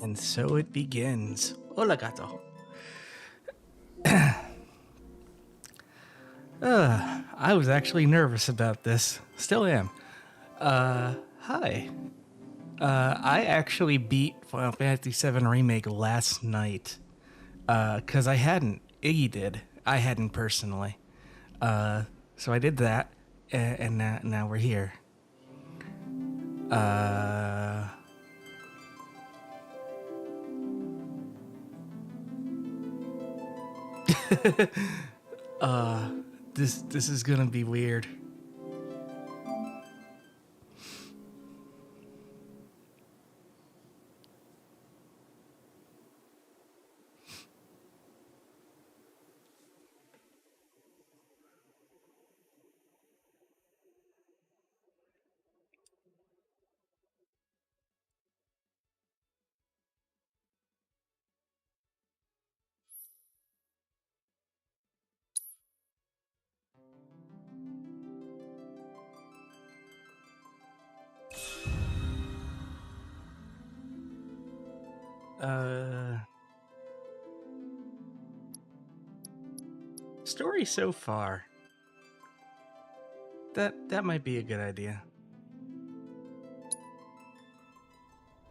And so it begins. Hola, gato. I was actually nervous about this. Still am. Hi. I actually beat Final Fantasy VII Remake last night. Cause I hadn't. Iggy did. I hadn't personally. So I did that, and now we're here. This is gonna be weird. Story so far. That might be a good idea.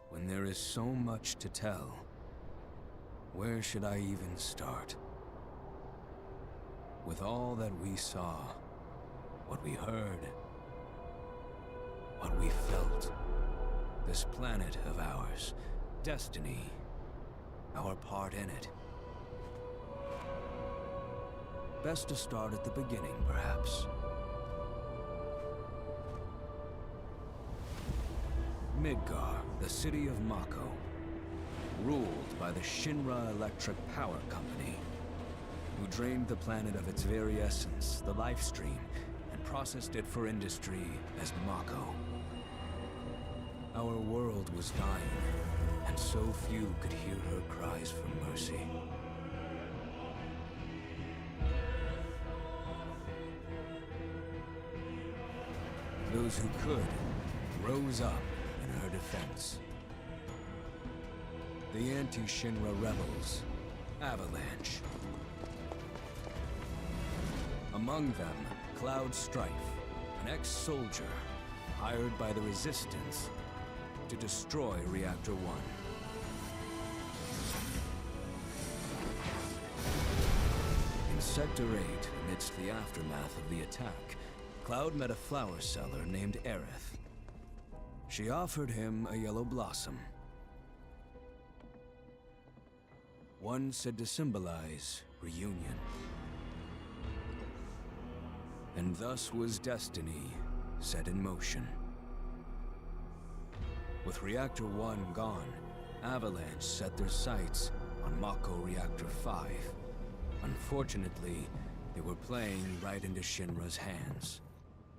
When there is so much to tell, where should I even start? With all that we saw, what we heard, what we felt, this planet of ours, destiny, our part in it. Best to start at the beginning, perhaps. Midgar, the city of Mako, ruled by the Shinra Electric Power Company, who drained the planet of its very essence, the life stream, and processed it for industry as Mako. Our world was dying, and so few could hear her cries for mercy. Those who could rose up in her defense. The anti-Shinra rebels, Avalanche. Among them, Cloud Strife, an ex-soldier hired by the Resistance to destroy Reactor 1. In Sector 8, amidst the aftermath of the attack, Cloud met a flower seller named Aerith. She offered him a yellow blossom, one said to symbolize reunion. And thus was destiny set in motion. With Reactor 1 gone, Avalanche set their sights on Mako Reactor 5. Unfortunately, they were playing right into Shinra's hands.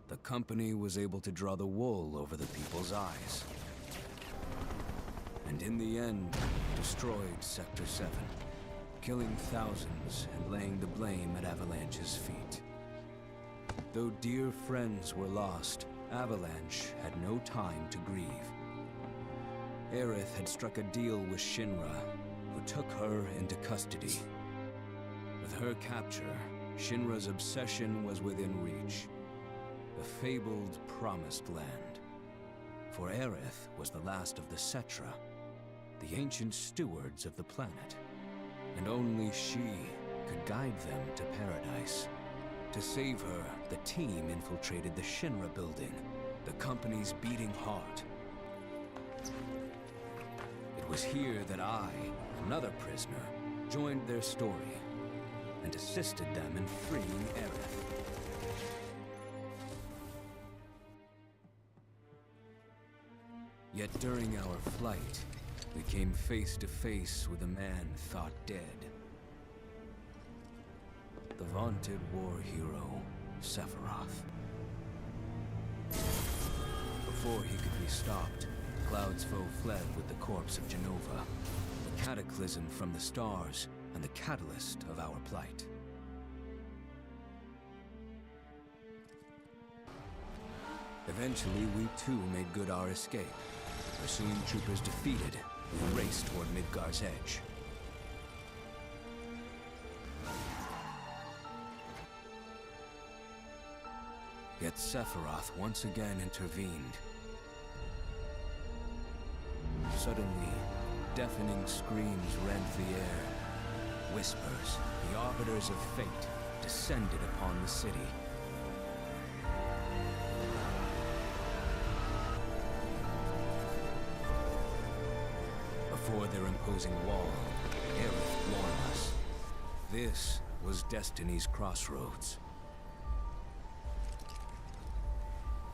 The company was able to draw the wool over the people's eyes. And in the end, destroyed Sector 7, killing thousands and laying the blame at Avalanche's feet. Though dear friends were lost, Avalanche had no time to grieve. Aerith had struck a deal with Shinra, who took her into custody. With her capture, Shinra's obsession was within reach. The fabled Promised Land. For Aerith was the last of the Cetra, the ancient stewards of the planet. And only she could guide them to paradise. To save her, the team infiltrated the Shinra building, the company's beating heart. It was here that I, another prisoner, joined their story and assisted them in freeing Aerith. Yet during our flight, we came face to face with a man thought dead. The vaunted war hero, Sephiroth. Before he could be stopped, Cloud's foe fled with the corpse of Genova, the cataclysm from the stars and the catalyst of our plight. Eventually, we too made good our escape. Pursuing troopers defeated, We raced toward Midgar's edge. Yet Sephiroth once again intervened. Suddenly, deafening screams rent the air. Whispers, the arbiters of fate, descended upon the city. Before their imposing wall, Aerith warned us. This was Destiny's crossroads.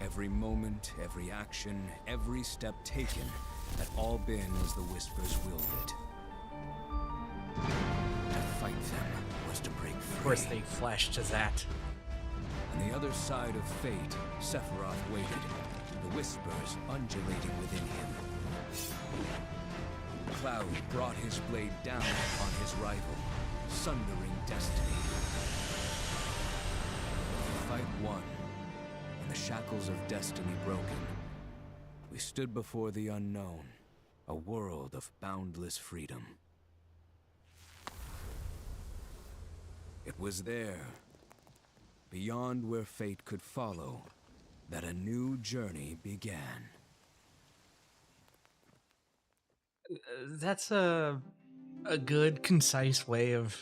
Every moment, every action, every step taken had all been as the Whispers willed it. To fight them was to break free. Of course, they flashed to that. On the other side of fate, Sephiroth waited, the Whispers undulating within him. Cloud brought his blade down upon his rival, sundering destiny. The fight won, and the shackles of destiny broken. We stood before the unknown, a world of boundless freedom. It was there, beyond where fate could follow, that a new journey began. That's a good, concise way of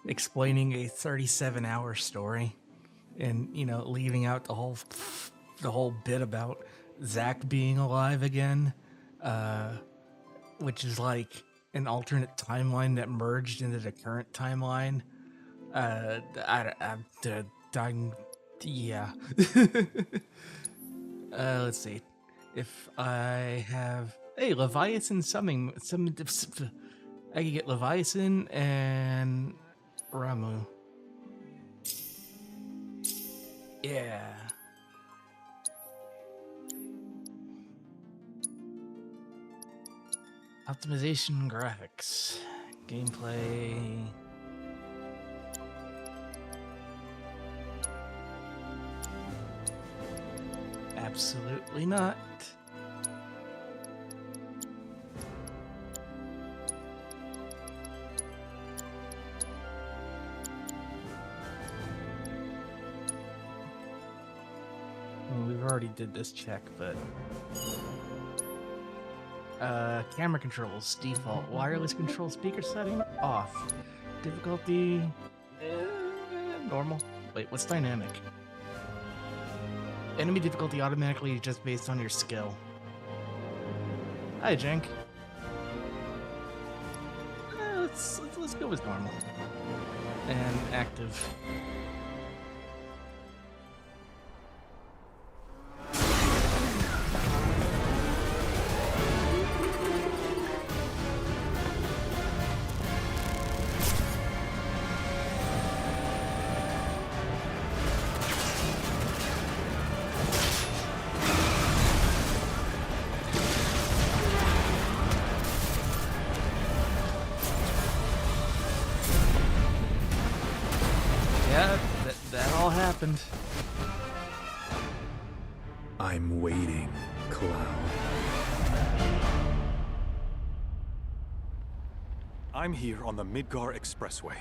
explaining a 37-hour story, and leaving out the whole bit about Zack being alive again, which is like an alternate timeline that merged into the current timeline. Yeah. Let's see. If I have Leviathan summon I can get Leviathan and Ramu. Yeah. Optimization, graphics, gameplay. Absolutely not. Well, we've already did this check, but camera controls default, wireless control speaker setting off, difficulty normal. Wait, what's dynamic? Enemy difficulty automatically just based on your skill. Hi, Jank. Let's go with normal and active. Yeah, that all happened. I'm waiting, Cloud. I'm here on the Midgar Expressway.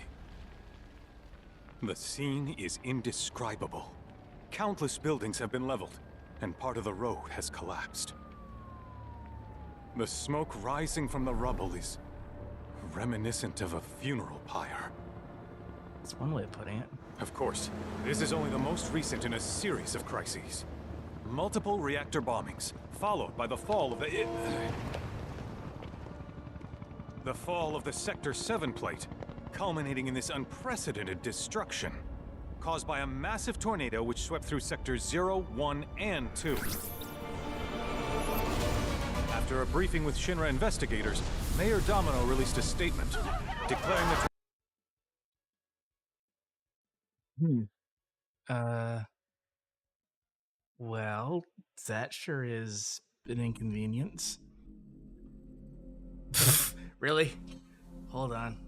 The scene is indescribable. Countless buildings have been leveled, and part of the road has collapsed. The smoke rising from the rubble is reminiscent of a funeral pyre. That's one way of putting it. Of course, this is only the most recent in a series of crises. Multiple reactor bombings, followed by the fall of the Sector 7 plate, culminating in this unprecedented destruction, caused by a massive tornado which swept through Sectors 0, 1, and 2. After a briefing with Shinra investigators, Mayor Domino released a statement declaring that Well, that sure is an inconvenience. Really? Hold on.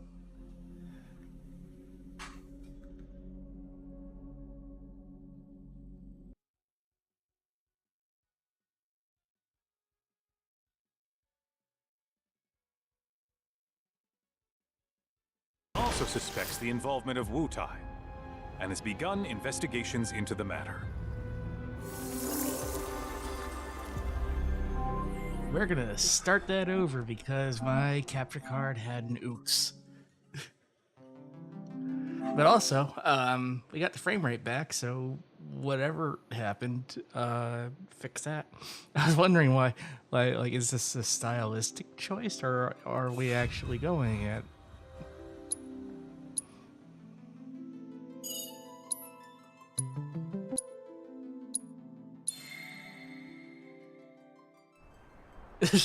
also suspects the involvement of Wu Tai and has begun investigations into the matter. We're gonna start that over because my capture card had an oops. But also, we got the frame rate back, so whatever happened, fix that. I was wondering why, like, is this a stylistic choice, or are we actually going at?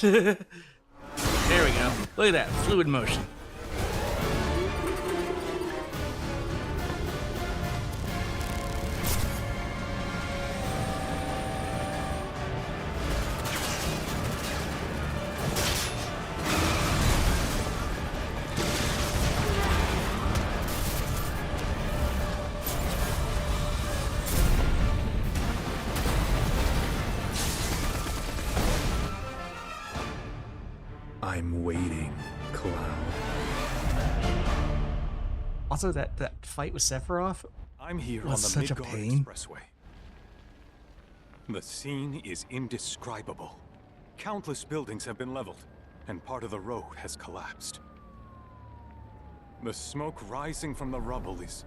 There we go. Look at that, fluid motion. I'm waiting, Cloud. Also, that fight with Sephiroth I'm here on was the such a Midgard pain. Expressway. The scene is indescribable. Countless buildings have been leveled, and part of the road has collapsed. The smoke rising from the rubble is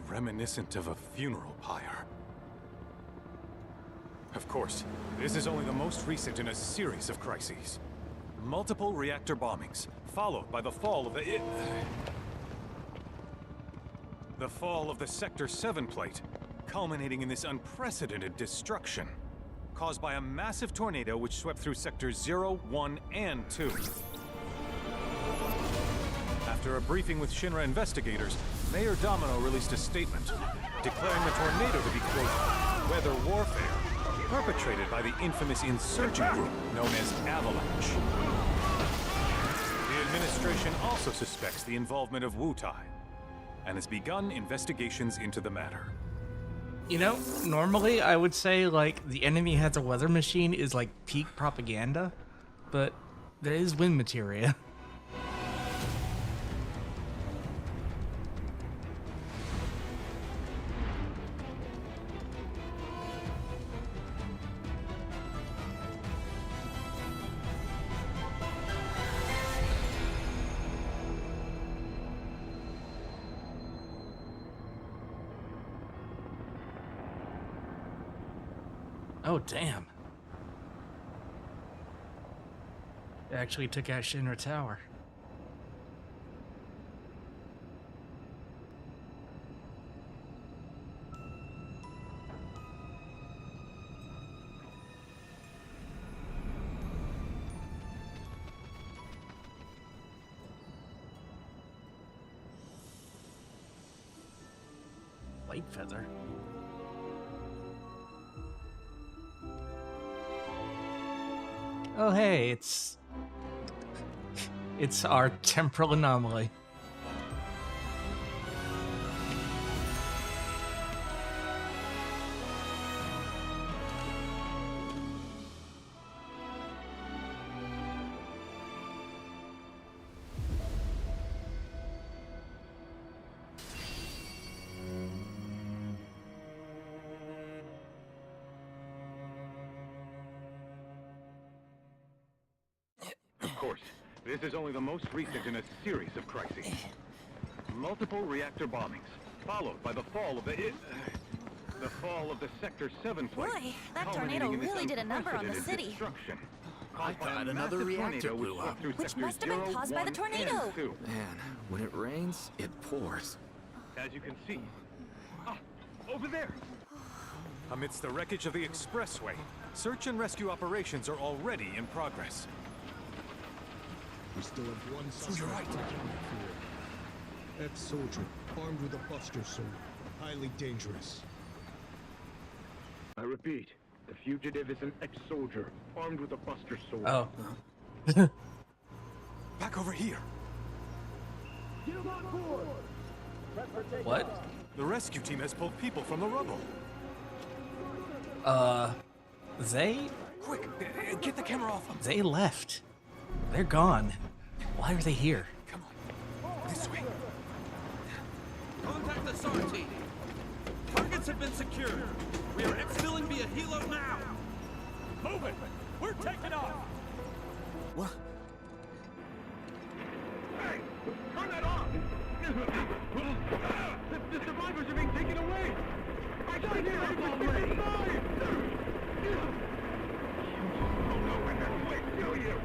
reminiscent of a funeral pyre. Of course, this is only the most recent in a series of crises. Multiple reactor bombings, followed by the fall of the Sector 7 plate, culminating in this unprecedented destruction, caused by a massive tornado which swept through Sectors 0, 1, and 2. After a briefing with Shinra investigators, Mayor Domino released a statement, declaring the tornado to be, quote, weather warfare, perpetrated by the infamous insurgent group known as Avalanche. The administration also suspects the involvement of Wu Tai, and has begun investigations into the matter. You know, normally I would say, like, the enemy has a weather machine is, like, peak propaganda, but there is wind materia. Oh, damn. They actually took out Shinra Tower. White feather. Oh, hey, it's our temporal anomaly. Of course, this is only the most recent in a series of crises. Multiple reactor bombings, followed by the fall of the Sector 7 plate. Boy, that tornado really did a number on the city. I thought another reactor blew up. Which must have been caused by the tornado. Man, when it rains, it pours. As you can see. Over there! Amidst the wreckage of the expressway, search and rescue operations are already in progress. We still have one suspect. You're right. Ex-soldier, armed with a buster sword. Highly dangerous. I repeat, the fugitive is an ex-soldier, armed with a buster sword. Oh. Back over here. What? The rescue team has pulled people from the rubble. They Quick, get the camera off them. they left. They're gone. Why are they here? Come on, this way. Attack the SAR team! Targets have been secured. We are exfilling via helo now. Move it! We're taking off! What? Hey! Turn that off! The survivors are being taken away! I got here already! Oh no, we're not wait, do you?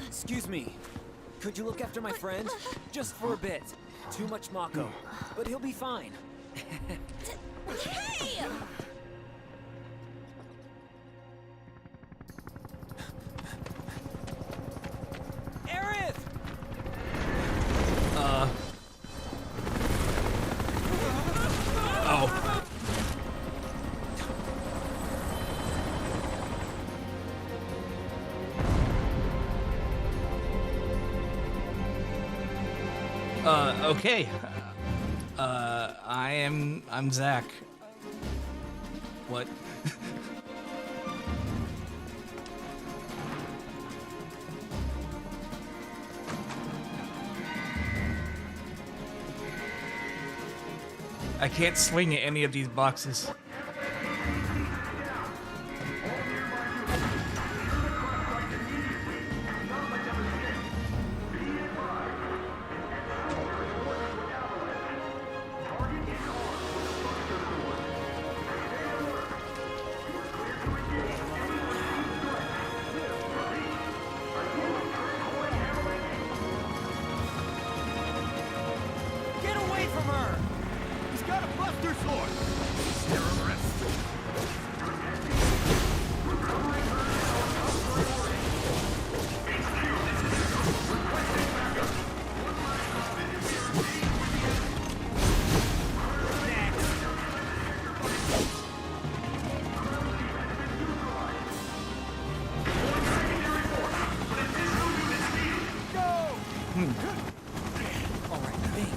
Excuse me. Could you look after my friend? Just for a bit. Too much Mako. But he'll be fine. Hey! Aerith! Oh. Okay. I'm Zach. What? I can't swing at any of these boxes. Get away from her! He's got a buster sword! All right, think.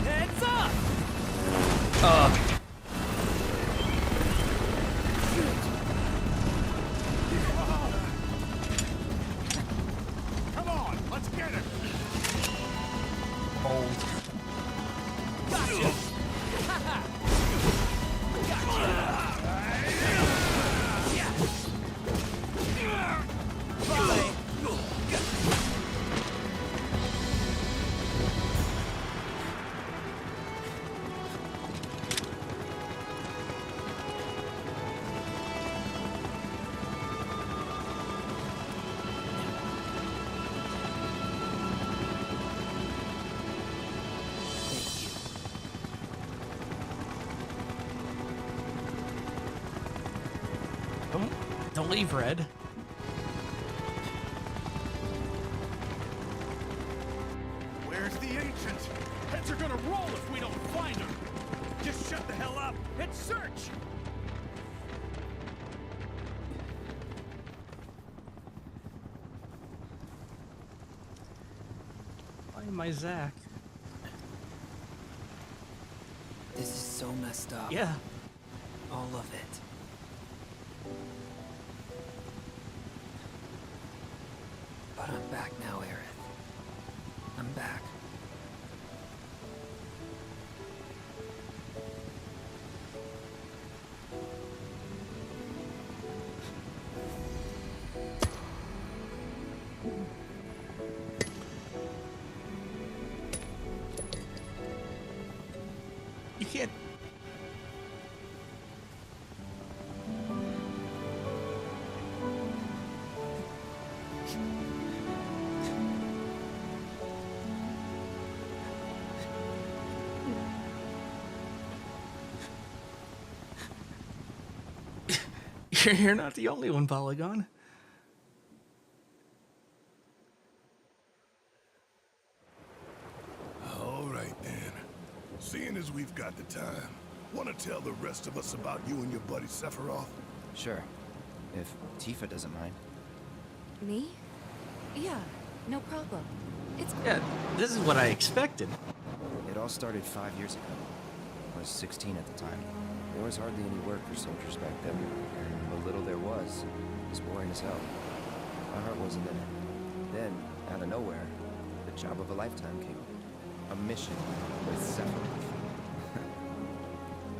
Heads up! Come on, let's get it! Old. Gotcha! Haha! Gotcha! Bye! Don't leave, Red. Where's the ancient? Heads are gonna roll if we don't find her. Just shut the hell up and search! Why am I Zach? This is so messed up. Yeah. All of it. But I'm back now, Aerith. I'm back. You can't. You're not the only one, Polygon. All right, then. Seeing as we've got the time, want to tell the rest of us about you and your buddy Sephiroth? Sure. if Tifa doesn't mind. Me? Yeah, no problem. It's Yeah, this is what I expected. It all started 5 years ago. I was 16 at the time. There was hardly any work for soldiers back then. What little there was boring as hell. My heart wasn't in it. Then, out of nowhere, the job of a lifetime came up. A mission with Sephiroth.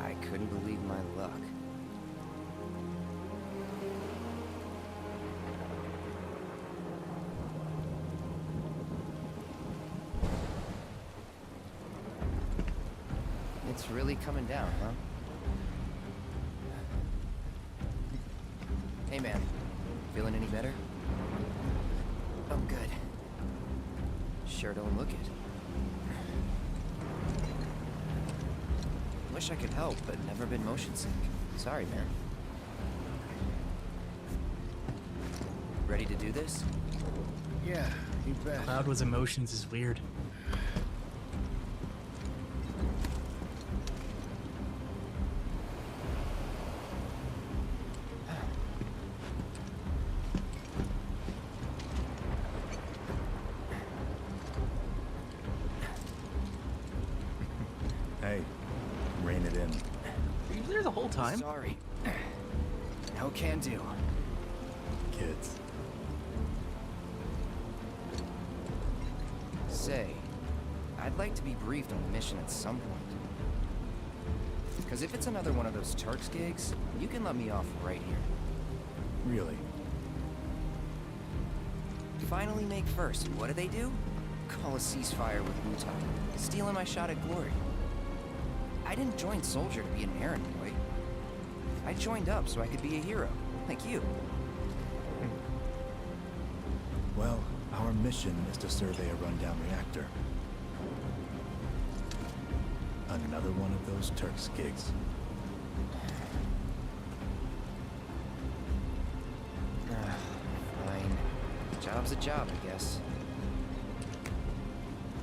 I couldn't believe my luck. It's really coming down, huh? Hey man, feeling any better? Oh good. Sure don't look it. Wish I could help, but never been motion sick. Sorry, man. Ready to do this? Yeah, you bet. Cloud with emotions is weird. Hey, rein it in. Were you there the whole time? Sorry. No can do. Kids. Say, I'd like to be briefed on the mission at some point. Because if it's another one of those Turks gigs, you can let me off right here. Really? Finally make first. What do they do? Call a ceasefire with Wutai, stealing my shot at glory. I didn't join Soldier to be an errand boy. I joined up so I could be a hero, like you. Well, our mission is to survey a rundown reactor. Another one of those Turks gigs. Fine. Job's a job, I guess.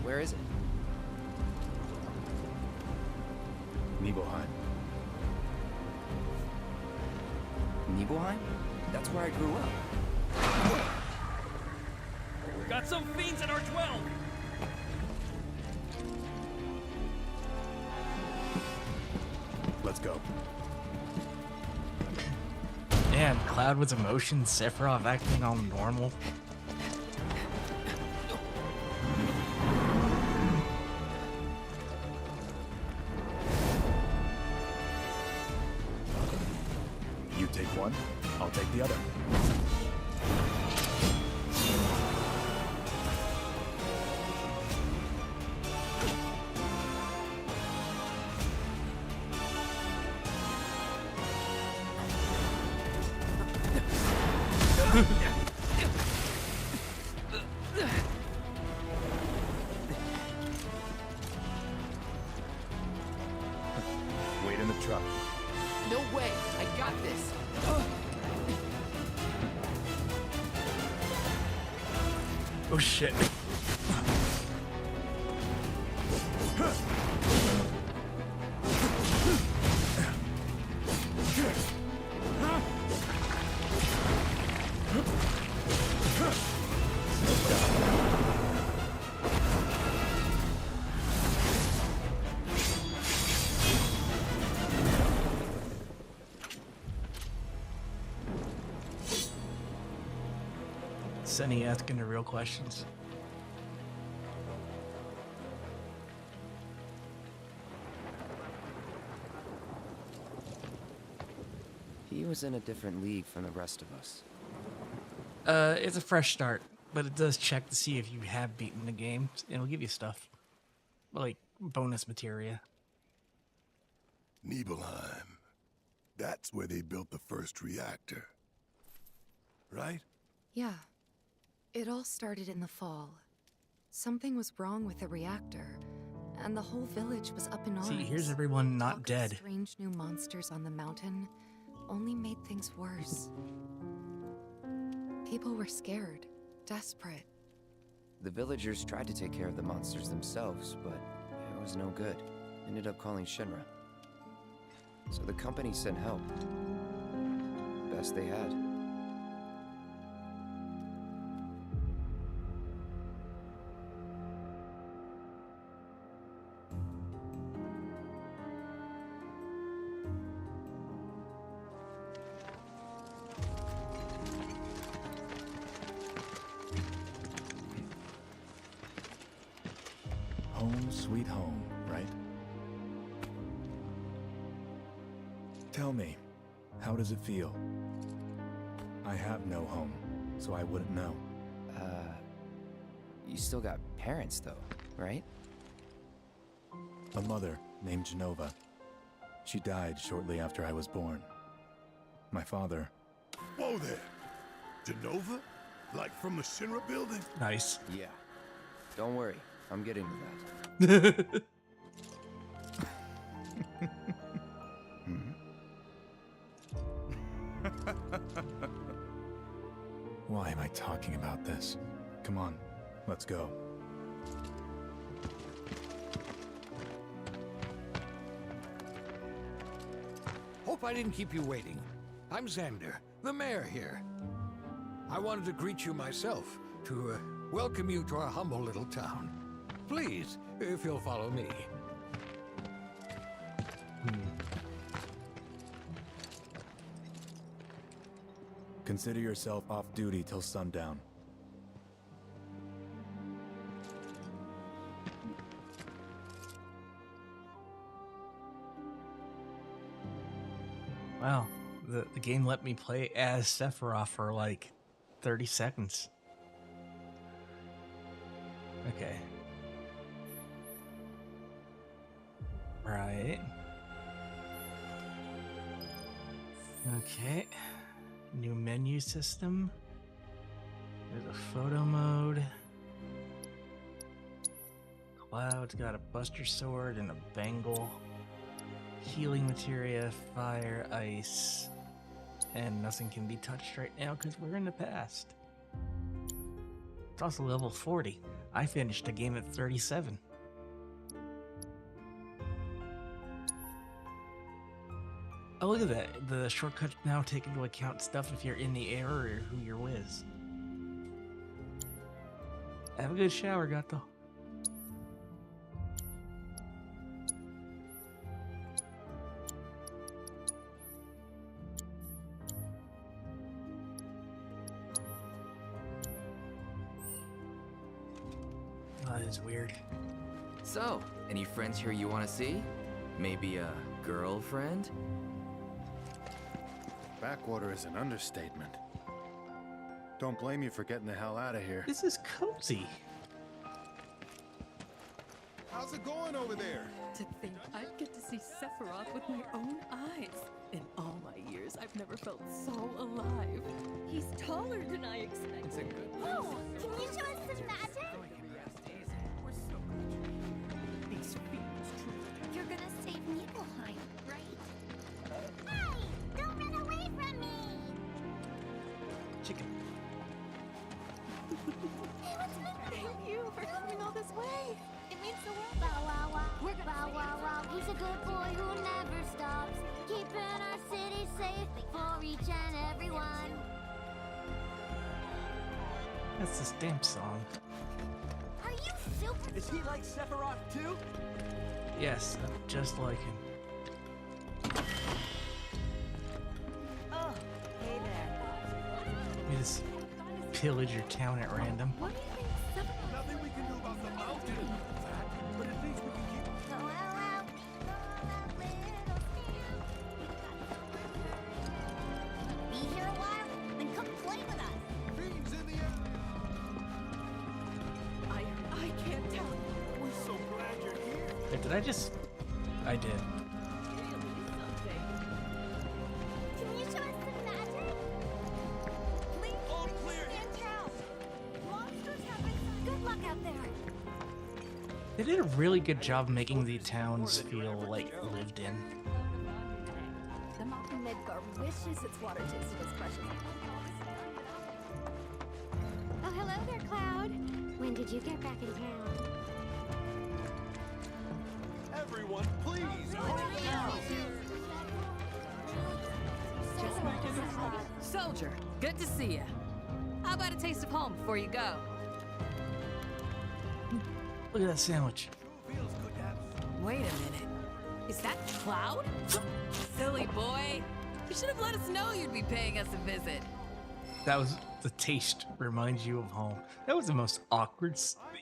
Where is it? Nibelheim. Nibelheim? That's where I grew up. Got some fiends at R12! Let's go. Man, Cloud with emotions, Sephiroth acting all normal. You take one, I'll take the other. Wait in the truck. No way! I got this! Oh shit. Sunny asking the real questions. He was in a different league from the rest of us. It's a fresh start, but it does check to see if you have beaten the game. It'll give you stuff. Like bonus materia. Nibelheim. That's where they built the first reactor. Right? Yeah. It all started in the fall. Something was wrong with the reactor, and the whole village was up in arms. See, here's everyone not Talk of dead. Strange new monsters on the mountain only made things worse. People were scared, desperate. The villagers tried to take care of the monsters themselves, but it was no good. Ended up calling Shinra. So the company sent help. Best they had. Home sweet home, right? Tell me, how does it feel? I have no home, so I wouldn't know. You still got parents, though, right? A mother named Genova. She died shortly after I was born. My father... Whoa there! Genova? Like from the Shinra building? Nice. Yeah. Don't worry, I'm getting to that. Why am I talking about this? Come on, let's go. Hope I didn't keep you waiting. I'm Xander, the mayor here. I wanted to greet you myself, to welcome you to our humble little town. Please, if you'll follow me. Consider yourself off duty till sundown. Wow, the game let me play as Sephiroth for like 30 seconds. Okay. Right. Okay. New menu system. There's a photo mode. Cloud's got a buster sword and a bangle. Healing materia, fire, ice. And nothing can be touched right now because we're in the past. It's also level 40. I finished the game at 37. Oh, look at that. The shortcuts now take into account stuff if you're in the air or who you're with. Have a good shower, Gato. Oh, that is weird. So, any friends here you want to see? Maybe a girlfriend? Backwater is an understatement. Don't blame you for getting the hell out of here. This is cozy. How's it going over there? To think I'd get to see Sephiroth with my own eyes. In all my years, I've never felt so alive. He's taller than I expected. It's a good Oh, can you show us some magic? You're gonna save Nibelheim, right? Hey! Don't run away from me! Chicken. Hey, what's the matter? Thank you for coming all this way. It means the world. Bow wow wow, bow wow wow. He's a good boy who never stops, keeping our city safe for each and everyone. That's the stamp song. Are you super? Is he like Sephiroth too? Yes, just like him. Oh, hey there. You just pillage your town at random. What do you think Sephiroth? Nothing we can do about the mountain, but at least we can keep... Go out, go that little snail. Be here a while, then come play with us. Fiends in the air! I can't tell. We're so glad you're here. Wait, did I just... I did. Can you show us some magic? Please, All clear. stand down. Monsters have been... Good luck out there. They did a really good job making the towns feel like lived in. The mountain Midgar wishes its water tasted as fresh as Oh, hello there, Cloud. When did you get back in town? Everyone, please, calm down. Soldier, good to see you. How about a taste of home before you go? Look at that sandwich. Wait a minute. Is that Cloud? Silly boy. You should have let us know you'd be paying us a visit. That was the taste reminds you of home. That was the most awkward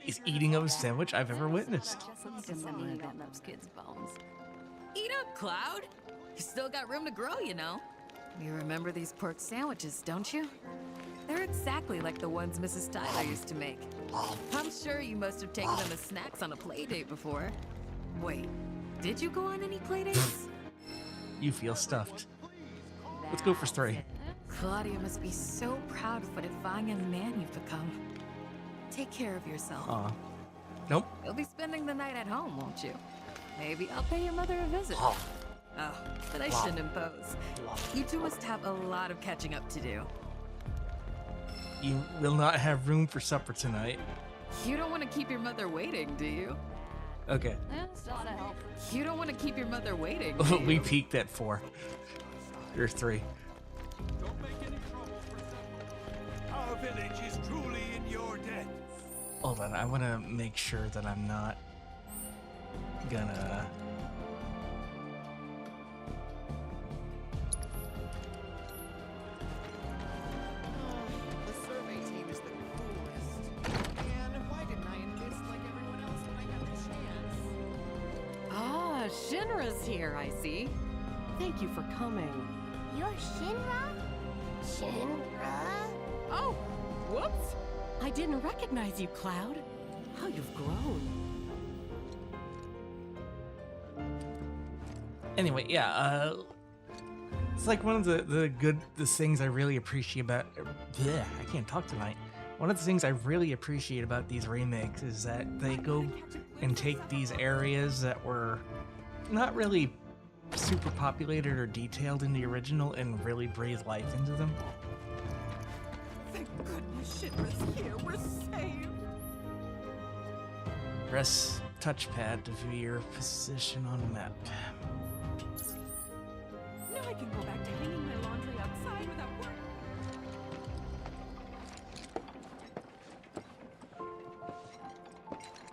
funniest eating of a sandwich I've ever witnessed. those kids' bones. Eat up, Cloud. You still got room to grow, you know. You remember these pork sandwiches, don't you? They're exactly like the ones Mrs. Tyler used to make. I'm sure you must have taken them as snacks on a play date before. Wait, did you go on any play dates? You feel stuffed. Let's go for 3. Claudia must be so proud of what a fine young man you've become. Take care of yourself. Nope. You'll be spending the night at home, won't you? Maybe I'll pay your mother a visit. Oh, but I shouldn't impose. You two must have a lot of catching up to do. You will not have room for supper tonight. You don't want to keep your mother waiting, do you? Okay. That's ought to help. You don't want to keep your mother waiting, do you? We peaked at 4. You're 3. Don't make any trouble for Sephiroth. Our village is truly in your debt. Hold on, I want to make sure that I'm not gonna... The survey team is the coolest. And why didn't I enlist like everyone else when I got the chance? Ah, Shinra's here, I see. Thank you for coming. You're Shinra? Shinra? Oh, whoops. I didn't recognize you, Cloud. How you've grown. Anyway, yeah, it's like one of the things I really appreciate about... Bleh, I can't talk tonight. One of the things I really appreciate about these remakes is that they go and take these areas that were not really super populated or detailed in the original and really breathe life into them. Thank goodness Shinra's here. We're saved. Press touchpad to view your position on the map. Now I can go back to hanging my laundry outside without worry.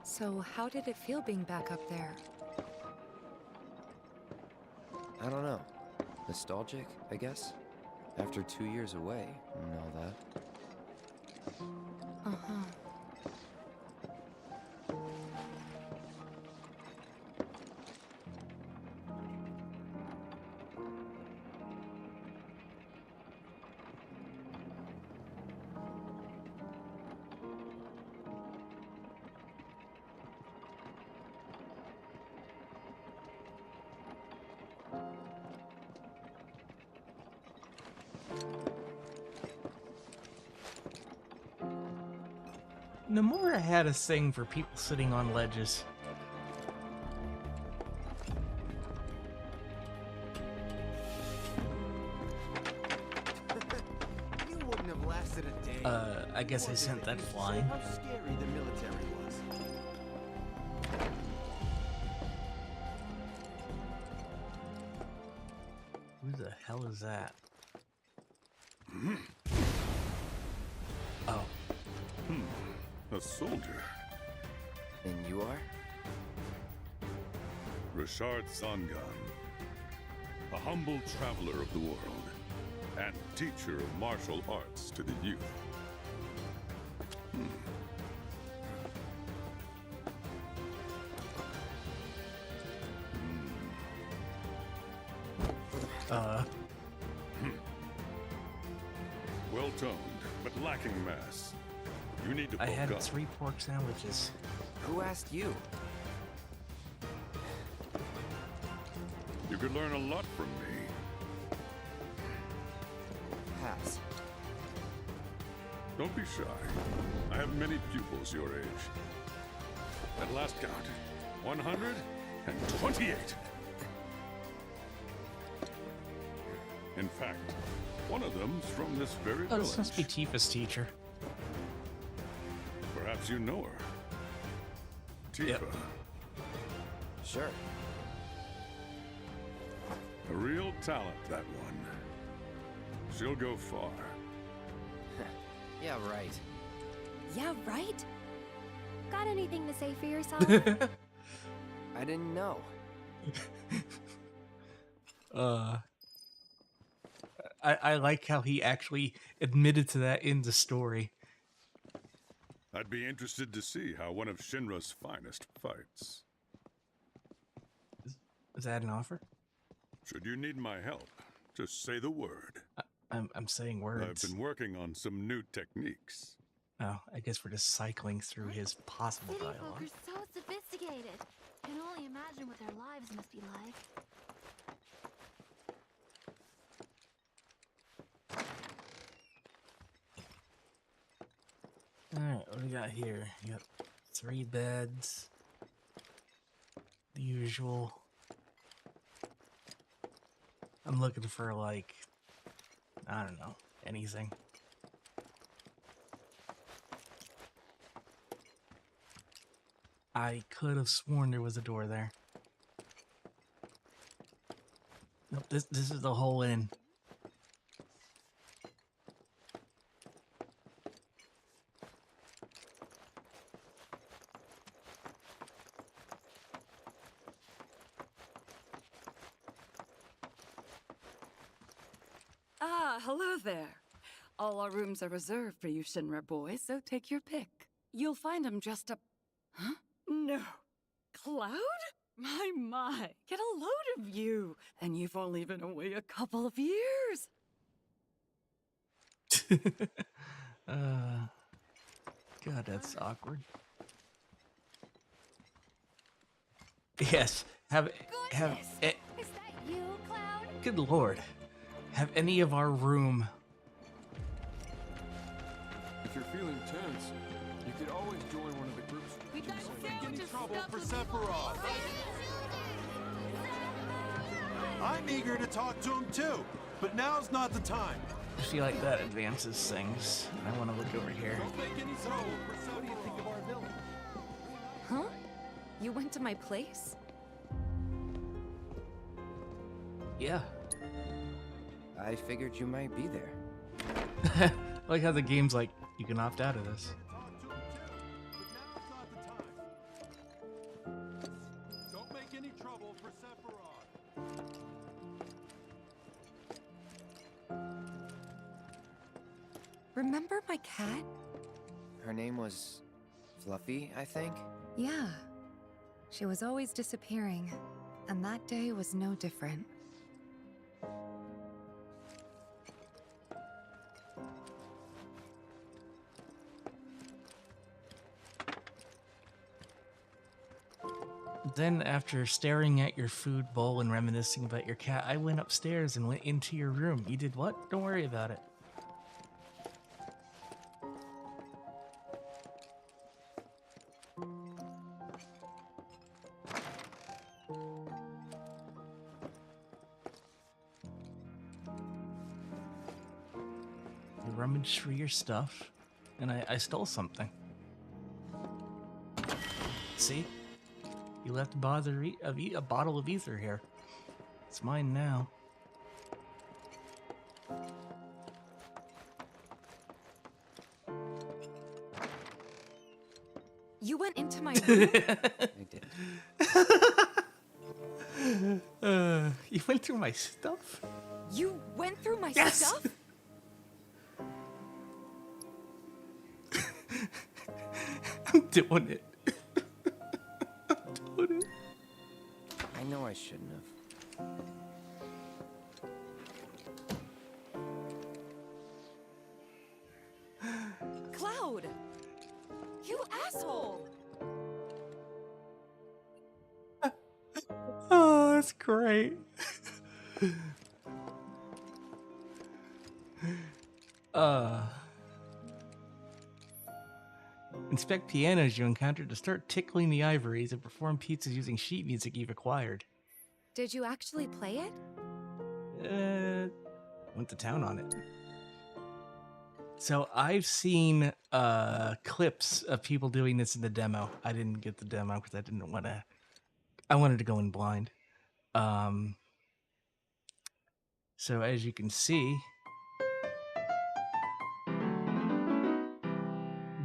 So how did it feel being back up there? I don't know. Nostalgic, I guess? After 2 years away and all that. Uh-huh. Nomura had a thing for people sitting on ledges. You wouldn't have lasted a day. I guess I sent that flying. How scary the military was. Who the hell is that? Oh. A soldier. And you are? Richard Zangan. A humble traveler of the world, and teacher of martial arts to the youth. Well toned, but lacking mass. You need to I bulk had up. 3 pork sandwiches. Who asked you? You could learn a lot from me. Pass. Don't be shy. I have many pupils your age. At last count, 128. In fact, one of them's from this very Oh, village. this must be Tifa's teacher. Perhaps you know her. Tifa. Yep. Sure. A real talent, that one. She'll go far. Yeah, right. Yeah, right? Got anything to say for yourself? I didn't know. I like how he actually admitted to that in the story. I'd be interested to see how one of Shinra's finest fights. Is that an offer? Should you need my help, just say the word. I'm saying words. I've been working on some new techniques. Oh, I guess we're just cycling through his possible City folk dialogue. are so sophisticated. Can only imagine what their lives must be like. Alright, what do we got here? You got 3 beds. The usual. I'm looking for, like, I don't know, anything. I could have sworn there was a door there. Nope, this is the whole inn. Ah, hello there. All our rooms are reserved for you Shinra boys, so take your pick. You'll find them just up... Huh? No. Cloud? My. Get a load of you. And you've only been away a couple of years. God, that's awkward. Yes, have Is that you, Cloud? good lord, have any of our room. If you're feeling tense, you could always join one of the groups. We got Any trouble for Sephiroth? I'm eager to talk to him too, but now's not the time. I feel like that advances things. I want to look over here. Don't make any trouble for Sephiroth. What do you think of our village? Huh? You went to my place? Yeah. I figured you might be there. I like how the game's like, you can opt out of this. Don't make any trouble for Sephiroth. Remember my cat? Her name was Fluffy, I think? Yeah. She was always disappearing, and that day was no different. Then, after staring at your food bowl and reminiscing about your cat, I went upstairs and went into your room. You did what? Don't worry about it. You rummaged through your stuff, and I stole something. See? You left a bottle of ether here. It's mine now. You went into my room? I did. You went through my stuff? You went through my Yes! stuff? I'm doing it. I know I shouldn't have. Cloud! You asshole! Oh, that's great. Inspect pianos you encountered to start tickling the ivories and perform pizzas using sheet music you've acquired. Did you actually play it? Went to town on it. So I've seen clips of people doing this in the demo. I didn't get the demo because I didn't want to. I wanted to go in blind. So as you can see,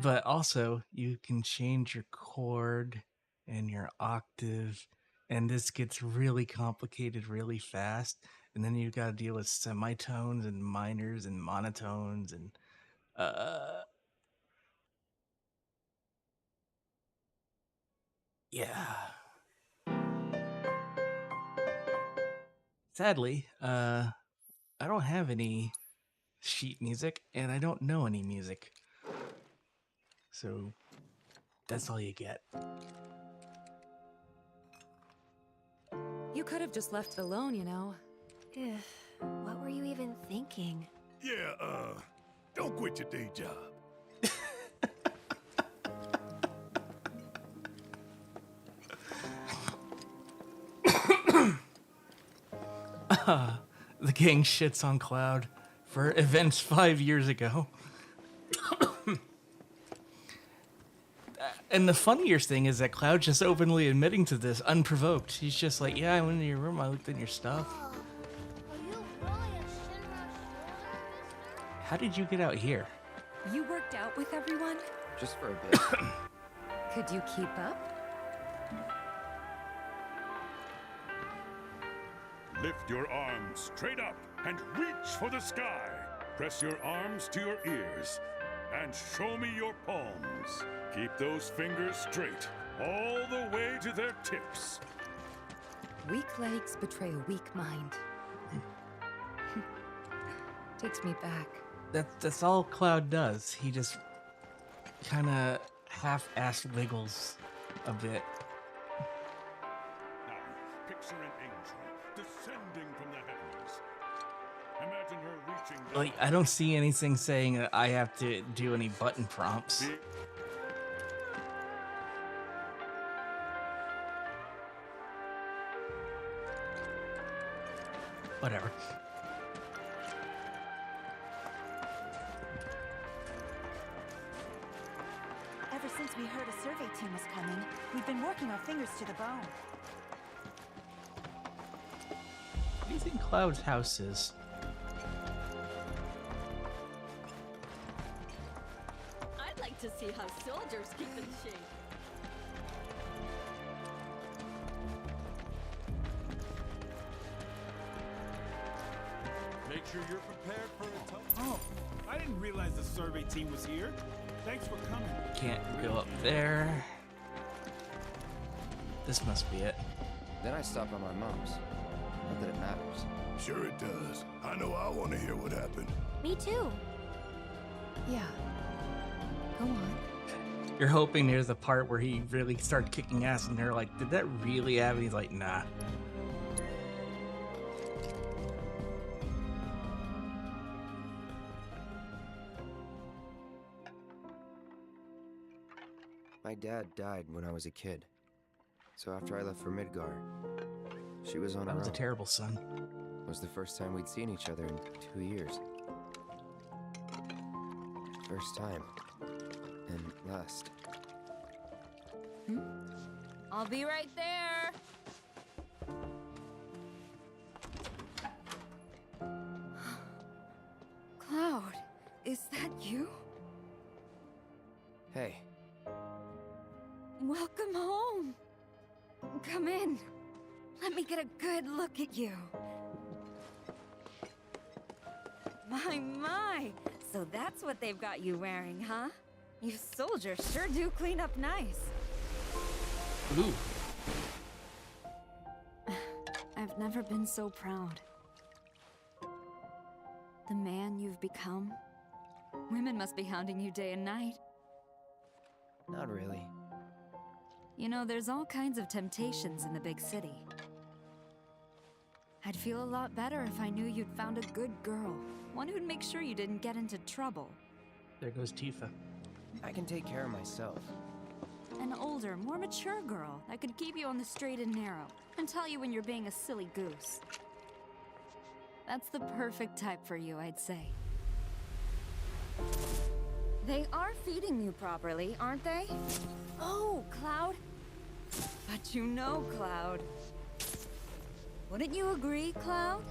but also you can change your chord and your octave, and this gets really complicated really fast. And then you've got to deal with semitones and minors and monotones and Yeah. Sadly, I don't have any sheet music, and I don't know any music. So, that's all you get. You could have just left it alone, you know. What were you even thinking? Yeah, don't quit your day job. The gang shits on Cloud for events 5 years ago. And the funniest thing is that Cloud just openly admitting to this unprovoked. He's just like, yeah, I went into your room, I looked in your stuff. How did you get out here? You worked out with everyone? Just for a bit. Could you keep up? Lift your arms straight up and reach for the sky. Press your arms to your ears and show me your palms. Keep those fingers straight all the way to their tips. Weak legs betray a weak mind. Takes me back. That's all Cloud does. He just kind of half-ass wiggles a bit. Now, picture an angel descending from the heavens. Imagine her reaching down. Like, I don't see anything saying that I have to do any button prompts. Whatever. Ever since we heard a survey team was coming, we've been working our fingers to the bone. What do you think Cloud's house is? I'd like to see how soldiers keep in shape. Make sure you're prepared for a tough... Oh, I didn't realize the survey team was here. Thanks for coming. Can't go up there. This must be it. Then I stopped by my mom's. Not that it matters. Sure it does. I know I want to hear what happened. Me too. Yeah. Go on. You're hoping there's the part where he really started kicking ass and they're like, did that really happen? He's like, nah. My dad died when I was a kid. So after I left for Midgar, she was on her own. That was a terrible son. It was the first time we'd seen each other in 2 years. First time. And last. I'll be right there. Cloud, is that you? Hey. Welcome home. Come in. Let me get a good look at you. My. So that's what they've got you wearing, huh? You soldiers sure do clean up nice. Ooh. I've never been so proud. The man you've become. Women must be hounding you day and night. Not really. You know, there's all kinds of temptations in the big city. I'd feel a lot better if I knew you'd found a good girl. One who'd make sure you didn't get into trouble. There goes Tifa. I can take care of myself. An older, more mature girl that could keep you on the straight and narrow and tell you when you're being a silly goose. That's the perfect type for you, I'd say. They are feeding you properly, aren't they? Oh, Cloud. But you know, Cloud. Wouldn't you agree, Cloud?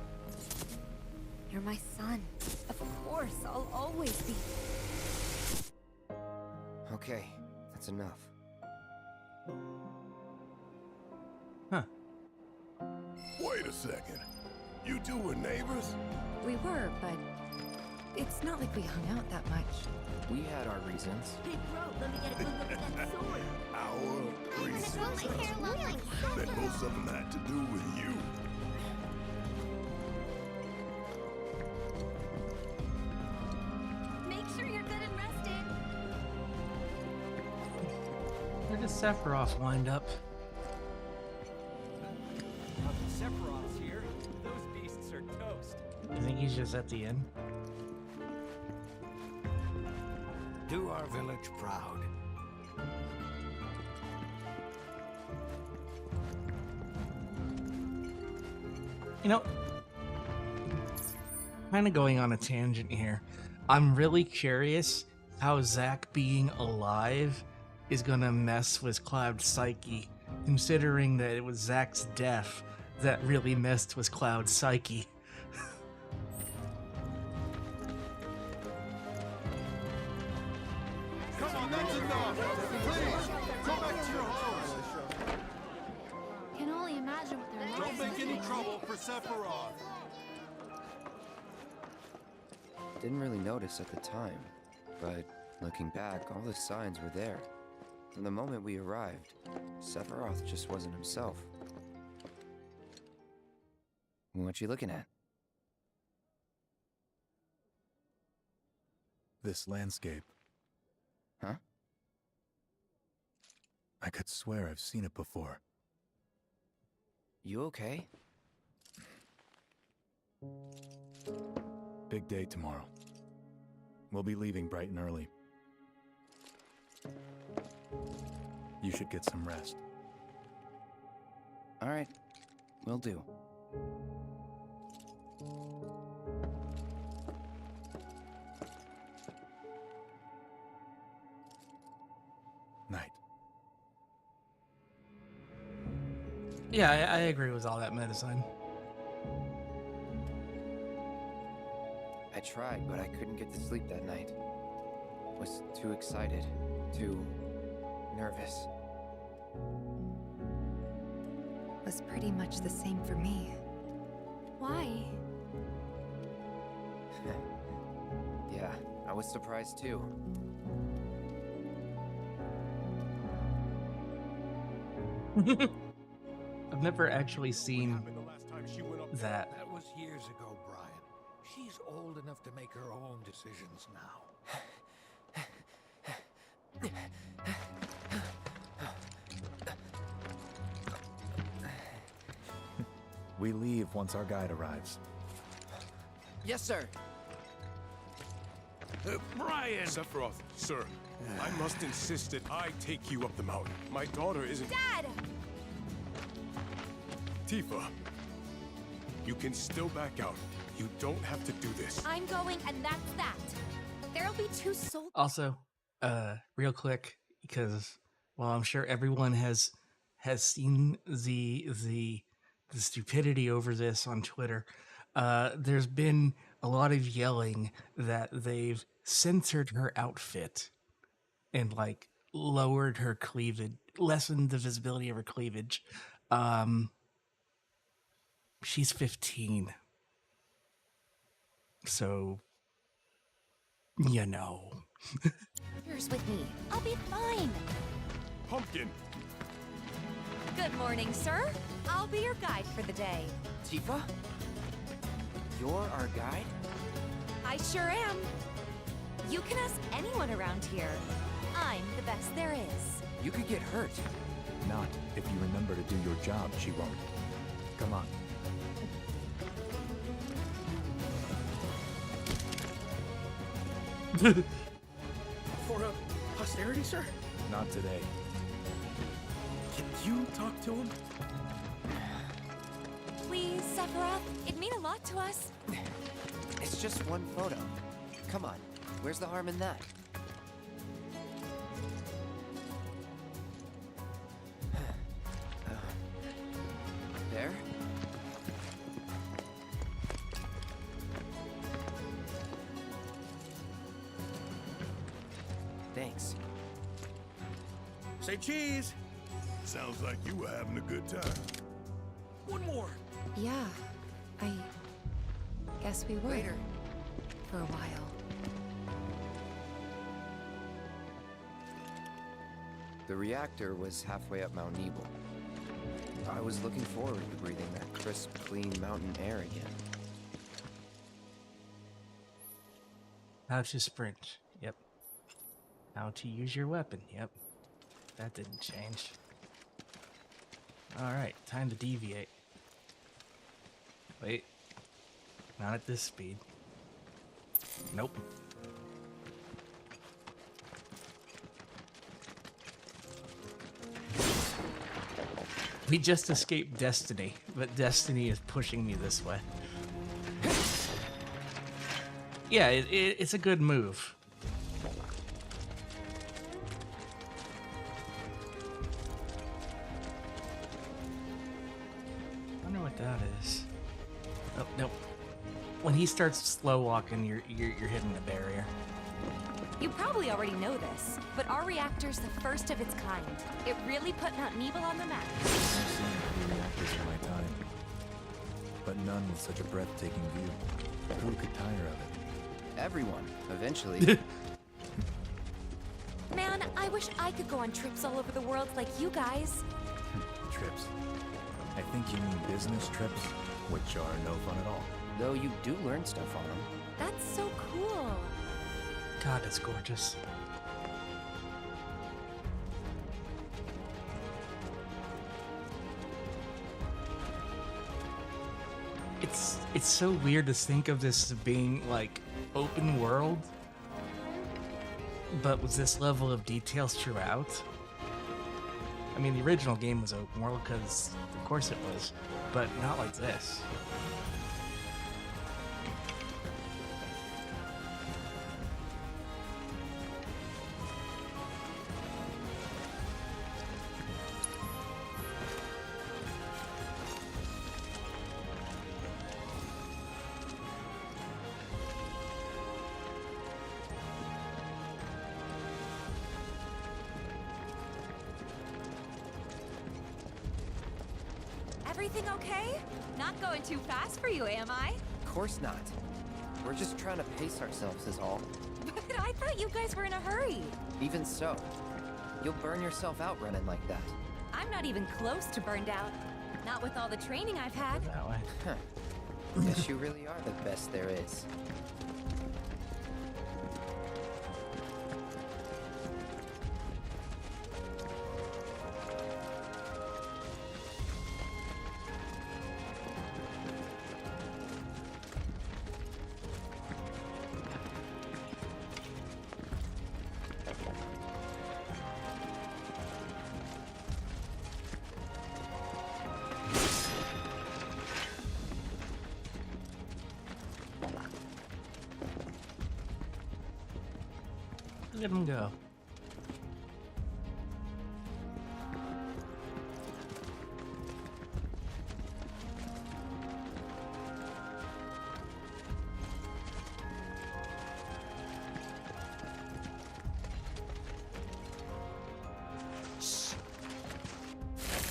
You're my son. Of course, I'll always be. Okay, that's enough. Huh. Wait a second. You two were neighbors? We were, but it's not like we hung out that much. We had our reasons. Hey, bro, let me get a good look at that sword. Our reasons. Bet most of them had to do with you. Make sure you're good and rested. Where does Sephiroth wind up? Now that Sephiroth's here, those beasts are toast. I think he's just at the end. Do our village proud. You know, kind of going on a tangent here. I'm really curious how Zack being alive is gonna mess with Cloud's psyche, considering that it was Zack's death that really messed with Cloud's psyche. Come on, that's enough! Please, go back to your homes! Can only imagine what their Don't make any trouble for Sephiroth! Didn't really notice at the time, but looking back, all the signs were there. From the moment we arrived, Sephiroth just wasn't himself. What you looking at? This landscape. Huh? I could swear I've seen it before. You okay? Big day tomorrow. We'll be leaving bright and early. You should get some rest. All right, will do. Night. Yeah, I agree with all that medicine. I tried, but I couldn't get to sleep that night. Was too excited, too nervous. Was pretty much the same for me. Why? Yeah, I was surprised too. I've never actually seen that. That was years ago, Brian. She's old enough to make her own decisions now. We leave once our guide arrives. Yes, sir. Brian! Sephiroth, sir, I must insist that I take you up the mountain. My daughter isn't... Dad! Tifa, you can still back out. You don't have to do this. I'm going, and that's that. There'll be 2 souls. Also, real quick, because well, I'm sure everyone has seen the stupidity over this on Twitter. There's been a lot of yelling that they've censored her outfit and like lowered her cleavage, lessened the visibility of her cleavage. She's 15. So, you know. Here's with me. I'll be fine. Pumpkin! Good morning, sir. I'll be your guide for the day. Tifa? You're our guide? I sure am. You can ask anyone around here. I'm the best there is. You could get hurt. Not if you remember to do your job, she won't. Come on. For posterity, sir? Not today. Can you talk to him? Please, Sephiroth. It'd mean a lot to us. It's just one photo. Come on, where's the harm in that? There? Thanks. Say cheese! Sounds like you were having a good time. One more! Yeah, I guess we were. Later. For a while. The reactor was halfway up Mount Nebel. I was looking forward to breathing that crisp, clean mountain air again. How to sprint. Yep. How to use your weapon. Yep. That didn't change. Alright, time to deviate. Wait. Not at this speed. Nope. We just escaped destiny, but destiny is pushing me this way. Yeah, it's a good move. I wonder what that is. Oh, nope. When he starts slow walking, you're hitting the barrier. You probably already know this, but our reactor's the first of its kind. It really put Mount Nebel on the map. I've seen a few reactors in my time, but none with such a breathtaking view. Who could tire of it? Everyone, eventually. Man, I wish I could go on trips all over the world like you guys. Trips. I think you mean business trips, which are no fun at all. Though you do learn stuff on them. That's so cool. God, it's gorgeous. It's so weird to think of this as being like open world, but with this level of details throughout. I mean, the original game was open world because, of course, it was, but not like this. Everything okay? Not going too fast for you, am I? Of course not. We're just trying to pace ourselves is all. But I thought you guys were in a hurry. Even so, you'll burn yourself out running like that. I'm not even close to burned out. Not with all the training I've had. That way. Huh. Guess you really are the best there is. Look at him go.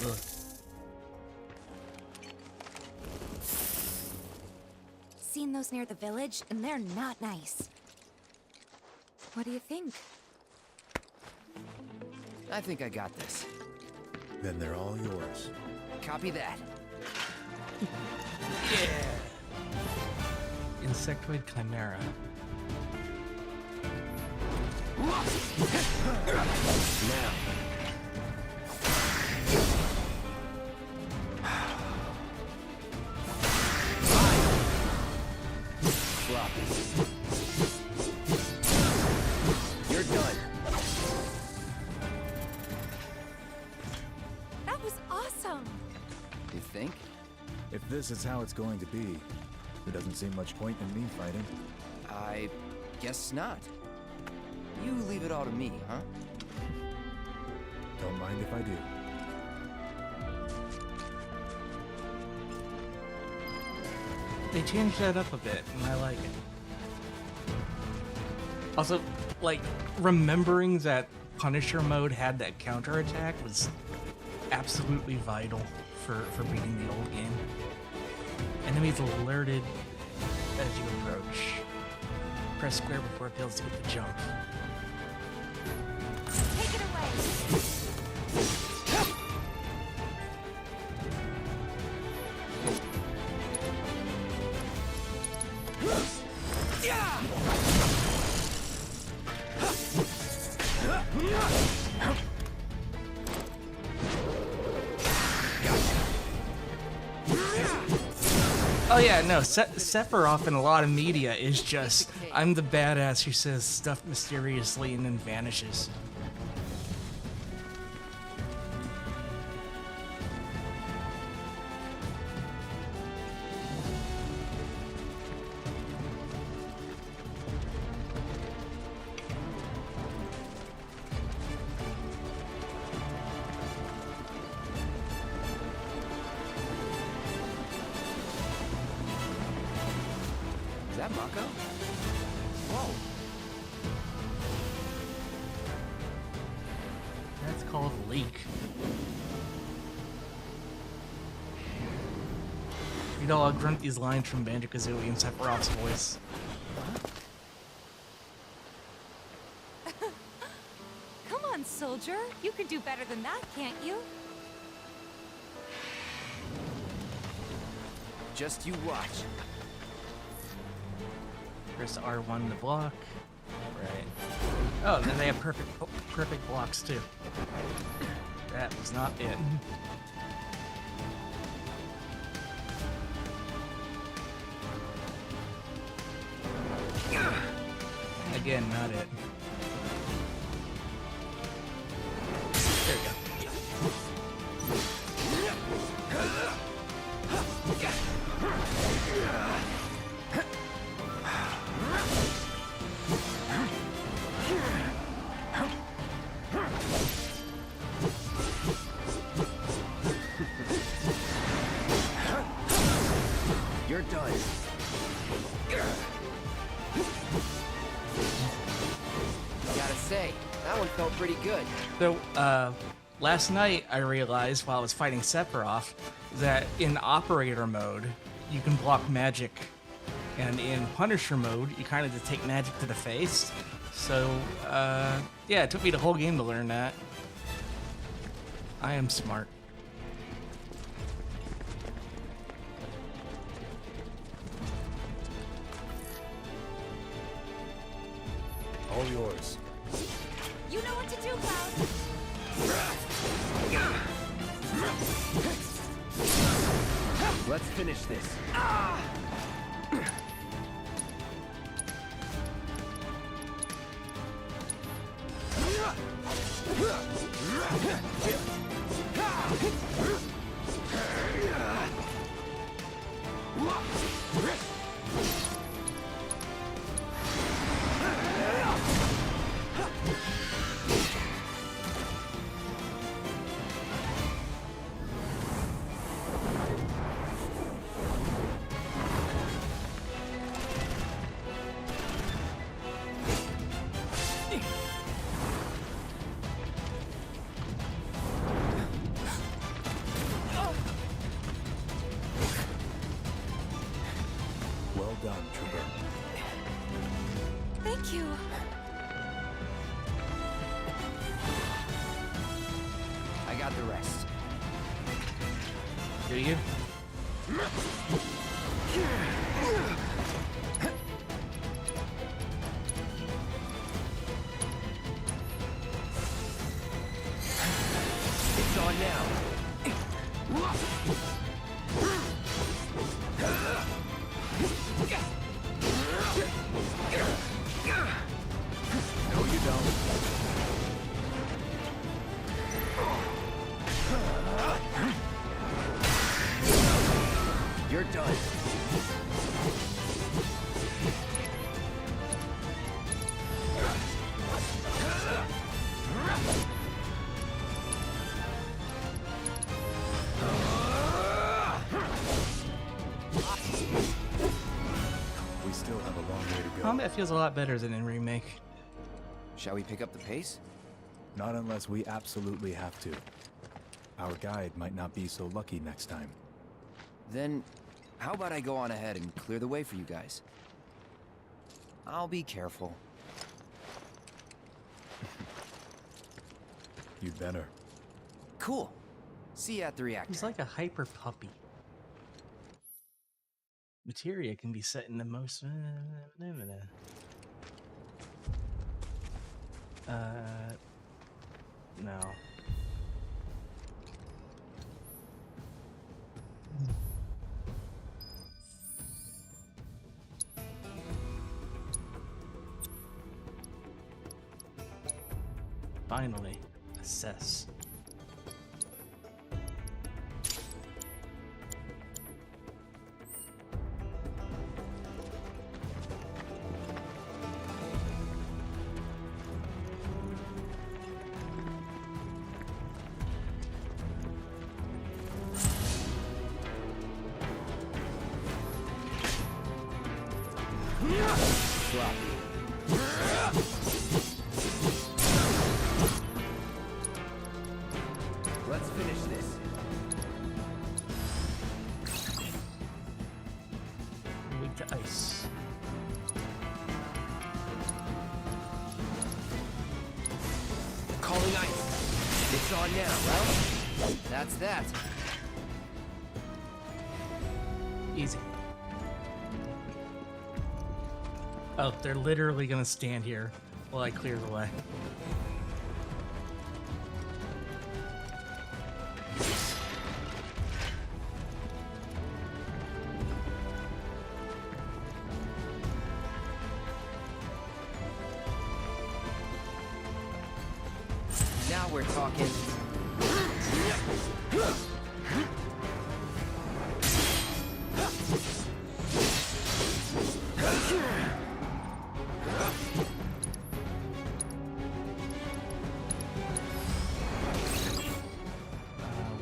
Ugh. Seen those near the village, and they're not nice. What do you think? I think I got this. Then they're all yours. Copy that. Yeah. Insectoid Chimera. Now. Flop. You're done. That was awesome. You think? If this is how it's going to be, there doesn't seem much point in me fighting. I guess not. You leave it all to me, huh? Don't mind if I do. They changed that up a bit, and I like it. Also, like, remembering that Punisher mode had that counterattack was absolutely vital for beating the old game. Enemies alerted as you approach. Press square before it fails to get the jump. Take it away. Oh yeah, no, Sephiroth in a lot of media is just, I'm the badass who says stuff mysteriously and then vanishes. Is that Mako? Whoa. That's called leak. Read all grunt these lines from Banjo-Kazooie in Sephiroth's voice. Come on, soldier. You can do better than that, can't you? Just you watch. Press R1 to block. Right. Oh, then they have perfect blocks too. That was not it. Again, not it. There we go. You're done. Gotta say, that one felt pretty good. So, last night I realized while I was fighting Sephiroth that in operator mode, you can block magic. And in Punisher mode, you kind of just take magic to the face. So, yeah, it took me the whole game to learn that. I am smart. All yours. You know what to do, Cloud. Let's finish this. Well done, Trooper. Thank you. I got the rest. Do you? It's on now. No, you don't. You're done. We still have a long way to go. Combat feels a lot better than in Remake. Shall we pick up the pace? Not unless we absolutely have to. Our guide might not be so lucky next time. Then, how about I go on ahead and clear the way for you guys? I'll be careful. You'd better. Cool. See you at the reactor. He's like a hyper puppy. Materia can be set in the most... no. Finally, assess. Let's finish this. Weak to ice. Calling ice. It's on now. Well, that's that. Easy. Oh, they're literally gonna stand here while I clear the way. Now we're talking.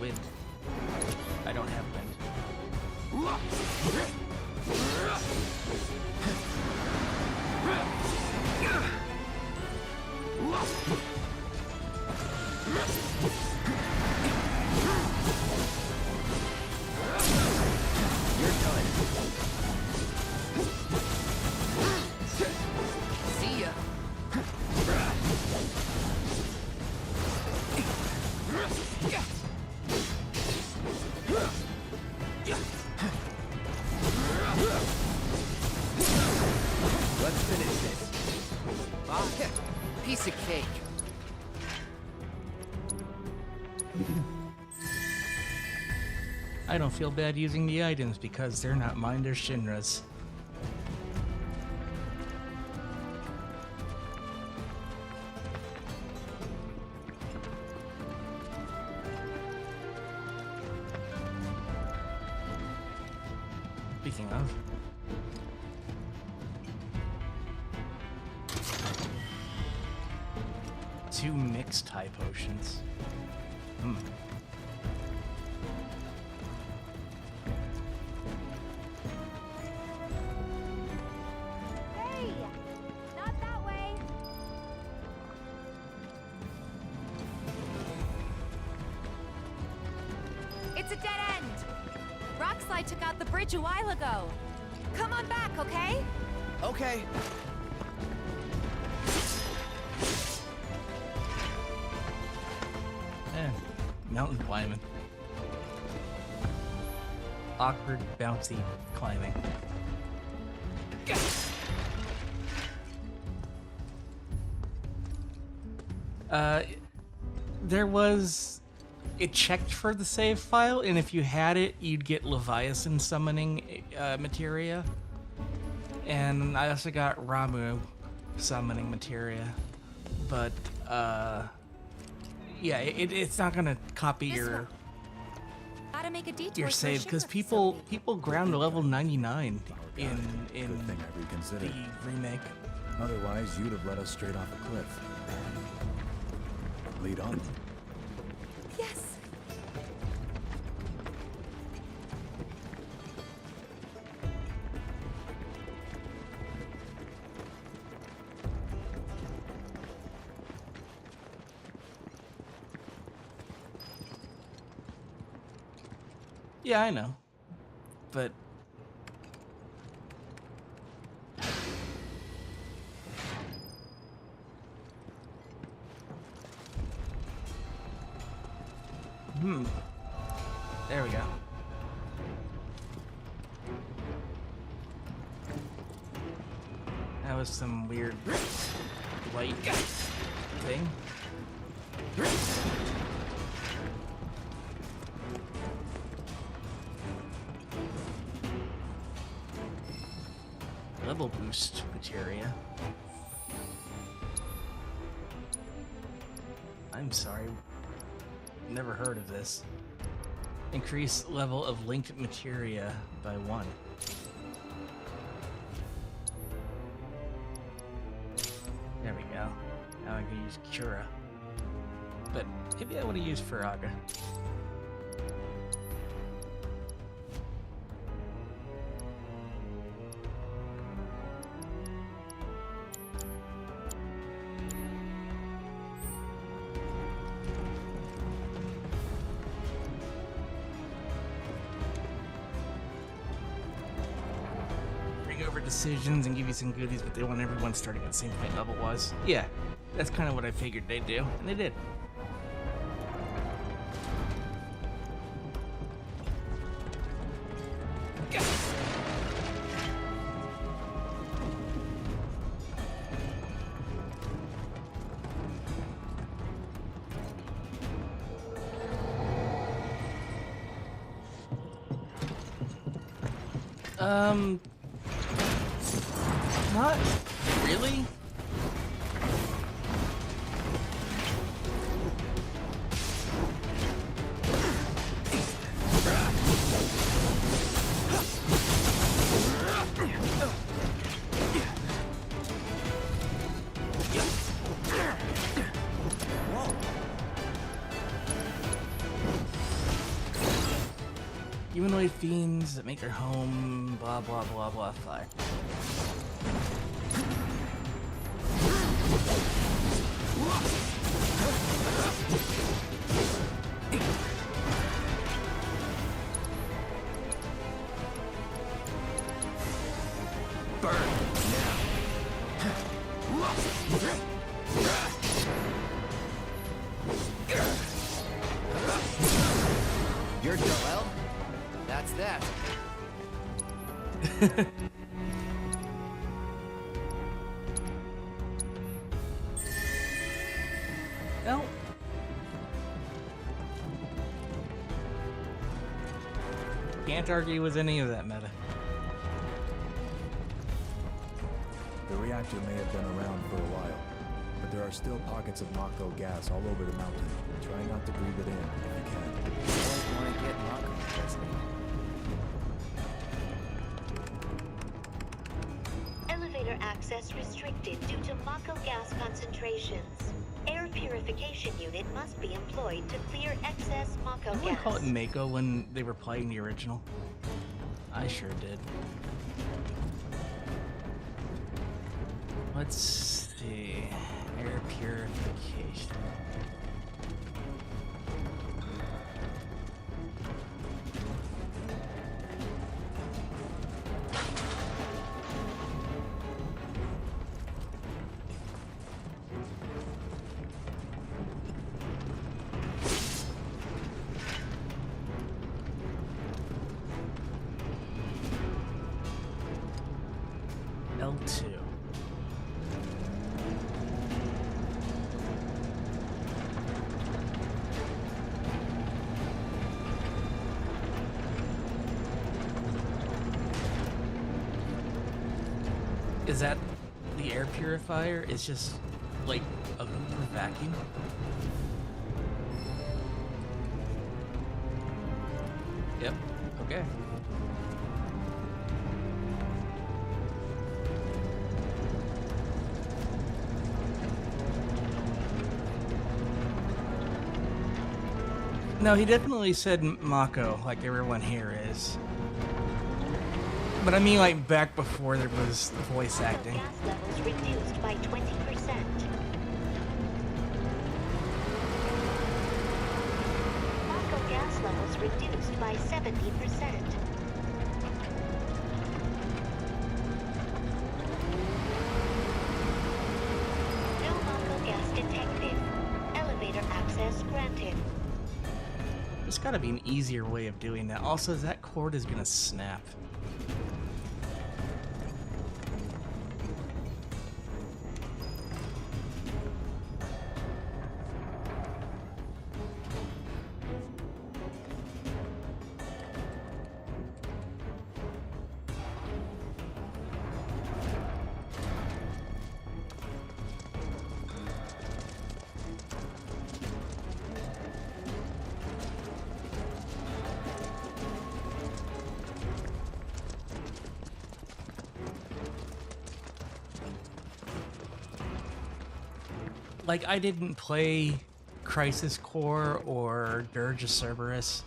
Wind. I don't have wind. You're done. See ya. Let's finish this. Ah, piece of cake. I don't feel bad using the items because they're not mine, they're Shinra's. Speaking of, two mixed high potions. Hey! Not that way! It's a dead end! Rockslide took out the bridge a while ago. Come on back, okay? Okay. Mountain climbing. Awkward, bouncy climbing. There was... It checked for the save file, and if you had it, you'd get Leviathan summoning materia. And I also got Ramu summoning materia. But, yeah, it's not gonna copy your Gotta make a detour your for a save because Shinra people ground to level 99 in Good thing I reconsidered. the remake. Otherwise, you'd have let us straight off a cliff. Lead on. Yes. Yeah, I know, but there we go. That was some weird light thing. Level boost materia. sorry. Never heard of this. Increase level of linked materia by 1. There we go. Now I can use Cura. But maybe I would have used Faraga. Decisions and give you some goodies, but they want everyone starting at the same point level was. Yeah, that's kind of what I figured they'd do, and they did. Not really. Humanoid fiends that make their home, blah blah blah blah, fire. You're Joel? That's that. No. Can't argue with any of that meta. The reactor may have been around for a while, but there are still pockets of Mako gas all over the mountain. Try not to breathe it in if you can. I don't want to get Mako poisoning. Elevator access restricted due to Mako gas concentrations. Air purification unit must be employed to clear excess Mako Didn't we gas. call it Mako when they were playing the original? I sure did. Let's see. Air purification. L2. Is that the air purifier? It's just like a Hoover vacuum? Yep, okay. No, he definitely said Mako, like everyone here is. But I mean, like, back before there was voice acting. Gas levels reduced by 20%. Mako gas levels reduced by 70%. No Mako gas detected. Elevator access granted. There's gotta be an easier way of doing that. Also, that cord is gonna snap. like, I didn't play Crisis Core or Dirge of Cerberus.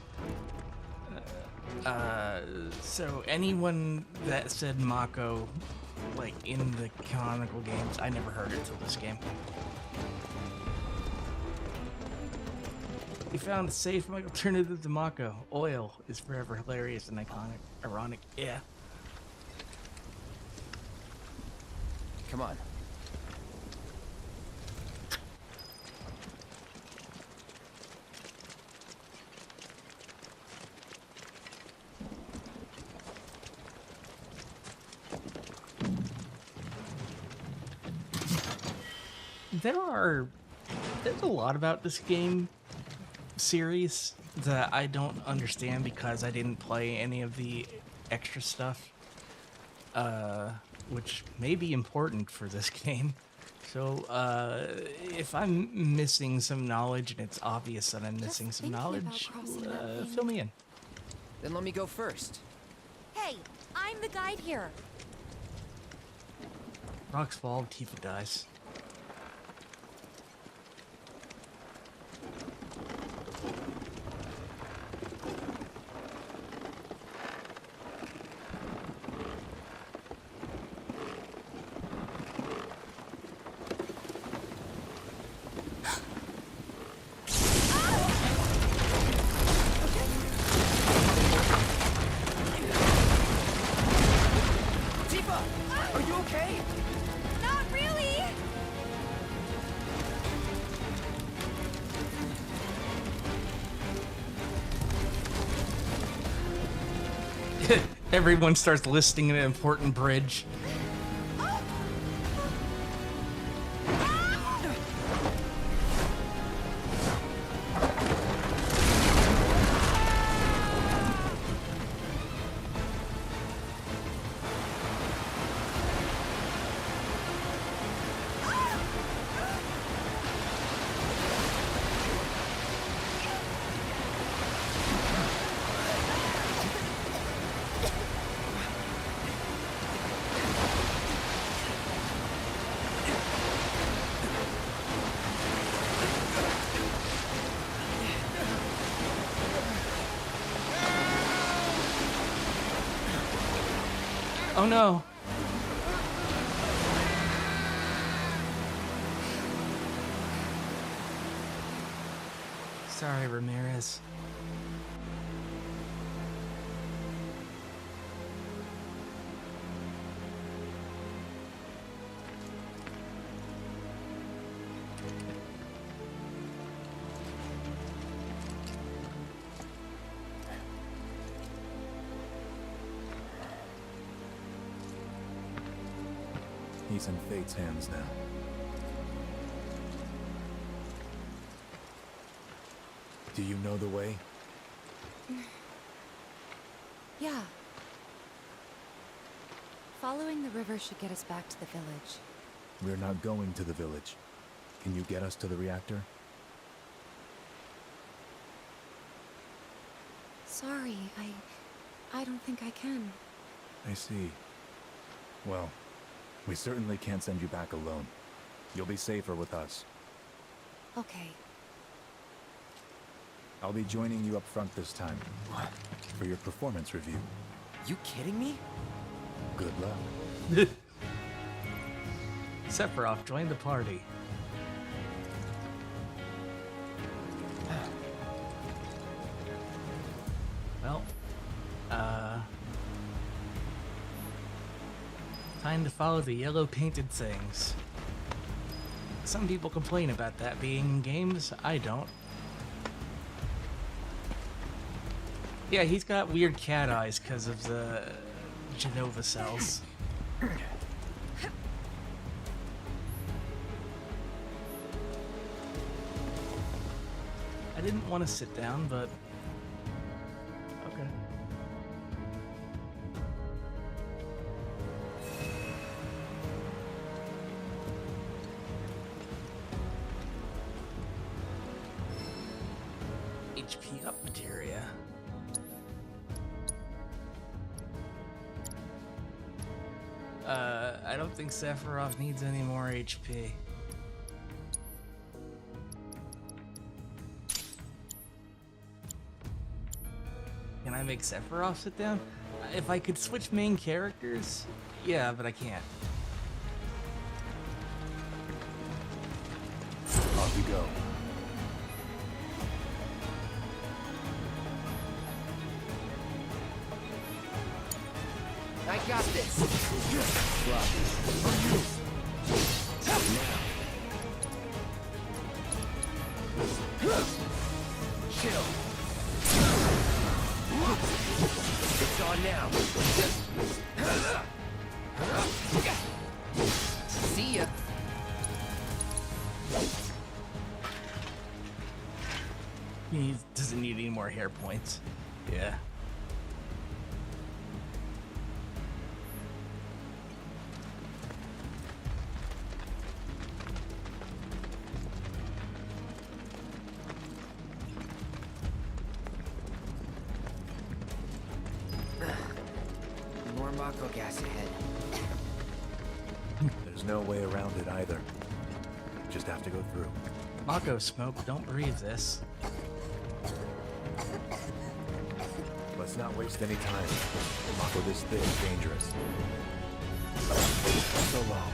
So anyone that said Mako, like, in the canonical games, I never heard it till this game. We found a safe alternative to Mako. Oil is forever hilarious and iconic. Ironic, yeah. Come on. There's a lot about this game series that I don't understand because I didn't play any of the extra stuff, which may be important for this game. So if I'm missing some knowledge and it's obvious that I'm missing some knowledge, fill me in. Then let me go first. Hey, I'm the guide here. Rocks fall, Tifa dies. Are you okay? Not really! Everyone starts listing an important bridge. Oh no. Sorry, Ramirez. He's in Fate's hands now. Do you know the way? Yeah. Following the river should get us back to the village. We're not going to the village. Can you get us to the reactor? Sorry, I don't think I can. I see. Well, we certainly can't send you back alone. You'll be safer with us. Okay. I'll be joining you up front this time. What? For your performance review. You kidding me? Good luck. Sephiroth joined the party. Well, time to follow the yellow painted things. Some people complain about that being in games. I don't. Yeah, he's got weird cat eyes because of the Genova cells. I didn't want to sit down, but okay. HP up materia. I don't think Sephiroth needs any more HP. Can I make Sephiroth sit down? If I could switch main characters, yeah, but I can't. Off you go. I got this. Chill. It's on now. See ya. He doesn't need any more hair points. Yeah. More Mako gas ahead. There's no way around it either. Just have to go through. Mako smoke, don't breathe this. Let's not waste any time. Mako this thick is dangerous. So long.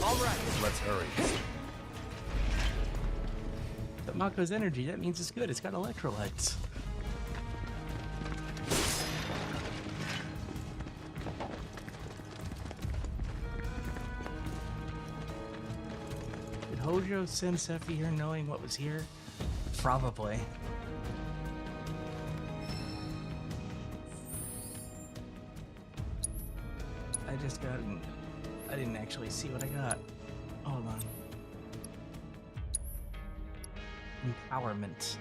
Alright, let's hurry. But Mako's energy, that means it's good. It's got electrolytes. Did Hojo send Sephi here knowing what was here? Probably. I just got... I didn't actually see what I got. Hold on. Empowerment.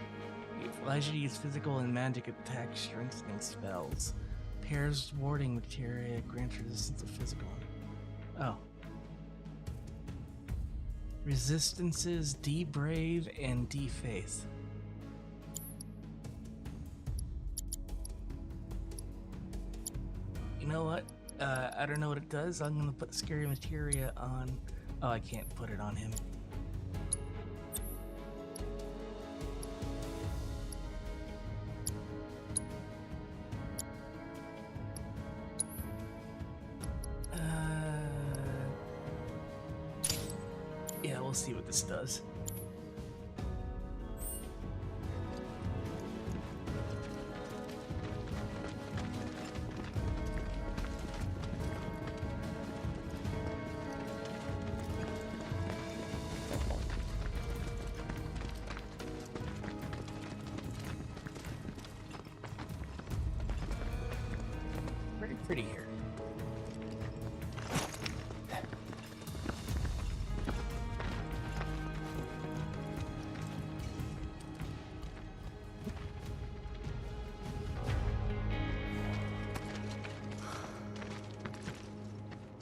It allows you to use physical and magic attack strengthening spells. Pairs warding materia grants resistance to physical. Oh. Resistances D-Brave and D-Faith. You know what? I don't know what it does. I'm gonna put scary materia on. Oh, I can't put it on him. Yeah, we'll see what this does. Very pretty here.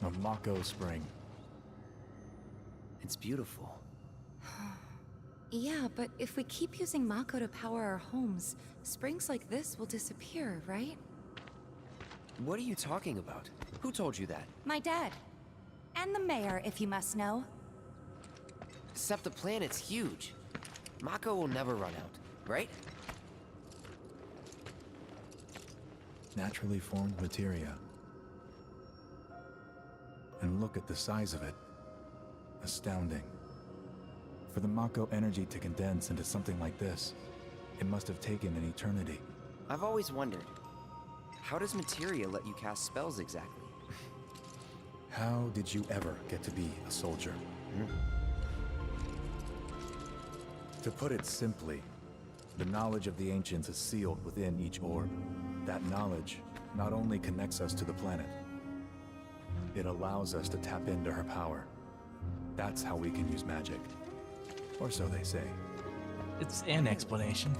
A Mako spring. It's beautiful. Yeah, but if we keep using Mako to power our homes, springs like this will disappear, right? What are you talking about? Who told you that? My dad. And the mayor, if you must know. Except the planet's huge. Mako will never run out, right? Naturally formed materia. And look at the size of it. Astounding. For the Mako energy to condense into something like this, it must have taken an eternity. I've always wondered, how does materia let you cast spells exactly? How did you ever get to be a soldier? To put it simply, the knowledge of the ancients is sealed within each orb. That knowledge not only connects us to the planet, it allows us to tap into her power. That's how we can use magic. Or so they say. It's an explanation.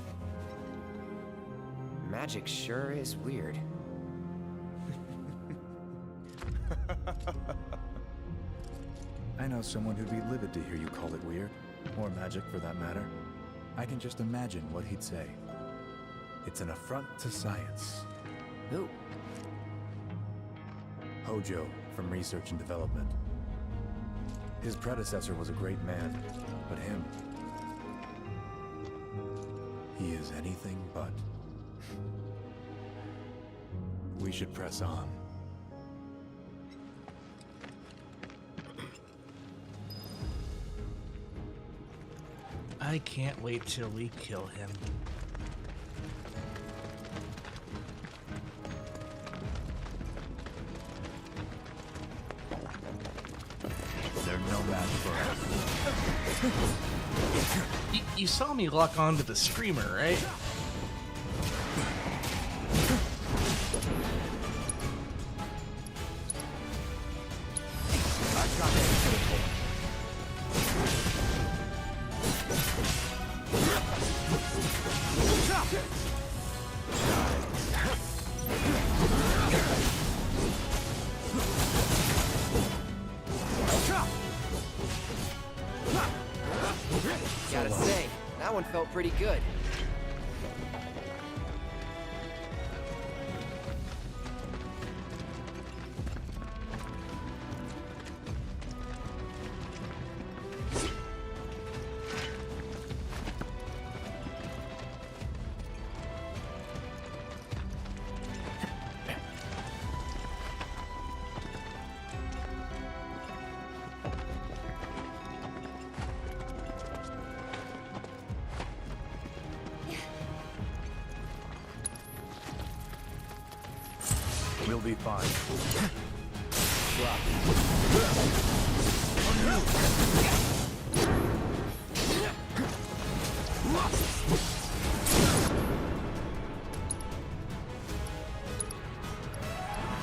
Magic sure is weird. I know someone who'd be livid to hear you call it weird, or magic for that matter. I can just imagine what he'd say. It's an affront to science. Who? Hojo from Research and Development. His predecessor was a great man, but him... he is anything but. We should press on. I can't wait till we kill him. They're no match for us. You saw me lock onto the screamer, right? Gotta say, that one felt pretty good. We'll be fine.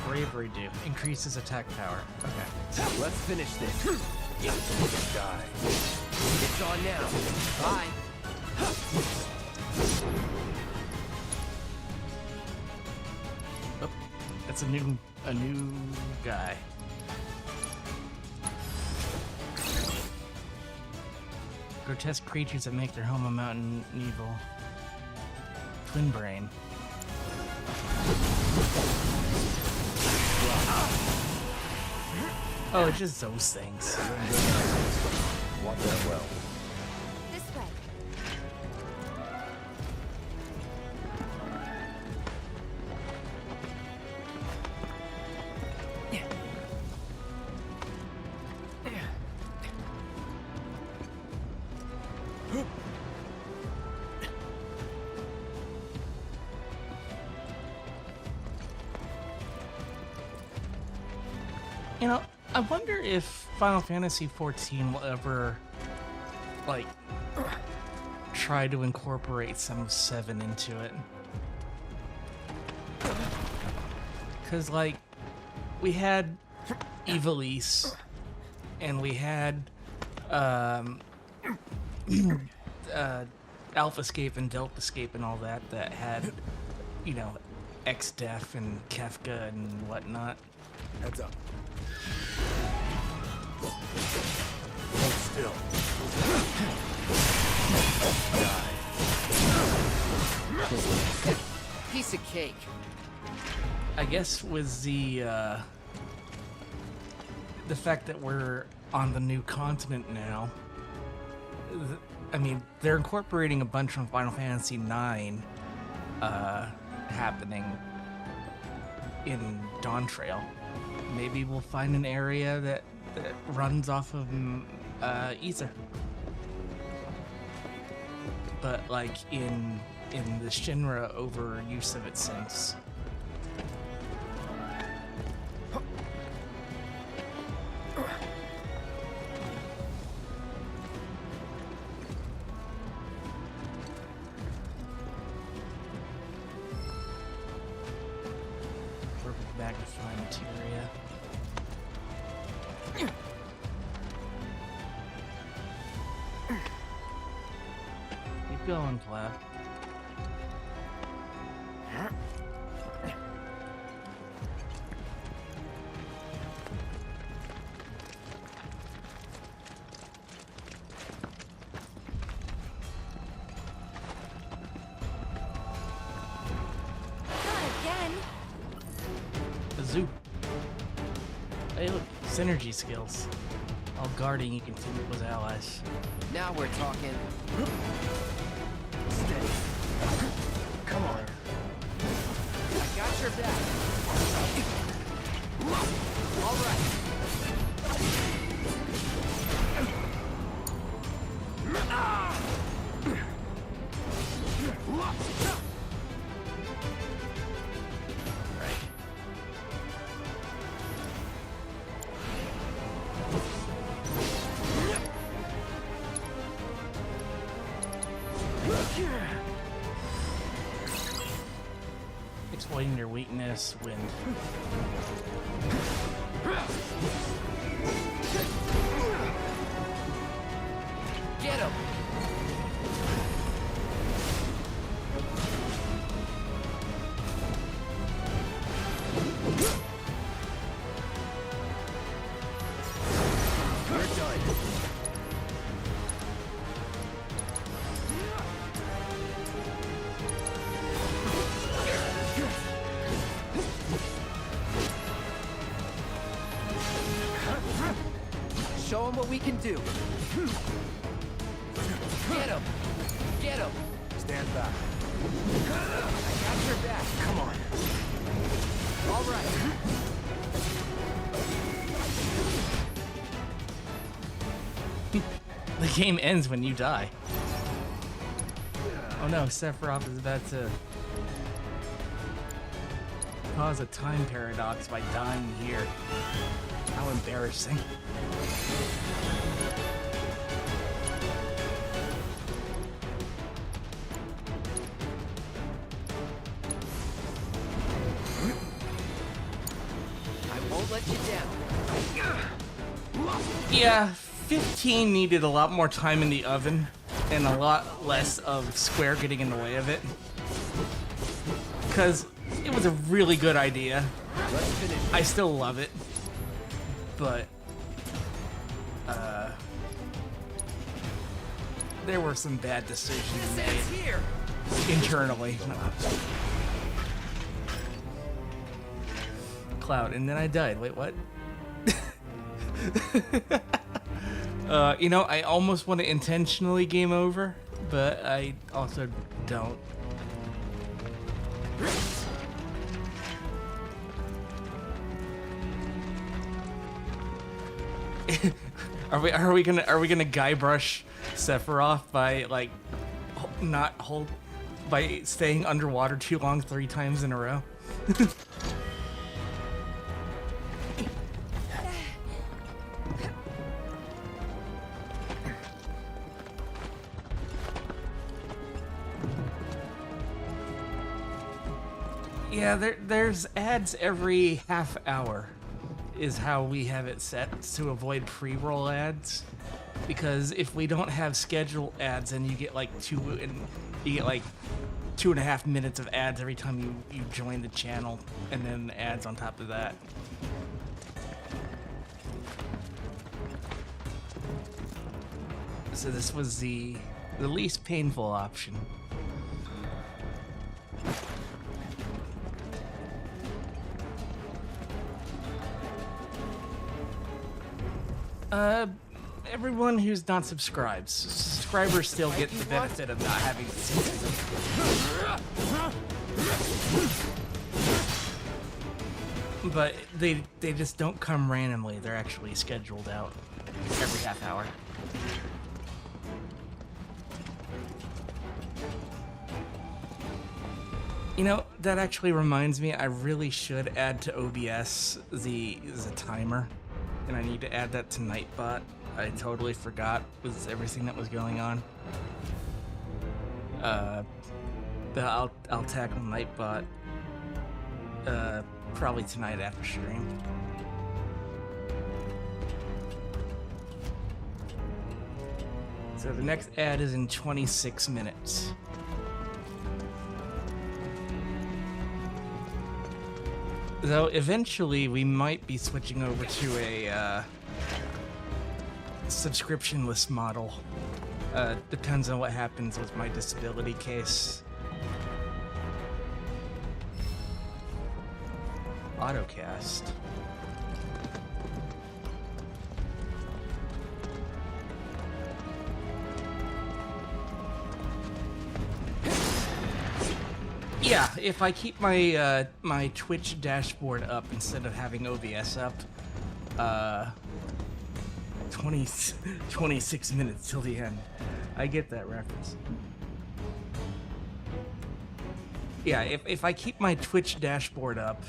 Bravery do. Increases attack power. Okay. Let's finish this. Die. It's on now. Bye. Oh, that's a new guy. Grotesque creatures that make their home a mountain evil. Twin brain. Oh, it's just those things. Watch that well. This way. You know, I wonder if Final Fantasy XIV will ever, like, try to incorporate some of 7 into it. Because, like, we had Evilise, and we had Alphascape and Deltascape and all that had, you know, X-Def and Kefka and whatnot. Heads up. Hold still. Die. Piece of cake. I guess with the fact that we're on the new continent now, I mean, they're incorporating a bunch from Final Fantasy IX happening in Dawn Trail. Maybe we'll find an area that runs off of Ether. But like in the Shinra overuse of it since. Purple magnifying materia. Keep going, Cloud. Zoo. Hey, look, synergy skills. While guarding, you can team up with allies. Now we're talking. Steady. Come on. I got your back. All right. Exploiting their weakness, wind. Get him! We're done. Show him what we can do. Get him! Get him! Stand back. I got your back. Come on. All right. The game ends when you die. Oh no, Sephiroth is about to cause a time paradox by dying here. How embarrassing. I won't let you down. Yeah, 15 needed a lot more time in the oven and a lot less of Square getting in the way of it. Because it was a really good idea. I still love it. But, there were some bad decisions made internally. Cloud, and then I died. Wait, what? You know, I almost want to intentionally game over, but I also don't. Are we gonna Guybrush Sephiroth by like by staying underwater too long 3 times in a row? Yeah, there's ads every half hour is how we have it set to avoid pre-roll ads. Because if we don't have scheduled ads, then you get like 2.5 minutes of ads every time you join the channel, and then ads on top of that. So this was the least painful option. Everyone who's not subscribed. Subscribers still get the benefit of not having to see them. But they just don't come randomly. They're actually scheduled out every half hour. You know, that actually reminds me, I really should add to OBS the timer. And I need to add that to Nightbot. I totally forgot with everything that was going on. But I'll tackle Nightbot probably tonight after stream. So the next ad is in 26 minutes. Though eventually we might be switching over to a subscription-less model. Depends on what happens with my disability case. Autocast. Yeah, if I keep my my Twitch dashboard up instead of having OBS up, 26 minutes till the end. I get that reference. Yeah, if I keep my Twitch dashboard up,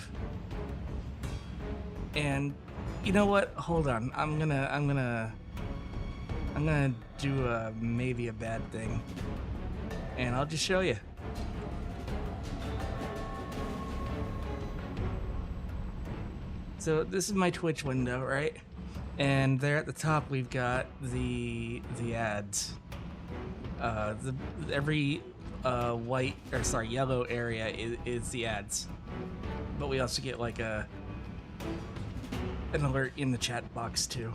and you know what? Hold on, I'm gonna do maybe a bad thing, and I'll just show you. So this is my Twitch window, right? And there at the top we've got the ads. Every yellow area is the ads. But we also get like an alert in the chat box too.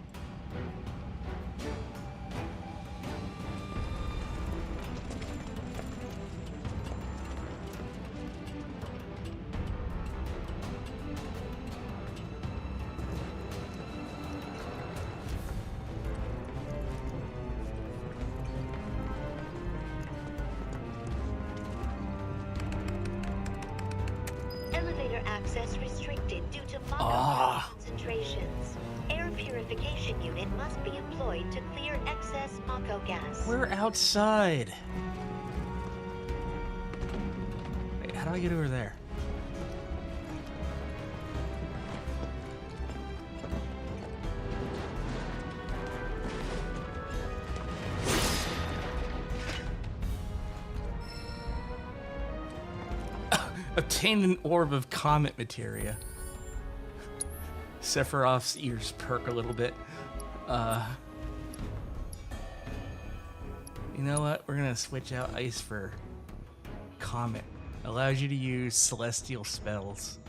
Elevator access restricted due to Mako gas concentrations. Air purification unit must be employed to clear excess Mako gas. We're outside. Wait, how do I get over there? Obtain an orb of comet materia. Sephiroth's ears perk a little bit. You know what? We're gonna switch out ice for comet. Allows you to use celestial spells.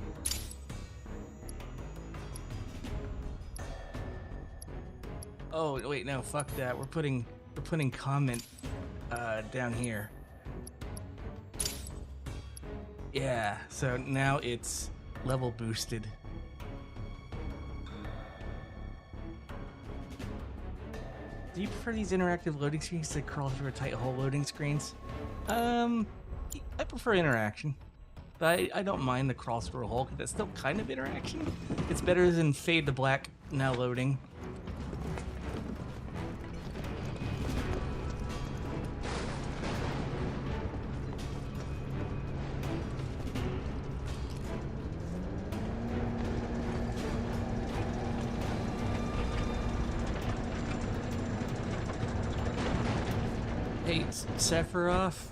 Oh wait, no, fuck that. We're putting comet down here. Yeah, so now it's level boosted. Do you prefer these interactive loading screens to crawl through a tight hole loading screens? I prefer interaction. But I don't mind the crawl through a hole because it's still kind of interaction. It's better than fade to black now loading. Hey, Sephiroth,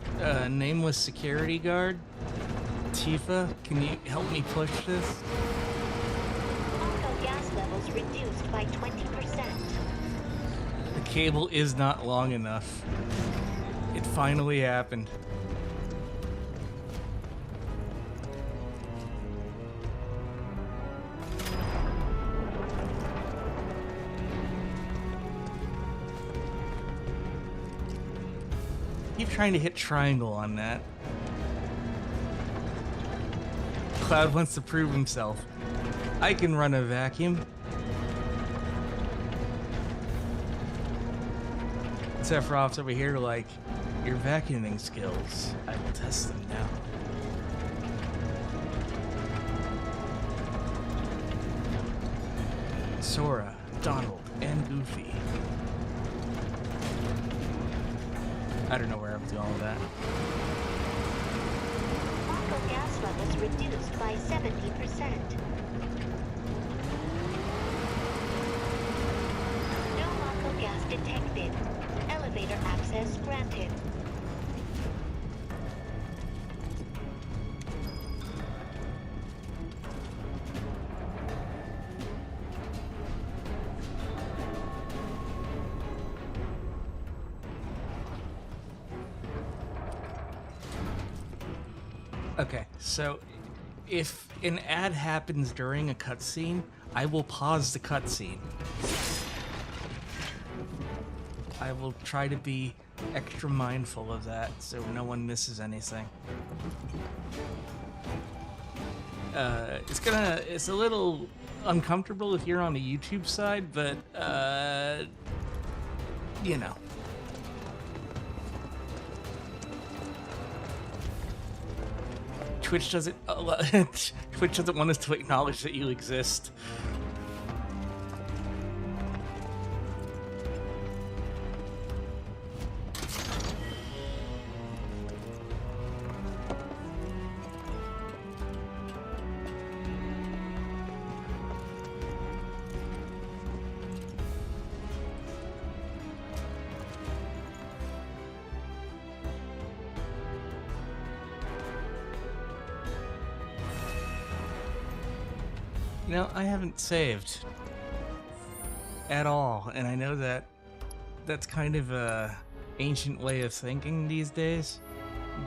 nameless security guard, Tifa, can you help me push this? Mako gas levels reduced by 20%. The cable is not long enough. It finally happened. Keep trying to hit triangle on that. Cloud wants to prove himself. I can run a vacuum. Sephiroth's over here like, your vacuuming skills, I will test them now. Sora, Donald, and Goofy. I don't know where I would do all of that. Mako gas levels reduced by 70%. No Mako gas detected. Elevator access granted. Okay, so if an ad happens during a cutscene, I will pause the cutscene. I will try to be extra mindful of that so no one misses anything. It's a little uncomfortable if you're on the YouTube side, but you know. Twitch doesn't want us to acknowledge that you exist. You know, I haven't saved at all, and I know that that's kind of a ancient way of thinking these days,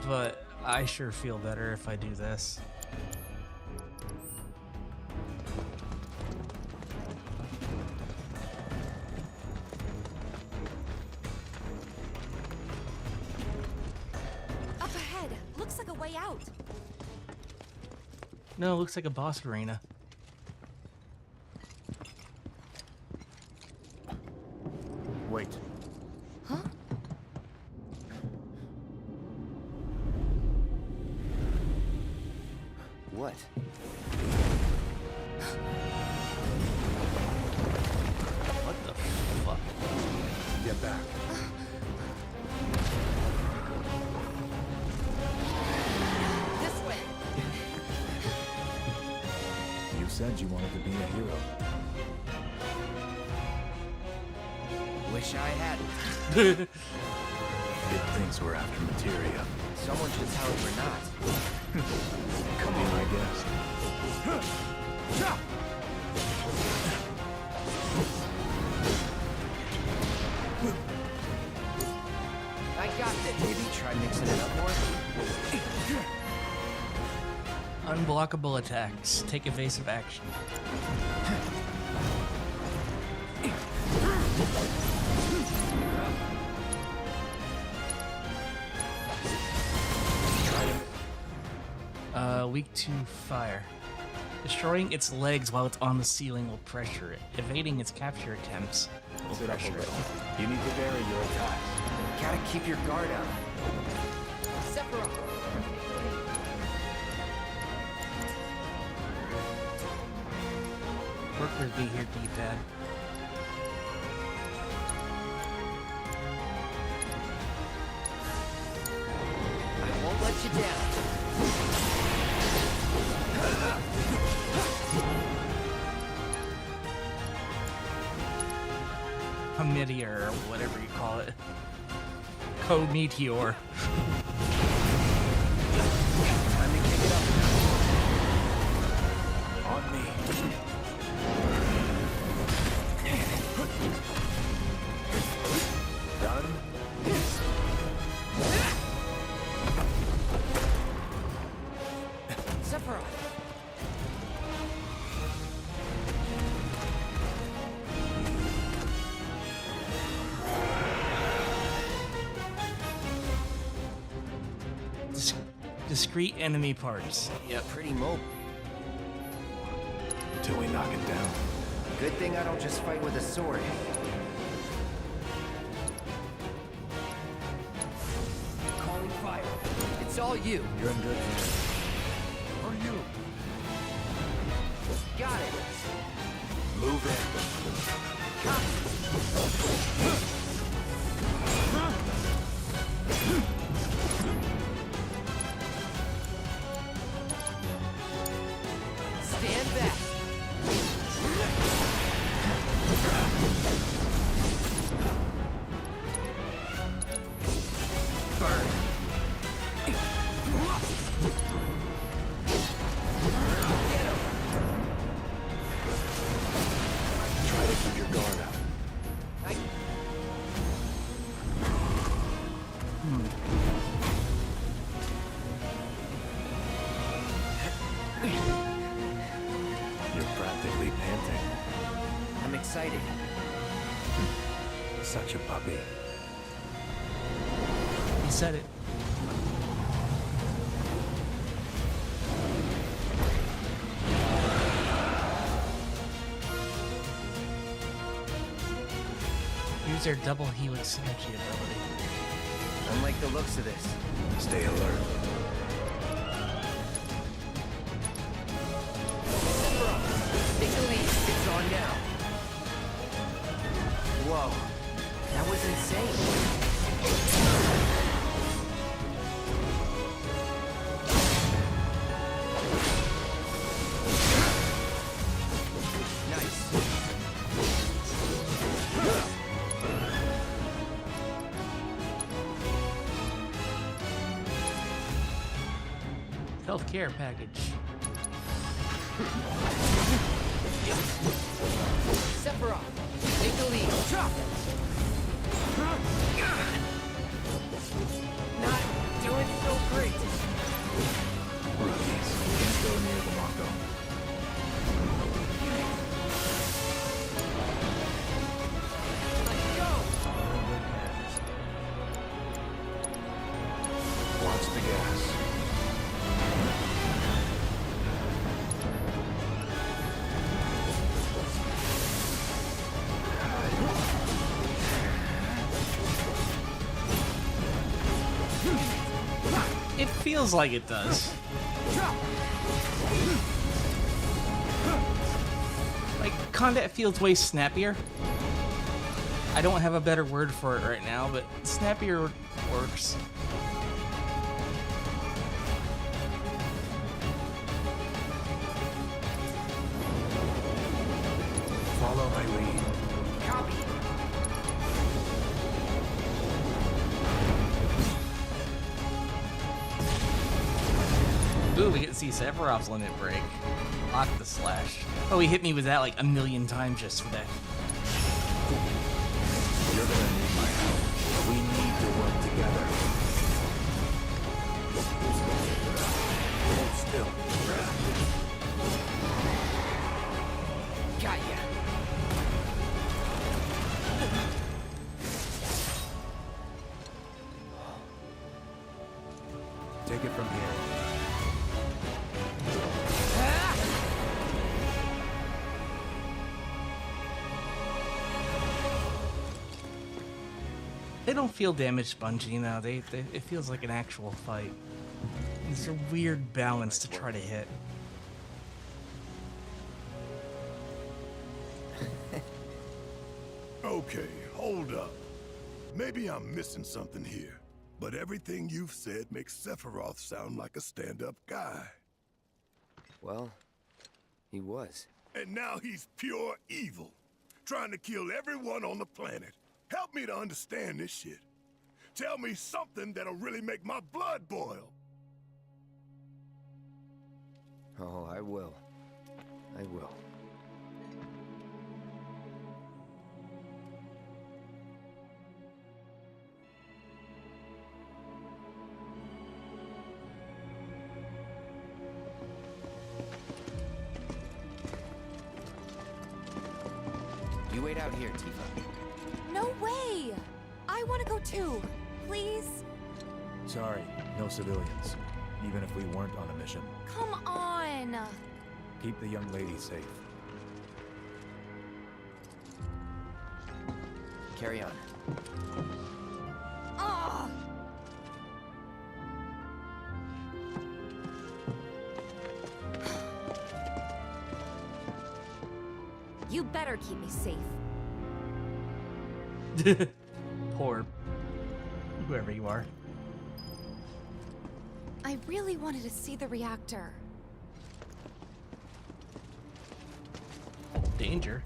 but I sure feel better if I do this. Up ahead. Looks like a way out. No, it looks like a boss arena. Wait. Huh? What? What the fuck? Get back. This way. You said you wanted to be a hero. Wish I hadn't. It thinks we're after materia. Someone should tell it we're not. Come on, I guess. I got this. Maybe try mixing it up more? Unblockable attacks. Take evasive action. Weak to fire. Destroying its legs while it's on the ceiling will pressure it. Evading its capture attempts will Sit up a pressure it. little. You need to vary your attacks. Gotta keep your guard up. Sephiroth. Workers be here, D-pad. I won't let you down. A meteor, or whatever you call it. Co-meteor. Time to kick it up now. On me. Done? Sephiroth. Discrete enemy parts. Yeah, pretty mobile. Until we knock it down. Good thing I don't just fight with a sword. Calling fire. It's all you. You're in good hands. Or you. Got it. Move in. Stand back. Burn. Get him. Try to keep your guard up. You're practically panting. I'm excited. Such a puppy. He said it. use their double helix synergy ability. Unlike the looks of this. Stay alert. Take the lead. It's on now. Whoa. That was insane. Healthcare package. Sephiroth, take the lead. Chop! Not doing so great. Rookies, can't go near the Mako. Let's go! Watch the gas. It feels like it does. Like, combat feels way snappier. I don't have a better word for it right now, but snappier works. Follow my lead. Copy. Ooh, we get to see Sephiroth's limit break. Lock the slash. Oh, he hit me with that like a million times just for that. You're gonna need my help. We need to work together. Hold still. Got ya. Take it from here. They don't feel damage spongy, you know. It feels like an actual fight. It's a weird balance to try to hit. Okay, hold up. Maybe I'm missing something here, but everything you've said makes Sephiroth sound like a stand-up guy. Well, he was. And now he's pure evil, trying to kill everyone on the planet. Help me to understand this shit. Tell me something that'll really make my blood boil. Oh, I will. I will. You wait out here, Tifa. No way! I want to go too. Please? Sorry, no civilians. Even if we weren't on a mission. Come on! Keep the young lady safe. Carry on. Ah! You better keep me safe. Poor whoever you are. I really wanted to see the reactor. Danger.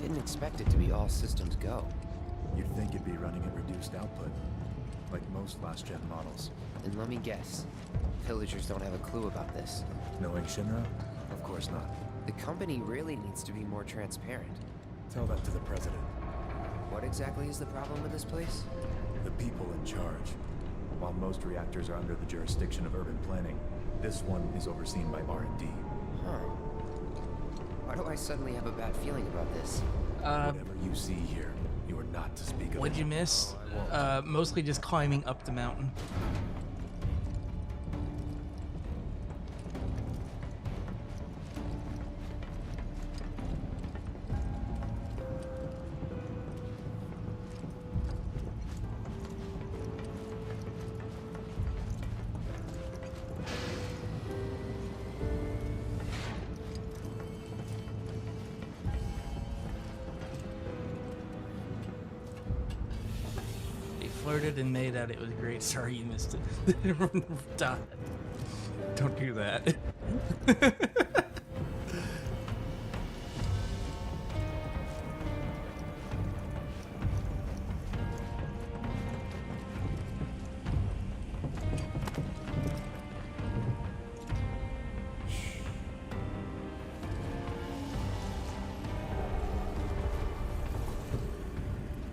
Didn't expect it to be all systems go. You'd think it'd be running at reduced output, like most last-gen models. And let me guess, villagers don't have a clue about this. Knowing Shinra? Of course not. The company really needs to be more transparent. Tell that to the president. What exactly is the problem with this place? The people in charge. While most reactors are under the jurisdiction of urban planning, this one is overseen by R&D. Huh. Why do I suddenly have a bad feeling about this? Whatever you see here, you're not to speak of. What'd you miss? Mostly just climbing up the mountain. Flirted and made out it was great. Sorry you missed it. Don't do that.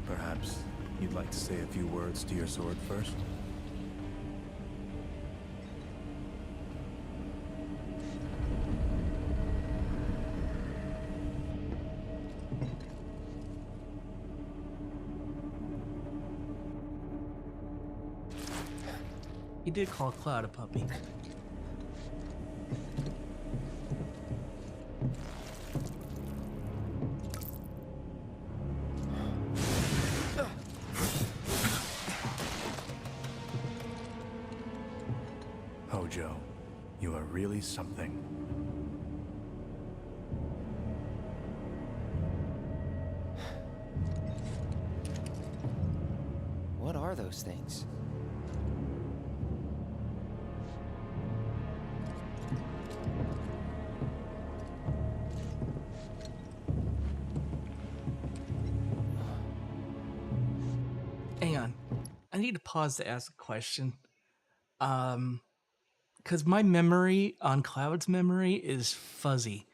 Perhaps you'd like to say a few words to your sword first? He did call Cloud a puppy. Hojo, you are really something. What are those things? Hang on. I need to pause to ask a question. Because my memory on Cloud's memory is fuzzy.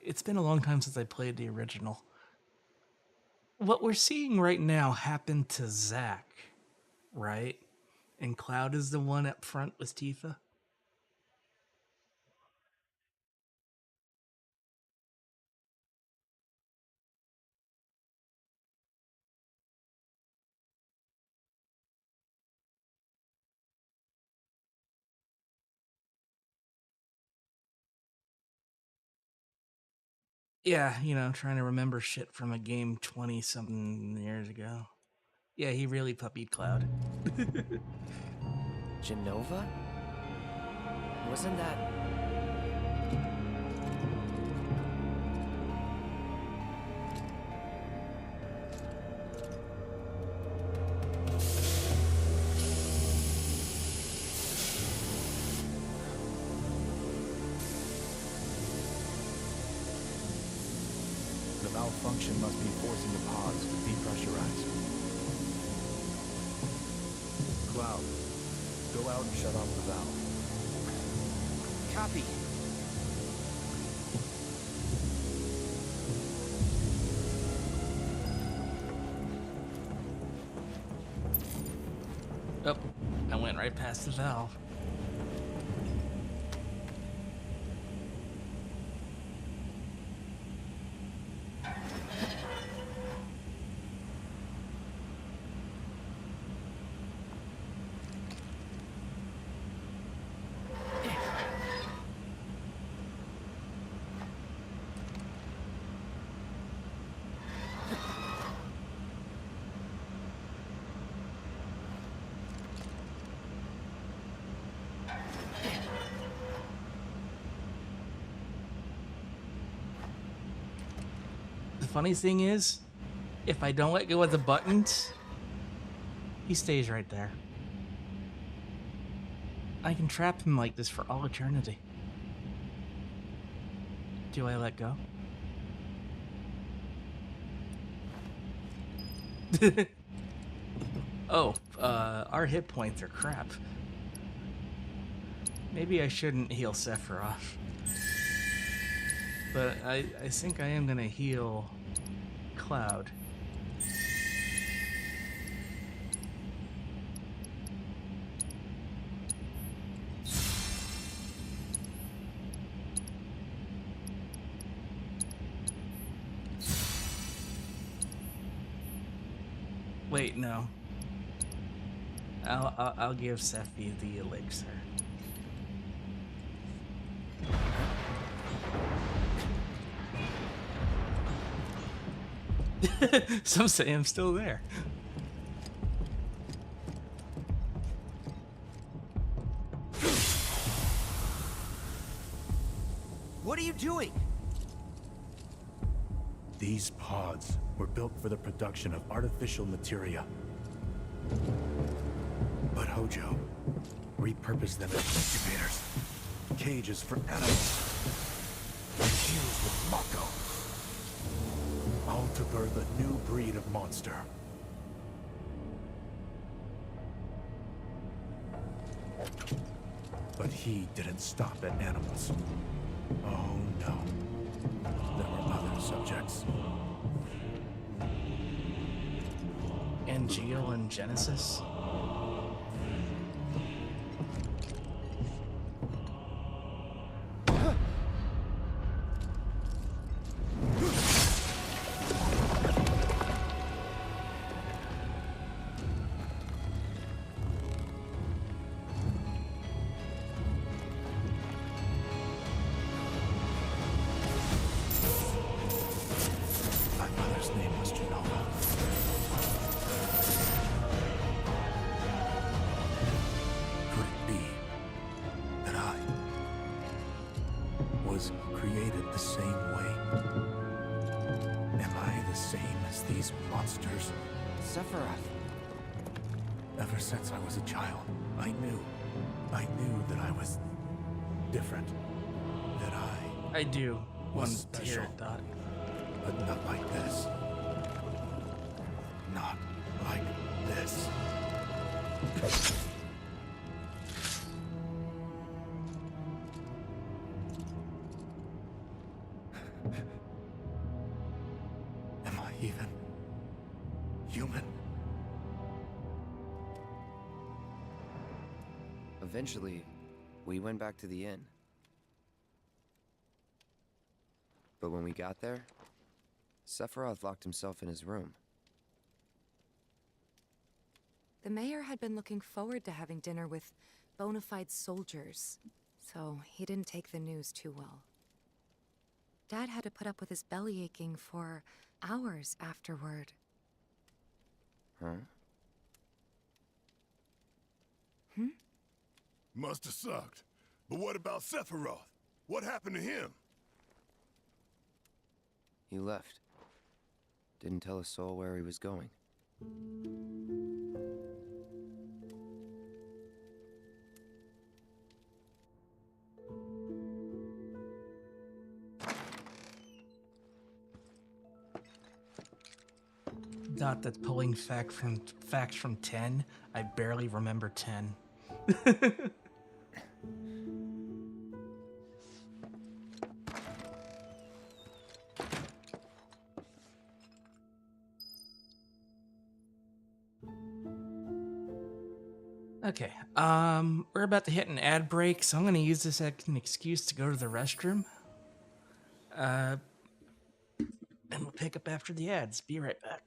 It's been a long time since I played the original. What we're seeing right now happened to Zack, right? And Cloud is the one up front with Tifa? Yeah, you know, trying to remember shit from a game 20-something years ago. Yeah, he really puppied Cloud. Genova? Wasn't that... The malfunction must be forcing the pods to depressurize. Cloud, go out and shut off the valve. Copy. Oh, I went right past the valve. The funny thing is, if I don't let go of the buttons, he stays right there. I can trap him like this for all eternity. Do I let go? Oh, our hit points are crap. Maybe I shouldn't heal Sephiroth. But I think I am gonna heal Cloud. Wait, no. I'll give Sephi the elixir. Some say I'm still there. What are you doing? These pods were built for the production of artificial materia. But Hojo repurposed them as incubators, cages for animals, infused with Mako, all to birth a new breed of monster. But he didn't stop at animals. Oh no. There were other subjects. Angeal and Genesis? My mother's name was Genova. Could it be that I was created the same way? Am I the same as these monsters? Sephiroth. Ever since I was a child, I knew that I was different. That I do. was One special. tear dot. But not like this. Not like this. Am I even human? Eventually, we went back to the inn. But when we got there, Sephiroth locked himself in his room. The mayor had been looking forward to having dinner with bona fide soldiers, so he didn't take the news too well. Dad had to put up with his belly aching for hours afterward. Huh? Must have sucked. But what about Sephiroth? What happened to him? He left. Didn't tell a soul where he was going. Dot that's pulling facts from 10. I barely remember 10. Okay, we're about to hit an ad break, so I'm gonna use this as an excuse to go to the restroom. And we'll pick up after the ads. Be right back.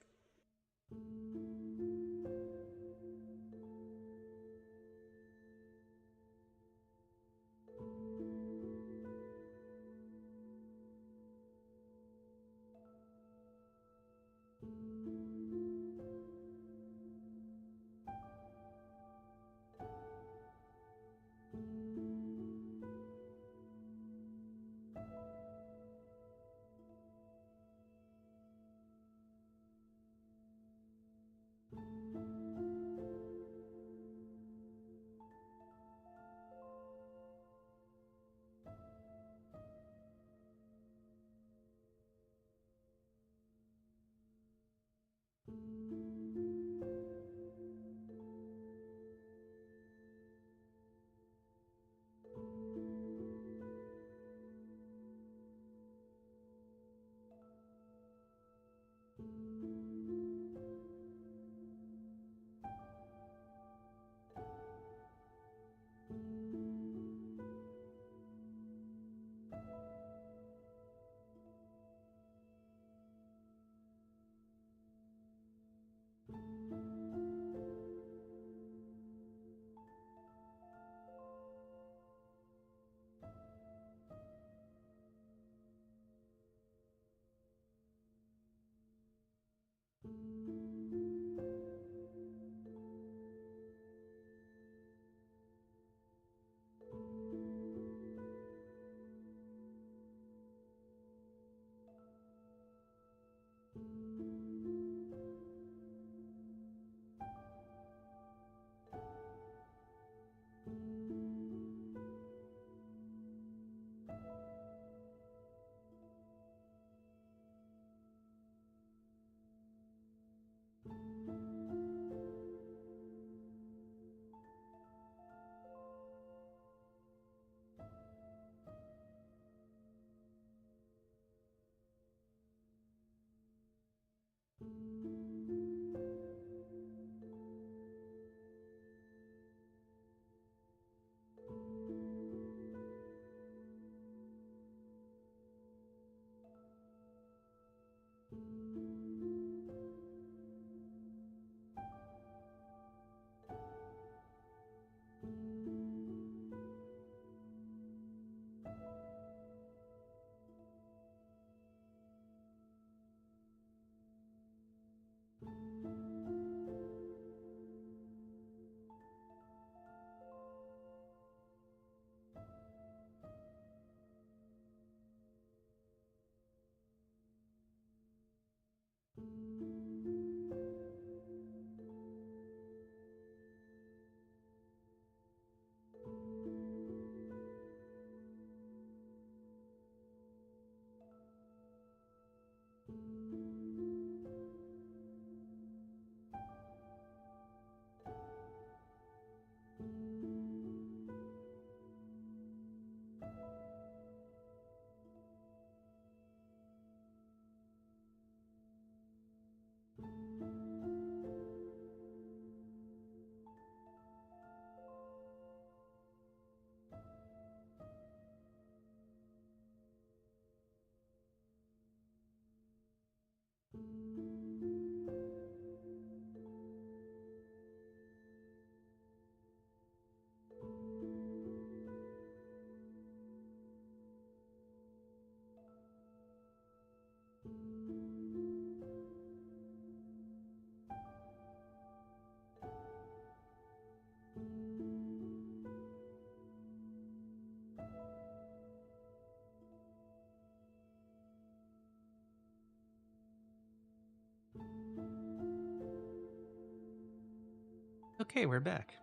Okay, we're back.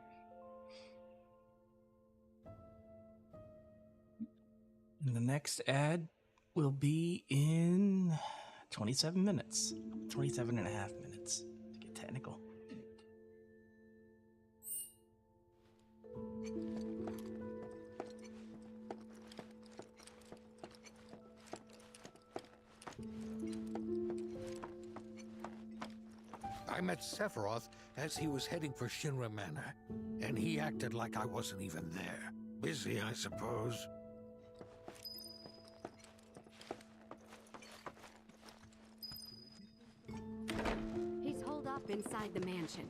And the next ad will be in 27 minutes. 27 and a half minutes, to get technical. I met Sephiroth as he was heading for Shinra Manor, and he acted like I wasn't even there. Busy, I suppose. He's holed up inside the mansion.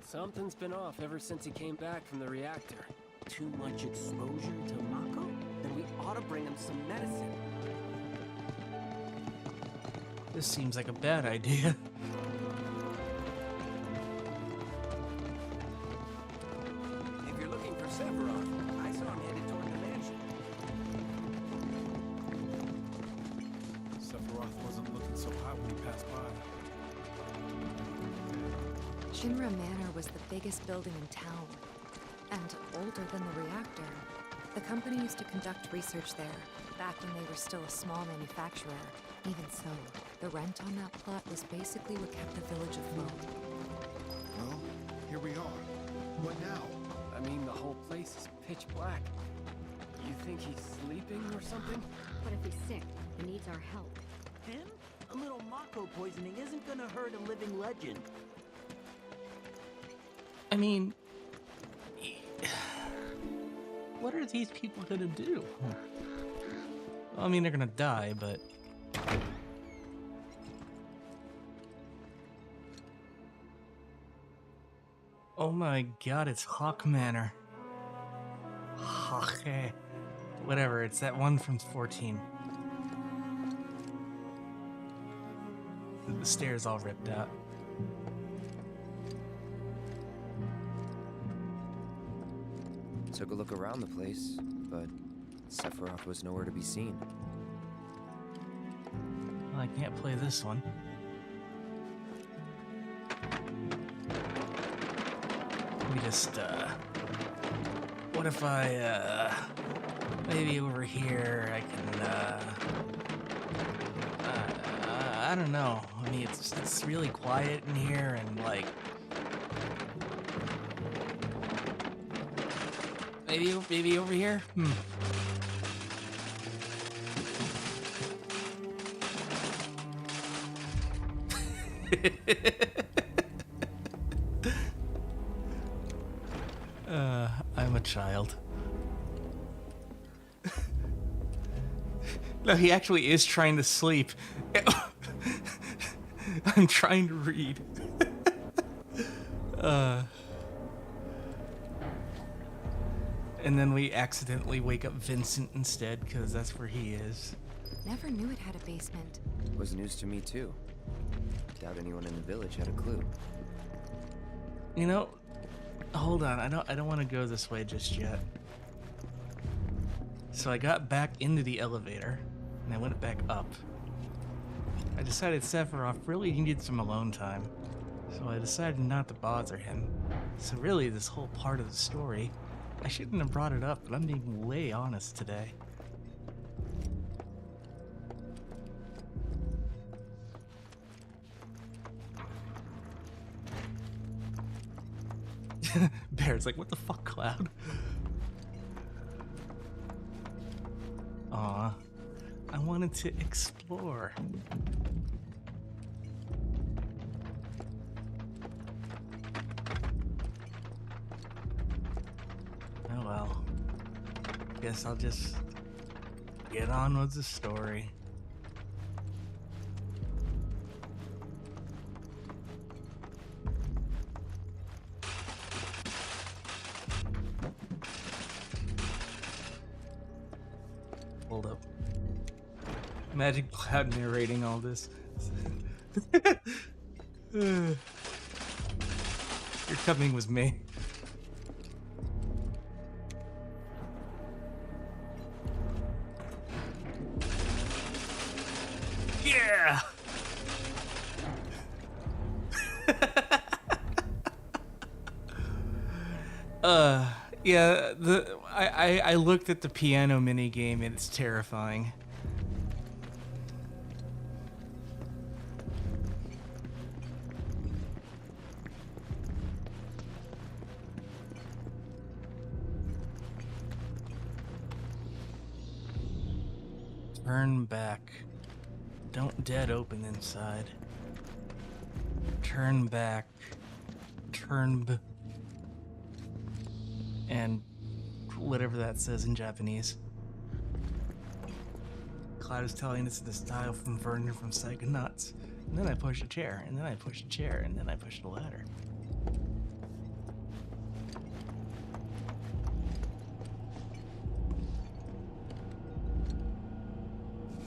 Something's been off ever since he came back from the reactor. Too much exposure to Mako? Then we ought to bring him some medicine. This seems like a bad idea. If you're looking for Sephiroth, I saw him headed toward the mansion. Sephiroth wasn't looking so hot when he passed by. Shinra Manor was the biggest building in town, and older than the reactor. The company used to conduct research there, back when they were still a small manufacturer. Even so, the rent on that plot was basically what kept the village afloat. Well, here we are. What now? I mean, the whole place is pitch black. You think he's sleeping or something? What if he's sick and needs our help? Him? A little Mako poisoning isn't gonna hurt a living legend. I mean, what are these people gonna do? Well, I mean, they're gonna die, but... Oh my god, it's Hawk Manor. Hawk. Whatever, it's that one from 14. The stairs all ripped out. Took a look around the place, but Sephiroth was nowhere to be seen. Well, I can't play this one. Let me just, what if I, maybe over here I can, I don't know. I mean, it's really quiet in here, and like, maybe over here? I'm a child. No, he actually is trying to sleep. I'm trying to read. And then we accidentally wake up Vincent instead, because that's where he is. Never knew it had a basement. Was news to me too. Doubt anyone in the village had a clue. You know, hold on. I don't want to go this way just yet. So I got back into the elevator, and I went back up. I decided Sephiroth really needed some alone time, so I decided not to bother him. So really, this whole part of the story, I shouldn't have brought it up, but I'm being way honest today. Bear's like, what the fuck, Cloud? Aw, I wanted to explore. Oh well. Guess I'll just get on with the story. Hold up. Imagine Cloud narrating all this. Your coming was me. Yeah! Yeah, I looked at the piano mini game and it's terrifying. Turn back. Don't dead open inside. Turn back. And whatever that says in Japanese. Cloud is telling us the style from Vernon from Psychonauts. And then I push a chair, and then I push a chair, and then I push the ladder.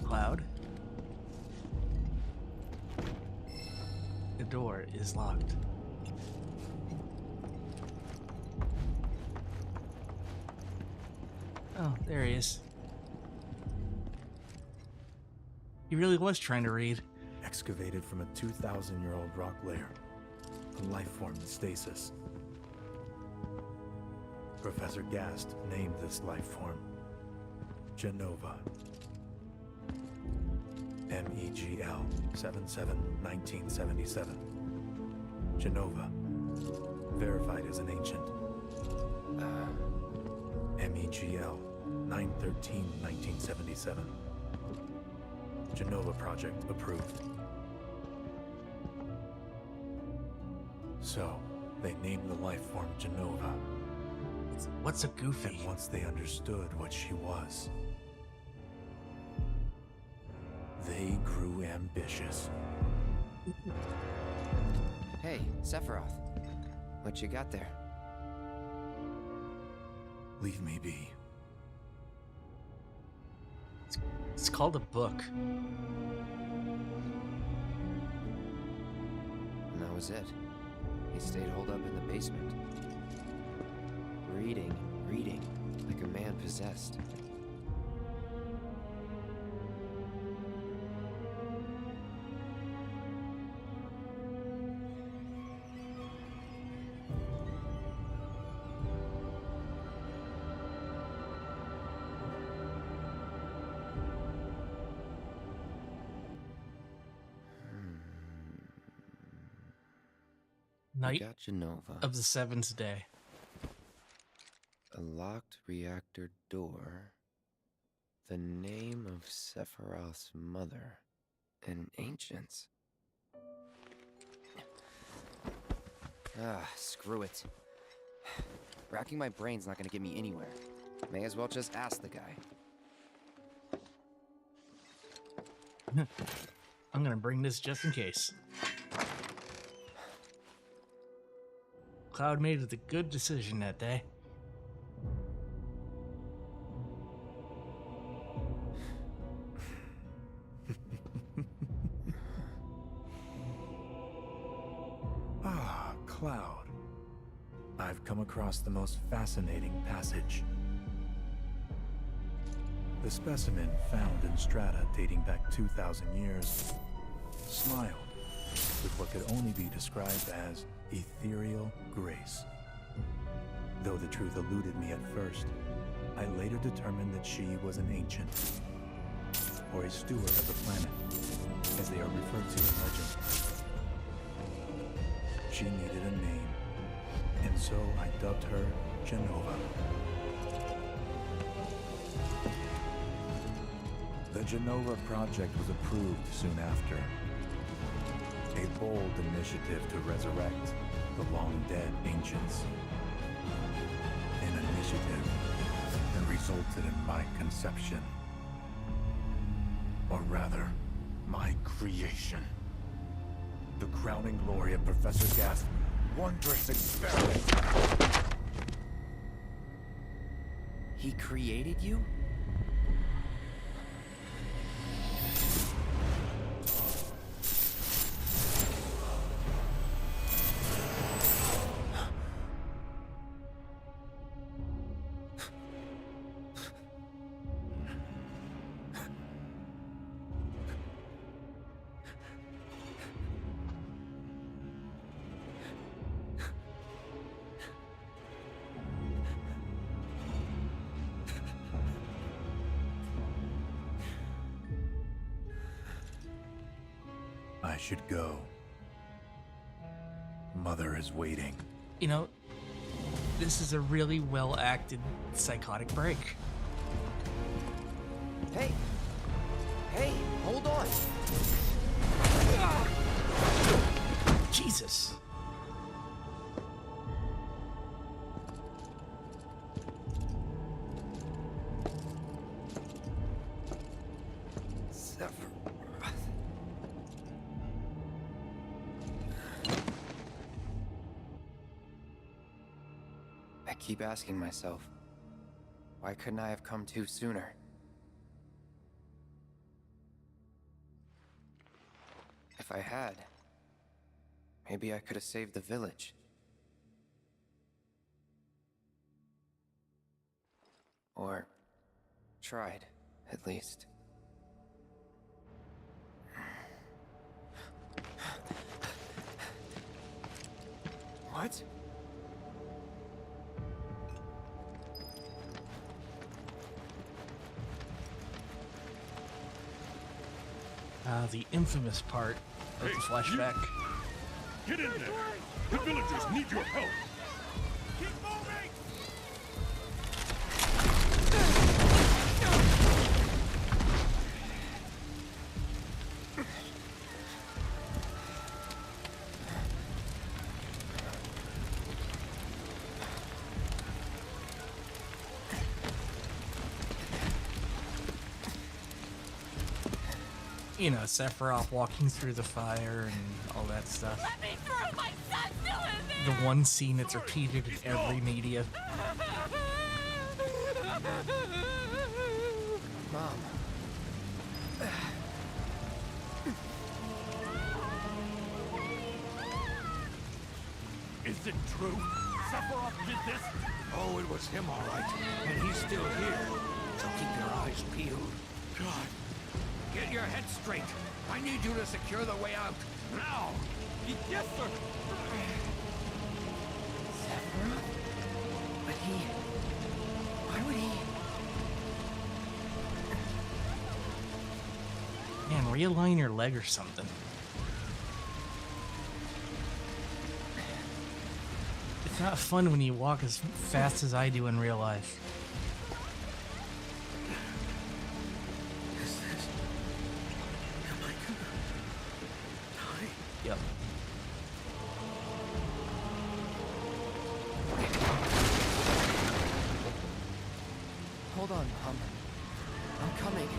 Cloud. The door is locked. Oh, there he is. He really was trying to read. Excavated from a 2,000-year-old rock layer, a life form in stasis. Professor Gast named this life form Genova. MEGL 77-1977. Genova. Verified as an ancient. MEGL 9/13/1977. Genova project approved. So, they named the life form Genova. What's a goofy? And once they understood what she was, they grew ambitious. Hey, Sephiroth. What you got there? Leave me be. It's called a book. And that was it. He stayed holed up in the basement. Reading, like a man possessed. Night got Genova. of the seventh day. A locked reactor door. The name of Sephiroth's mother. And ancients. Screw it. Racking my brain's not gonna get me anywhere. May as well just ask the guy. I'm gonna bring this just in case. Cloud made it a good decision that day. Ah, Cloud. I've come across the most fascinating passage. The specimen found in strata dating back 2,000 years smiled with what could only be described as ethereal grace. Though the truth eluded me at first, I later determined that she was an ancient, or a steward of the planet, as they are referred to in legend. She needed a name, and so I dubbed her Genova. The Genova project was approved soon after. A bold initiative to resurrect the long-dead ancients. An initiative that resulted in my conception. Or rather, my creation. The crowning glory of Professor Gast's wondrous experiment. He created you? I should go. Mother is waiting. You know, this is a really well acted psychotic break. Hey! Hey, hold on! Jesus! I keep asking myself, why couldn't I have come to sooner? If I had, maybe I could have saved the village. Or tried, at least. What? The infamous part of the flashback. Get in there! The villagers need your help! Keep moving! You know, Sephiroth walking through the fire and all that stuff. Let me through! My son's still in there! The one scene that's repeated in every media. Mom. Is it true? Sephiroth did this? Oh, it was him, all right. And he's still here. So keep your eyes peeled. God. Get your head straight. I need you to secure the way out. Now! Yes, sir! Sephiroth? But he... Why would he... Man, realign your leg or something. It's not fun when you walk as fast as I do in real life. Yep. Hold on, Mom. I'm coming.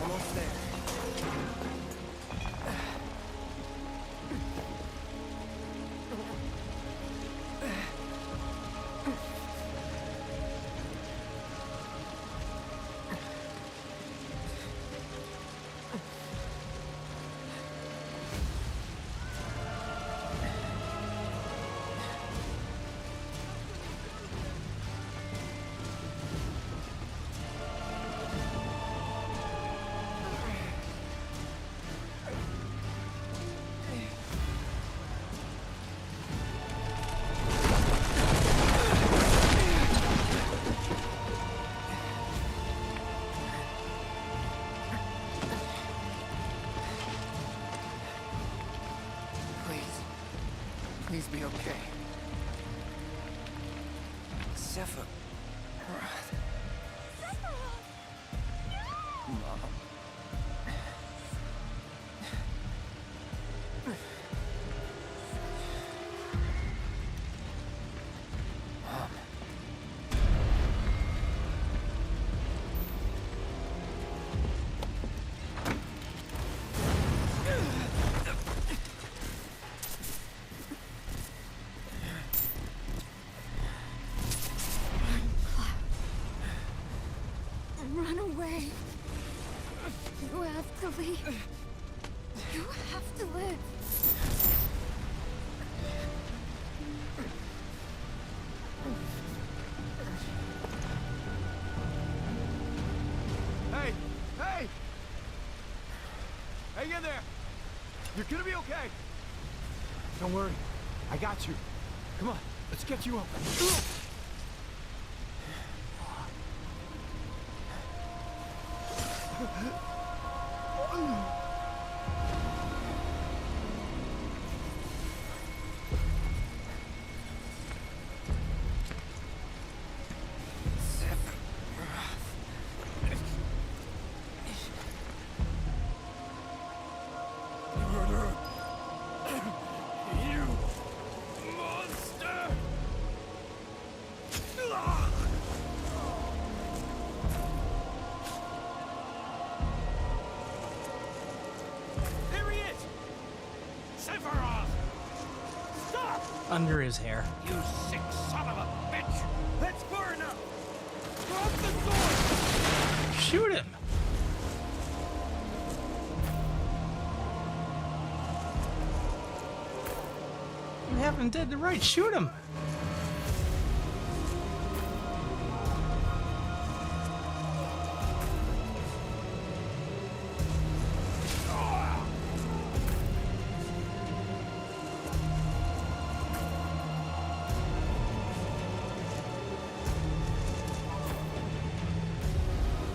Almost there. Please be okay. Sephiroth. Mom. Mom. Run away. You have to leave. You have to live. okay? Don't worry. I got you. Come on, let's get you up. Under his hair. You sick son of a bitch! That's far enough! Drop the sword! Shoot him! You haven't did the right. Shoot him!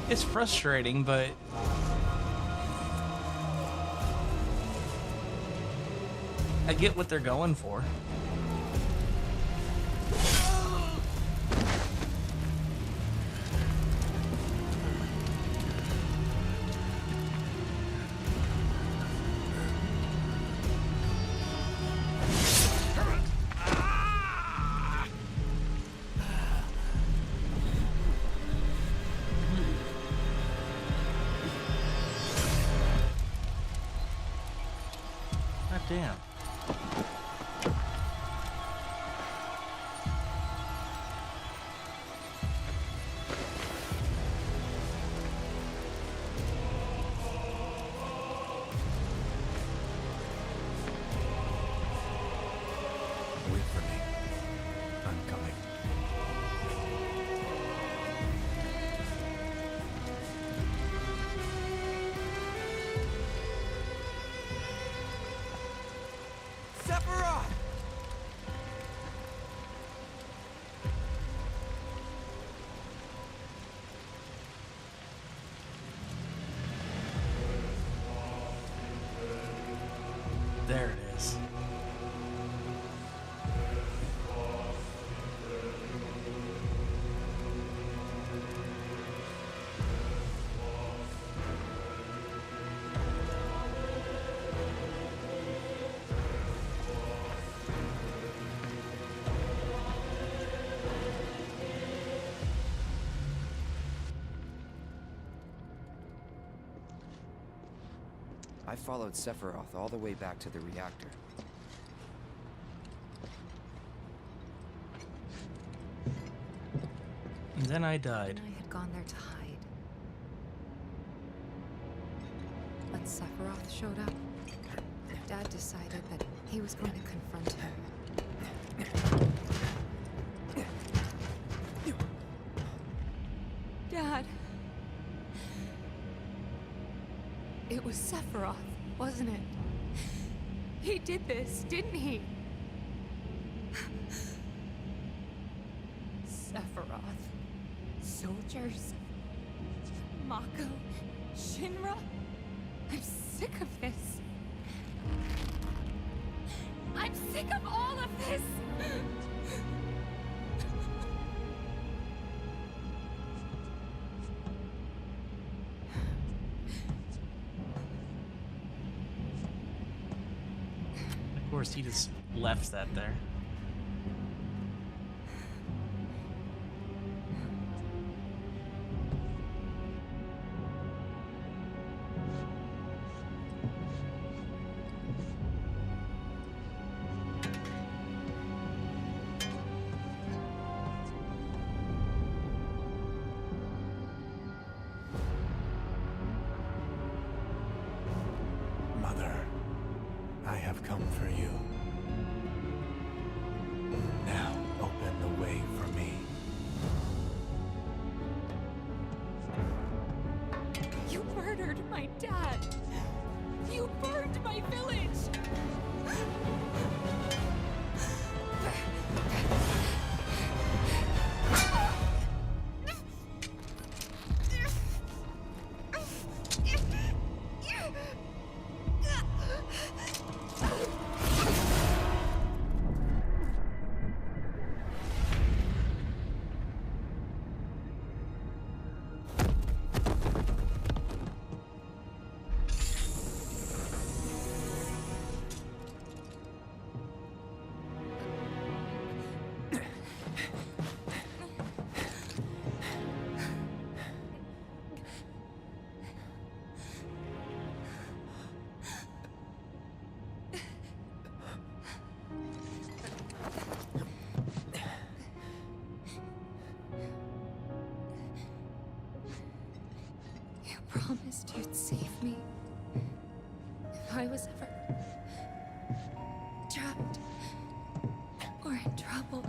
It's frustrating, but I get what they're going for. Damn. Wait for me. I'm coming. Sephiroth! There it is. I followed Sephiroth all the way back to the reactor. And then I died. I had gone there to hide. When Sephiroth showed up, Dad decided that he was going to confront him. Dad! It was Sephiroth, wasn't it? He did this, didn't he? Sephiroth. Soldiers. Mako. Shinra. I'm sick of this. I'm sick of all of this! Of course, he just left that there. Mother, I have come for you. Now, open the way for me. You murdered my dad! You burned my village! promised you'd save me. If I was ever trapped or in trouble.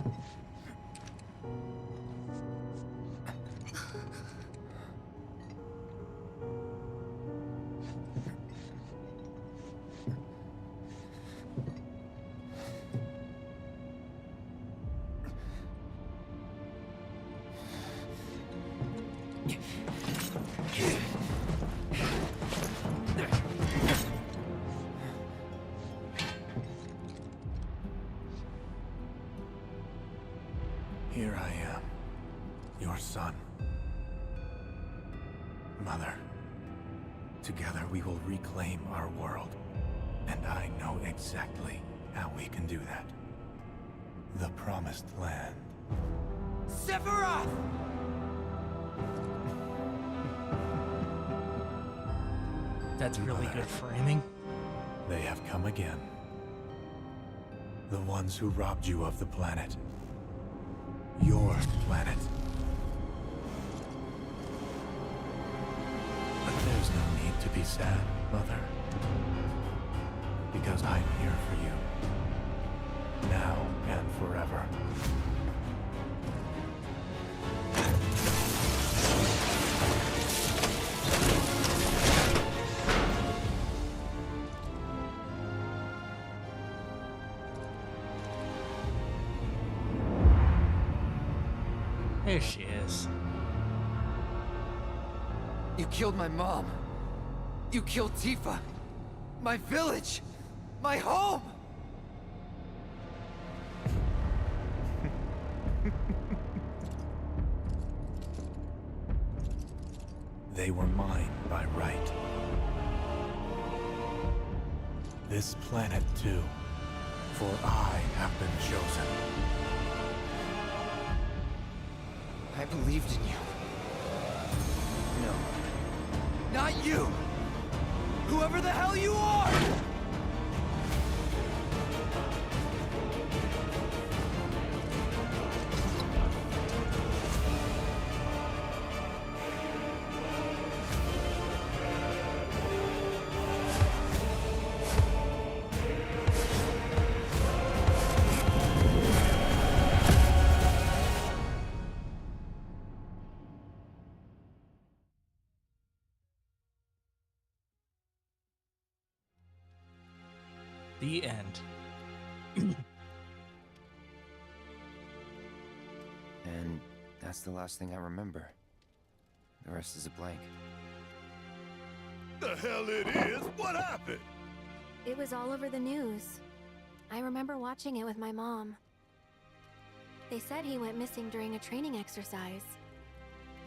Here I am, your son. Mother, together we will reclaim our world. And I know exactly how we can do that. The Promised Land. Sephiroth! That's really good framing. They have come again. The ones who robbed you of the planet. Your planet. But there's no need to be sad, Mother. Because I'm here for you. Now and forever. There she is. You killed my mom. You killed Tifa. My village. My home. They were mine by right. This planet too, for I have been chosen. I believed in you. No. Not you! Whoever the hell you are! The end. And that's the last thing I remember. The rest is a blank. The hell it is? What happened? It was all over the news. I remember watching it with my mom. They said he went missing during a training exercise.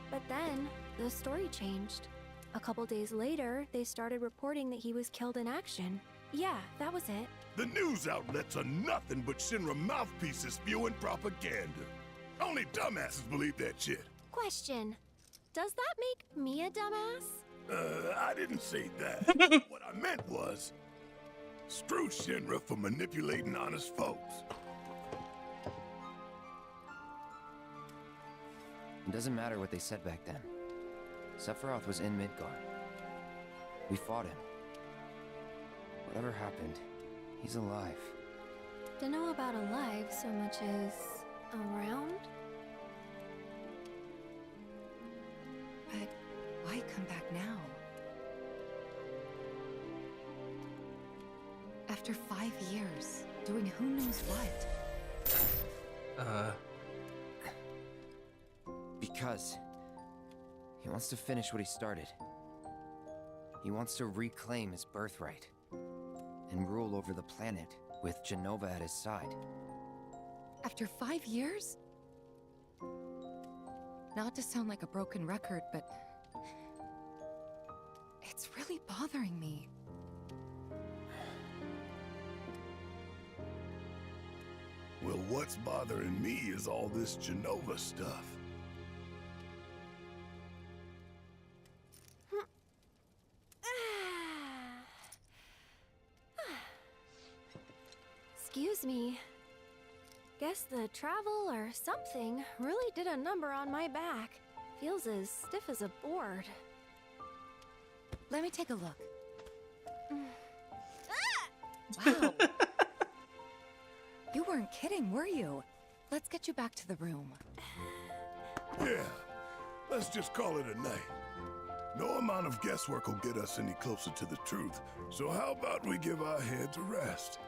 But then, the story changed. A couple days later, they started reporting that he was killed in action. Yeah, that was it. The news outlets are nothing but Shinra mouthpieces spewing propaganda. Only dumbasses believe that shit. Question. Does that make me a dumbass? I didn't say that. What I meant was, screw Shinra for manipulating honest folks. It doesn't matter what they said back then. Sephiroth was in Midgard. We fought him. Whatever happened, he's alive. Don't know about alive so much as around? But why come back now? After 5 years, doing who knows what? Because he wants to finish what he started. He wants to reclaim his birthright and rule over the planet with Jenova at his side. After 5 years? Not to sound like a broken record, but it's really bothering me. Well, what's bothering me is all this Jenova stuff. Excuse me. Guess the travel or something really did a number on my back. Feels as stiff as a board. Let me take a look. Wow. You weren't kidding, were you? Let's get you back to the room. Yeah, let's just call it a night. No amount of guesswork will get us any closer to the truth, so how about we give our heads a rest?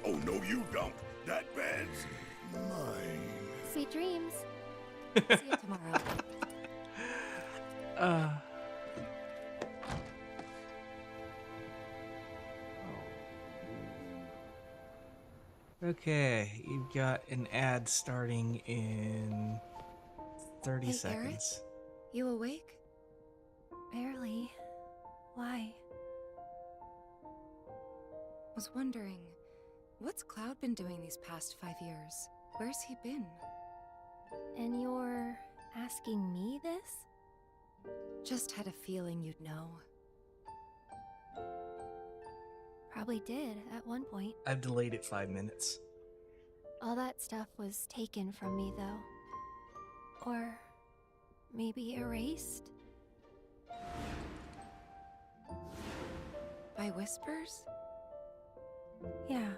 Oh, no, you don't. That bed's mine. Sweet dreams. See you tomorrow. Okay, you've got an ad starting in 30 Hey, seconds. Eric? You awake? Barely. Why? Was wondering, what's Cloud been doing these past 5 years? Where's he been? And you're asking me this? Just had a feeling you'd know. Probably did at one point. I've delayed it 5 minutes. All that stuff was taken from me, though. Or maybe erased? By whispers? Yeah.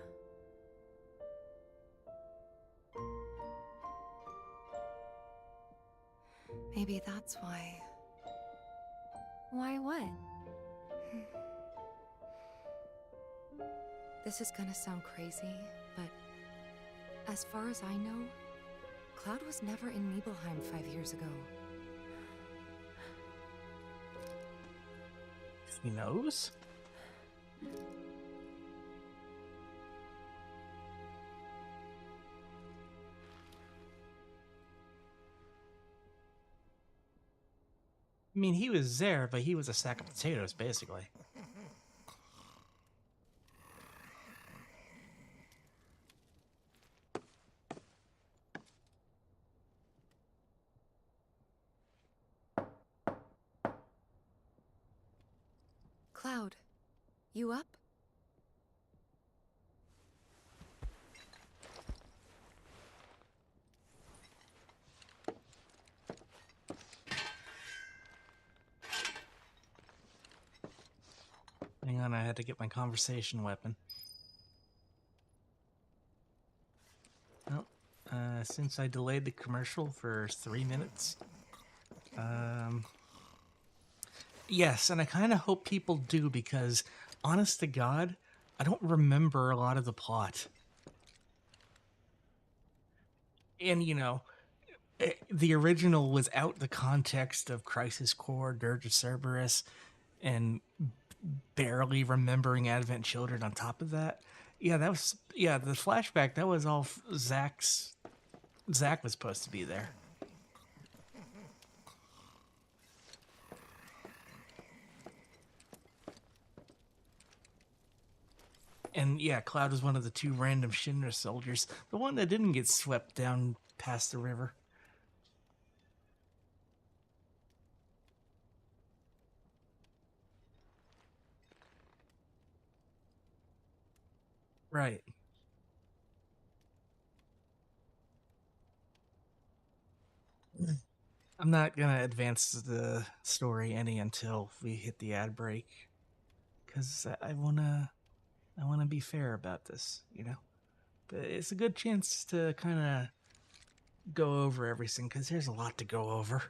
Maybe that's why. Why what? This is gonna sound crazy, but as far as I know, Cloud was never in Nibelheim 5 years ago. He knows? I mean, he was there, but he was a sack of potatoes, basically. Cloud, you up? Hang on, I had to get my conversation weapon. Well, since I delayed the commercial for 3 minutes, yes, and I kind of hope people do because, honest to God, I don't remember a lot of the plot. And, you know, the original was out the context of Crisis Core, Dirge of Cerberus, and barely remembering Advent Children on top of that. Yeah, that was, yeah, the flashback, that was all Zack was supposed to be there. And yeah, Cloud was one of the 2 random Shinra soldiers, the one that didn't get swept down past the river. Right. I'm not gonna advance the story any until we hit the ad break, because I wanna be fair about this, you know. But it's a good chance to kind of go over everything, because there's a lot to go over.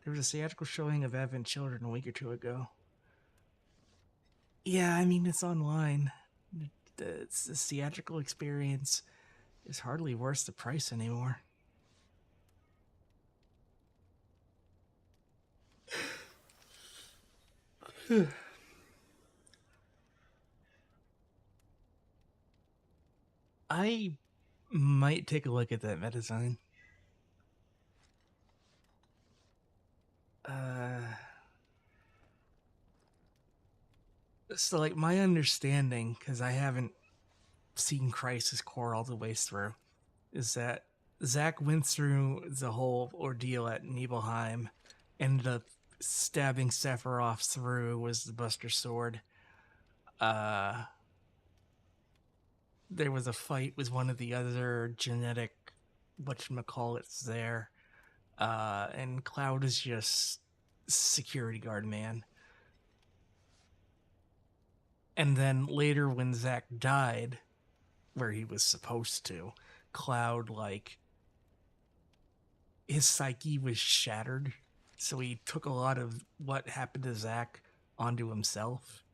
There was a theatrical showing of Advent Children a week or 2 ago. Yeah, I mean, it's online. It's the theatrical experience is hardly worth the price anymore. I might take a look at that Medizin. So, like, my understanding, because I haven't seen Crisis Core all the way through, is that Zack went through the whole ordeal at Nibelheim, ended up stabbing Sephiroth through was the Buster Sword. there was a fight with one of the other genetic whatchamacallits there. And Cloud is just security guard man. And then later when Zack died, where he was supposed to, Cloud, like, his psyche was shattered. So he took a lot of what happened to Zack onto himself.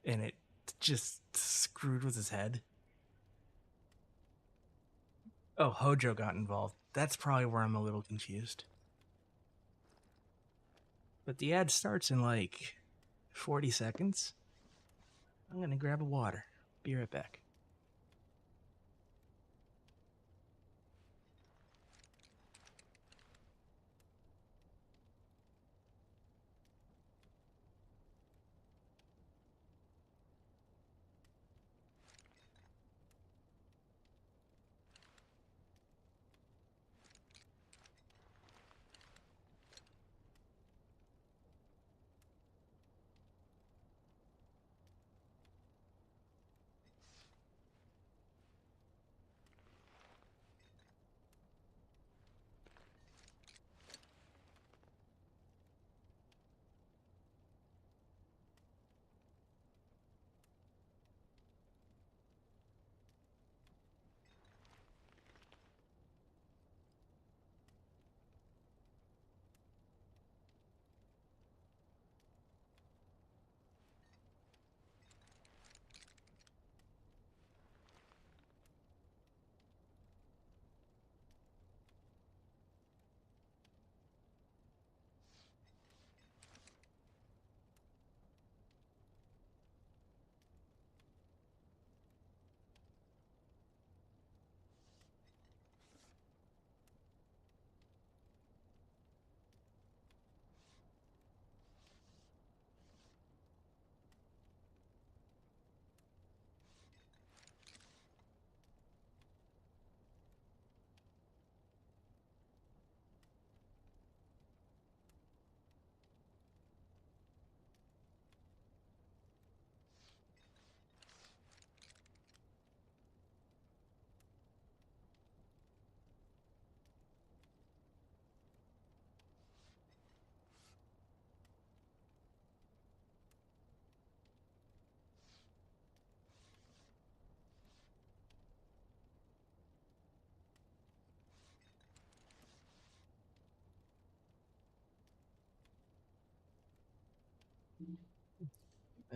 And it just screwed with his head. Oh, Hojo got involved. That's probably where I'm a little confused. But the ad starts in like 40 seconds. I'm gonna grab a water. Be right back.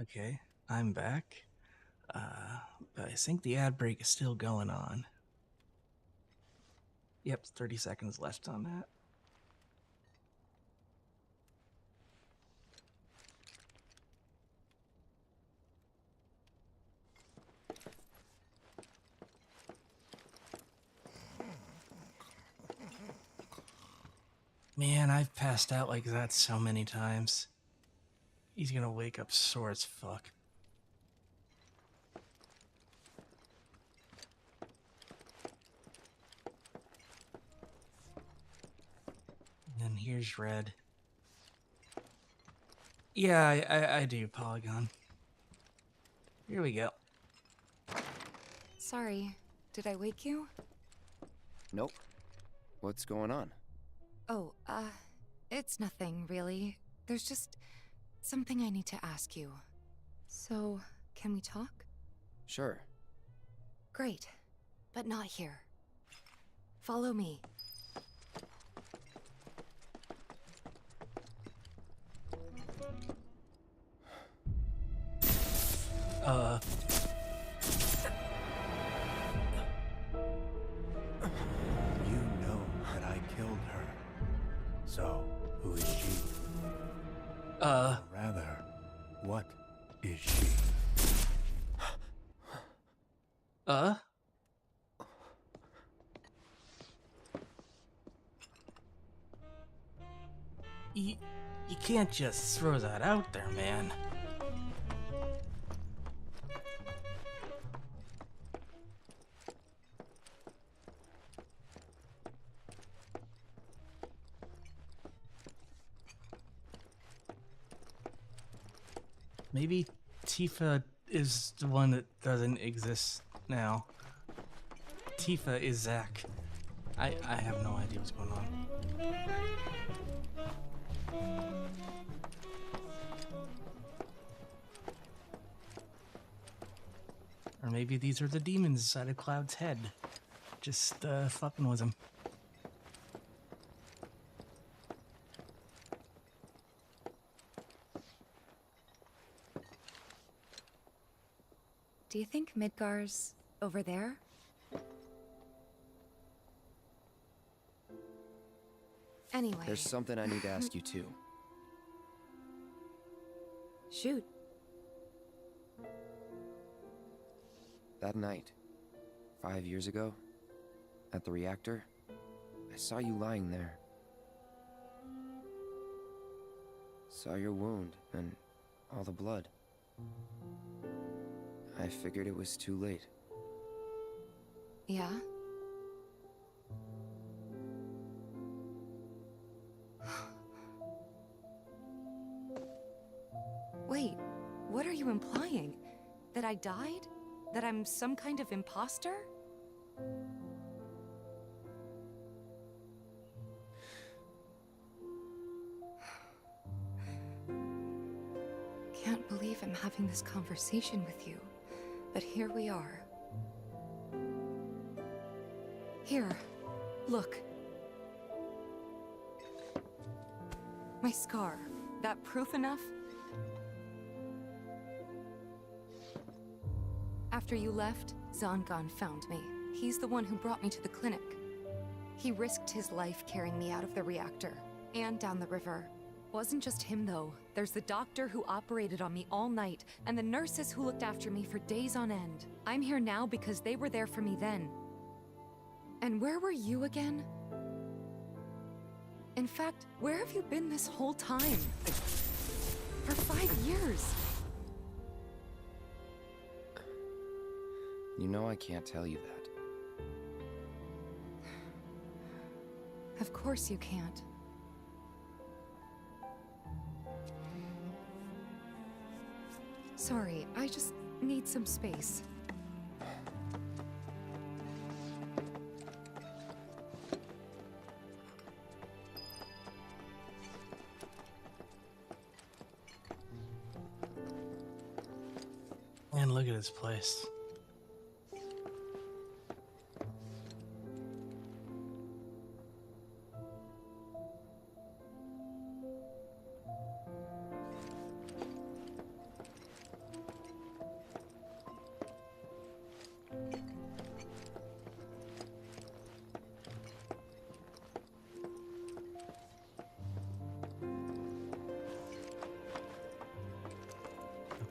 Okay, I'm back. But I think the ad break is still going on. Yep, 30 seconds left on that. Man, I've passed out like that so many times. He's gonna wake up sore as fuck. And here's Red. Yeah, I do, Polygon. Here we go. Sorry, did I wake you? Nope. What's going on? Oh, it's nothing, really. There's just something I need to ask you. So, can we talk? Sure. Great, but not here. Follow me. You know that I killed her. So, who is she? Or rather, what is she? You can't just throw that out there, man. Maybe Tifa is the one that doesn't exist now. Tifa is Zack. I have no idea what's going on. Or maybe these are the demons inside of Cloud's head. Just fucking with him. Do you think Midgar's over there? Anyway. There's something I need to ask you too. Shoot. That night, 5 years ago, at the reactor, I saw you lying there. Saw your wound and all the blood. I figured it was too late. Yeah? Wait, what are you implying? That I died? That I'm some kind of imposter? Can't believe I'm having this conversation with you, but here we are. Here, look. My scar. That proof enough? After you left, Zangan found me. He's the one who brought me to the clinic. He risked his life carrying me out of the reactor and down the river. Wasn't just him, though. There's the doctor who operated on me all night, and the nurses who looked after me for days on end. I'm here now because they were there for me then. And where were you again? In fact, where have you been this whole time? For 5 years. You know I can't tell you that. Of course you can't. Sorry, I just need some space. Man, look at this place.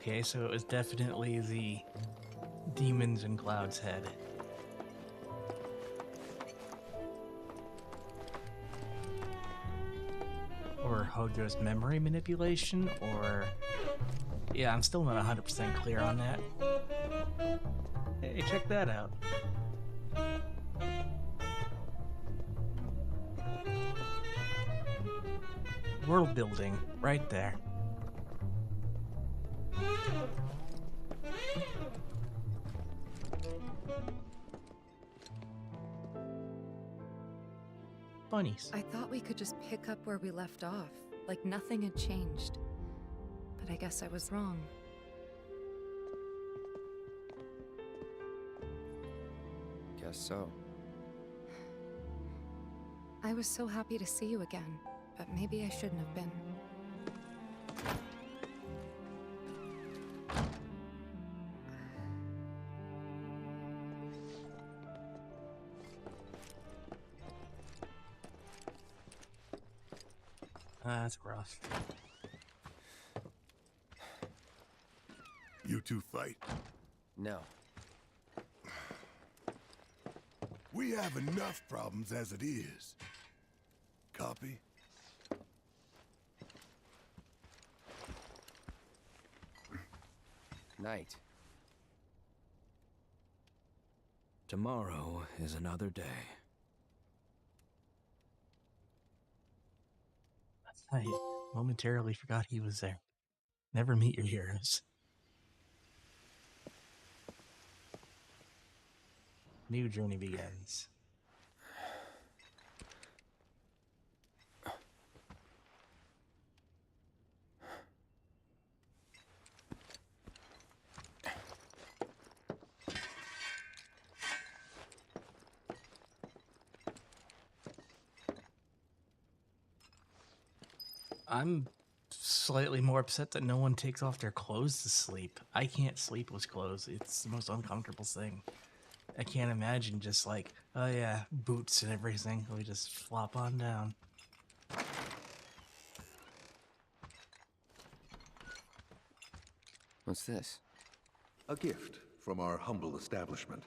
Okay, so it was definitely the demons in Cloud's head. Or Hojo's memory manipulation, or... Yeah, I'm still not 100% clear on that. Hey, check that out. World building, right there. Bunnies. I thought we could just pick up where we left off, like nothing had changed. But I guess I was wrong. Guess so. I was so happy to see you again, but maybe I shouldn't have been. That's rough. You two fight? No. We have enough problems as it is. Copy? Night. Tomorrow is another day. I momentarily forgot he was there. Never meet your heroes. New journey begins. I'm slightly more upset that no one takes off their clothes to sleep. I can't sleep with clothes. It's the most uncomfortable thing. I can't imagine just like, oh yeah, boots and everything. We just flop on down. What's this? A gift from our humble establishment.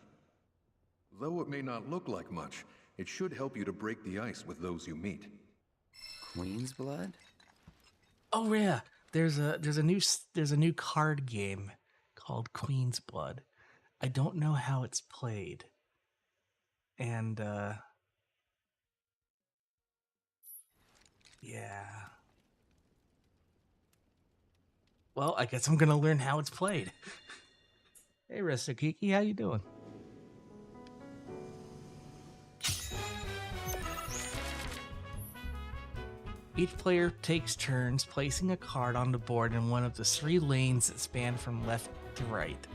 Though it may not look like much, it should help you to break the ice with those you meet. Queen's blood? Oh yeah, there's a new card game called Queen's Blood. I don't know how it's played. And yeah. Well, I guess I'm gonna learn how it's played. Hey Restakiki, how you doing? Each player takes turns placing a card on the board in one of the 3 lanes that span from left to right.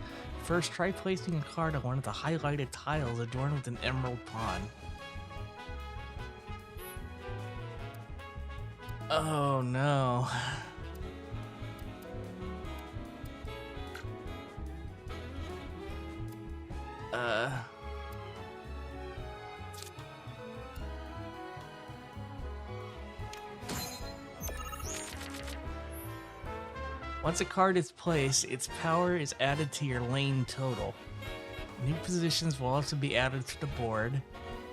First, try placing a card on one of the highlighted tiles adorned with an emerald pawn. Oh no. Once a card is placed, its power is added to your lane total. New positions will also be added to the board,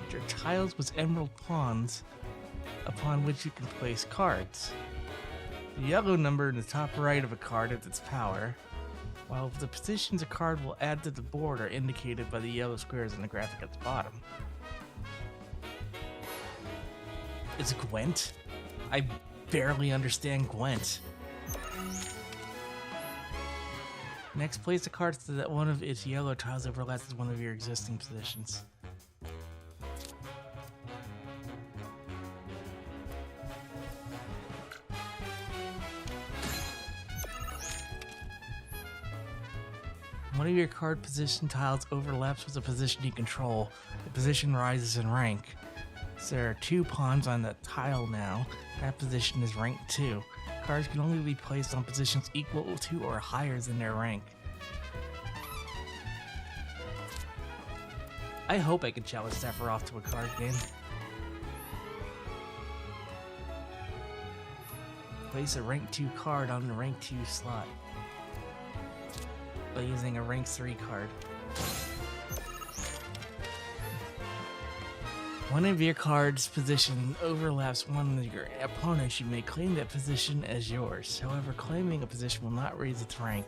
which are tiles with emerald pawns upon which you can place cards. The yellow number in the top right of a card is its power, while the positions a card will add to the board are indicated by the yellow squares in the graphic at the bottom. Is Gwent? I barely understand Gwent. Next, place a card so that one of its yellow tiles overlaps with one of your existing positions. One of your card position tiles overlaps with a position you control. The position rises in rank. So there are 2 pawns on that tile now. That position is rank 2. Cards can only be placed on positions equal to or higher than their rank. I hope I can challenge Sephiroth to a card game. Place a rank 2 card on the rank 2 slot by using a rank 3 card. One of your card's position overlaps one of your opponents. You may claim that position as yours. However, claiming a position will not raise its rank.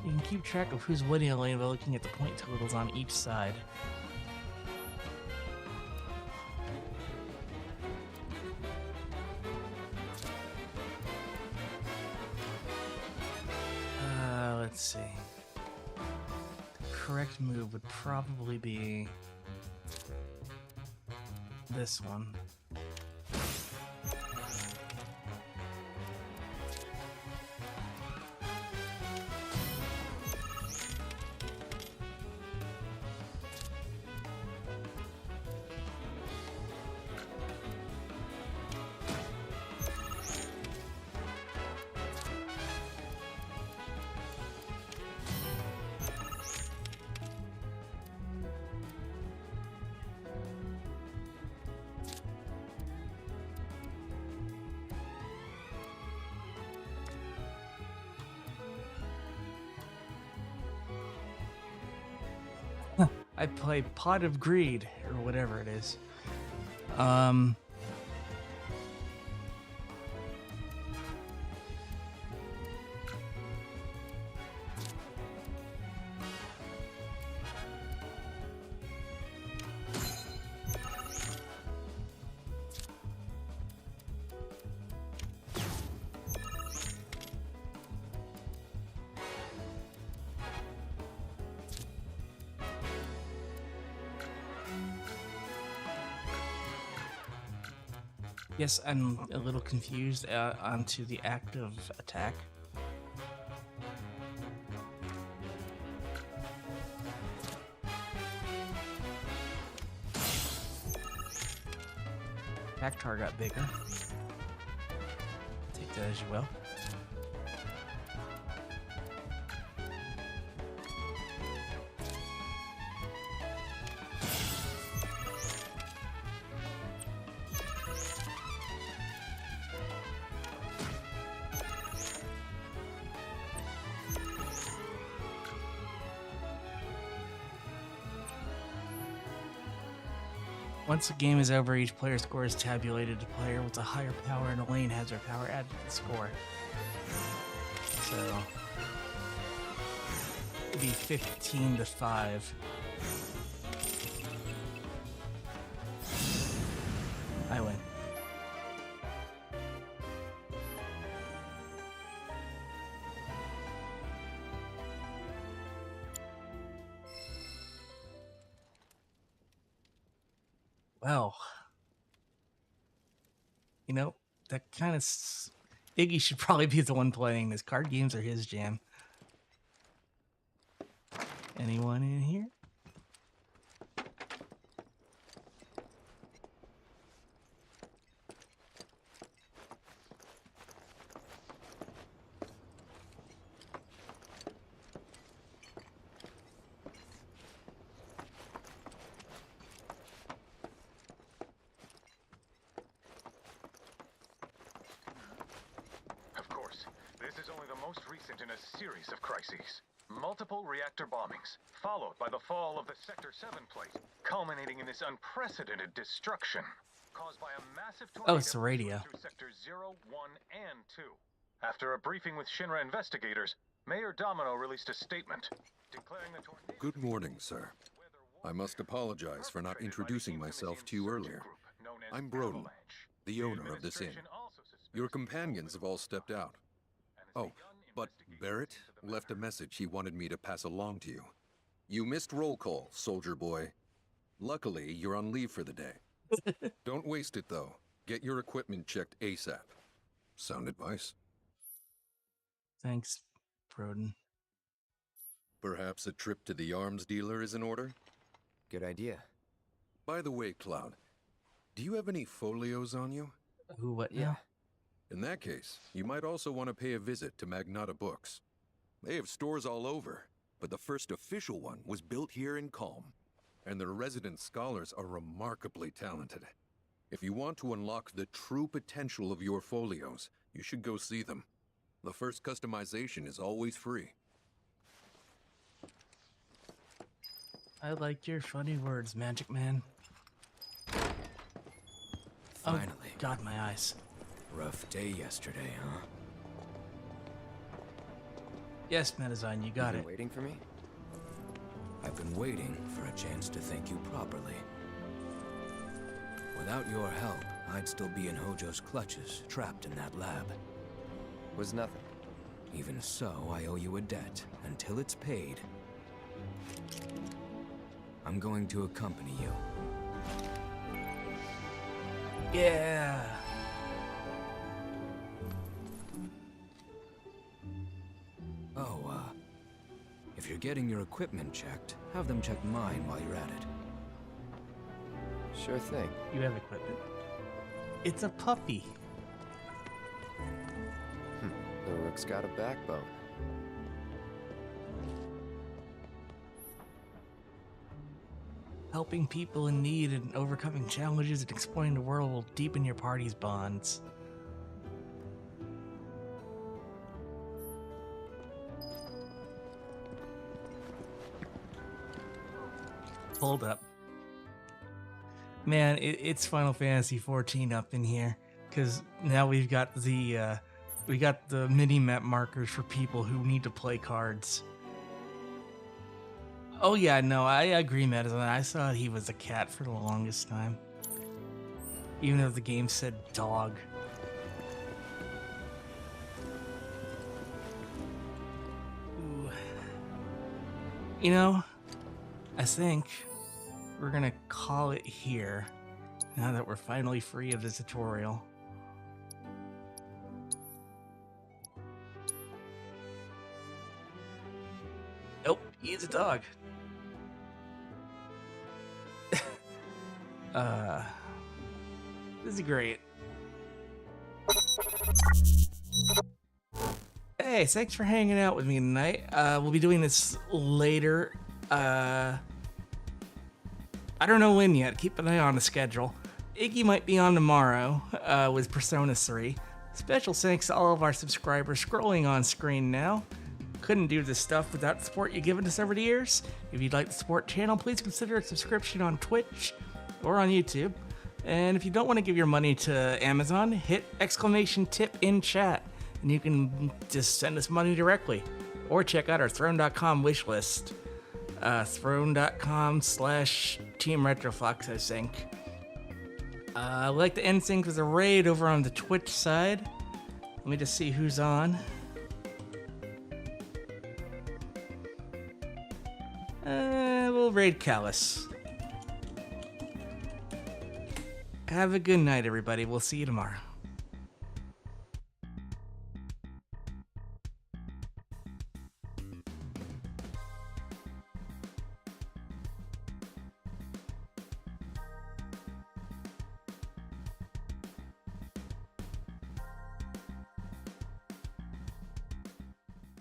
You can keep track of who's winning a lane by looking at the point totals on each side. Let's see. The correct move would probably be this one. I play Pot of Greed, or whatever it is. Yes, I'm a little confused onto the active attack. Attack tar got bigger. Take that as you will. Once the game is over, each player's score is tabulated. The player with a higher power in a lane has their power added to the score. So it'd be 15-5. I win. Well, you know, that kind of... Iggy should probably be the one playing this. Card games are his jam. Anyone in here? Of course, this is only the most recent in a series of crises. Multiple reactor bombings, followed by the fall of the Sector 7 plate, culminating in this unprecedented destruction, caused by a massive tornado it's the radio. through Sectors 0, 1, and 2. After a briefing with Shinra investigators, Mayor Domino released a statement declaring the tornado... Good morning, sir. I must apologize for not introducing myself to you earlier. I'm Broden, the owner of this inn. Your companions have all stepped out. Oh, but Barrett left a message he wanted me to pass along to you. You missed roll call, soldier boy. Luckily, you're on leave for the day. Don't waste it, though. Get your equipment checked ASAP. Sound advice? Thanks, Broden. Perhaps a trip to the arms dealer is in order? Good idea. By the way, Cloud, do you have any folios on you? Who, what now? In that case, you might also want to pay a visit to Magnata Books. They have stores all over, but the first official one was built here in Calm, and their resident scholars are remarkably talented. If you want to unlock the true potential of your folios, you should go see them. The first customization is always free. I like your funny words, Magic Man. Finally. Oh, God, my eyes. Rough day yesterday, huh? Yes, Medizine, you got it. Waiting for me? I've been waiting for a chance to thank you properly. Without your help, I'd still be in Hojo's clutches, trapped in that lab. Was nothing. Even so, I owe you a debt. Until it's paid, I'm going to accompany you. Yeah. Oh, if you're getting your equipment checked, have them check mine while you're at it. Sure thing. You have equipment. It's a puppy. The rook's got a backbone. Helping people in need and overcoming challenges and exploring the world will deepen your party's bonds. Hold up. Man, it's Final Fantasy 14 up in here, because now we've got the mini-map markers for people who need to play cards. Oh yeah, no, I agree, Madison. I thought he was a cat for the longest time. Even though the game said dog. Ooh. You know, I think we're gonna call it here. Now that we're finally free of the tutorial. Nope, he's a dog. This is great. Hey, thanks for hanging out with me tonight. We'll be doing this later. I don't know when yet. Keep an eye on the schedule. Iggy might be on tomorrow with Persona 3. Special thanks to all of our subscribers scrolling on screen now. Couldn't do this stuff without the support you've given us over the years. If you'd like to support the channel, please consider a subscription on Twitch or on YouTube. And if you don't want to give your money to Amazon, hit !tip in chat and you can just send us money directly. Or check out our Throne.com wishlist. Throne.com/Team Retroflux, I think. I like to end things with a raid over on the Twitch side. Let me just see who's on. We'll raid Callus. Have a good night, everybody. We'll see you tomorrow.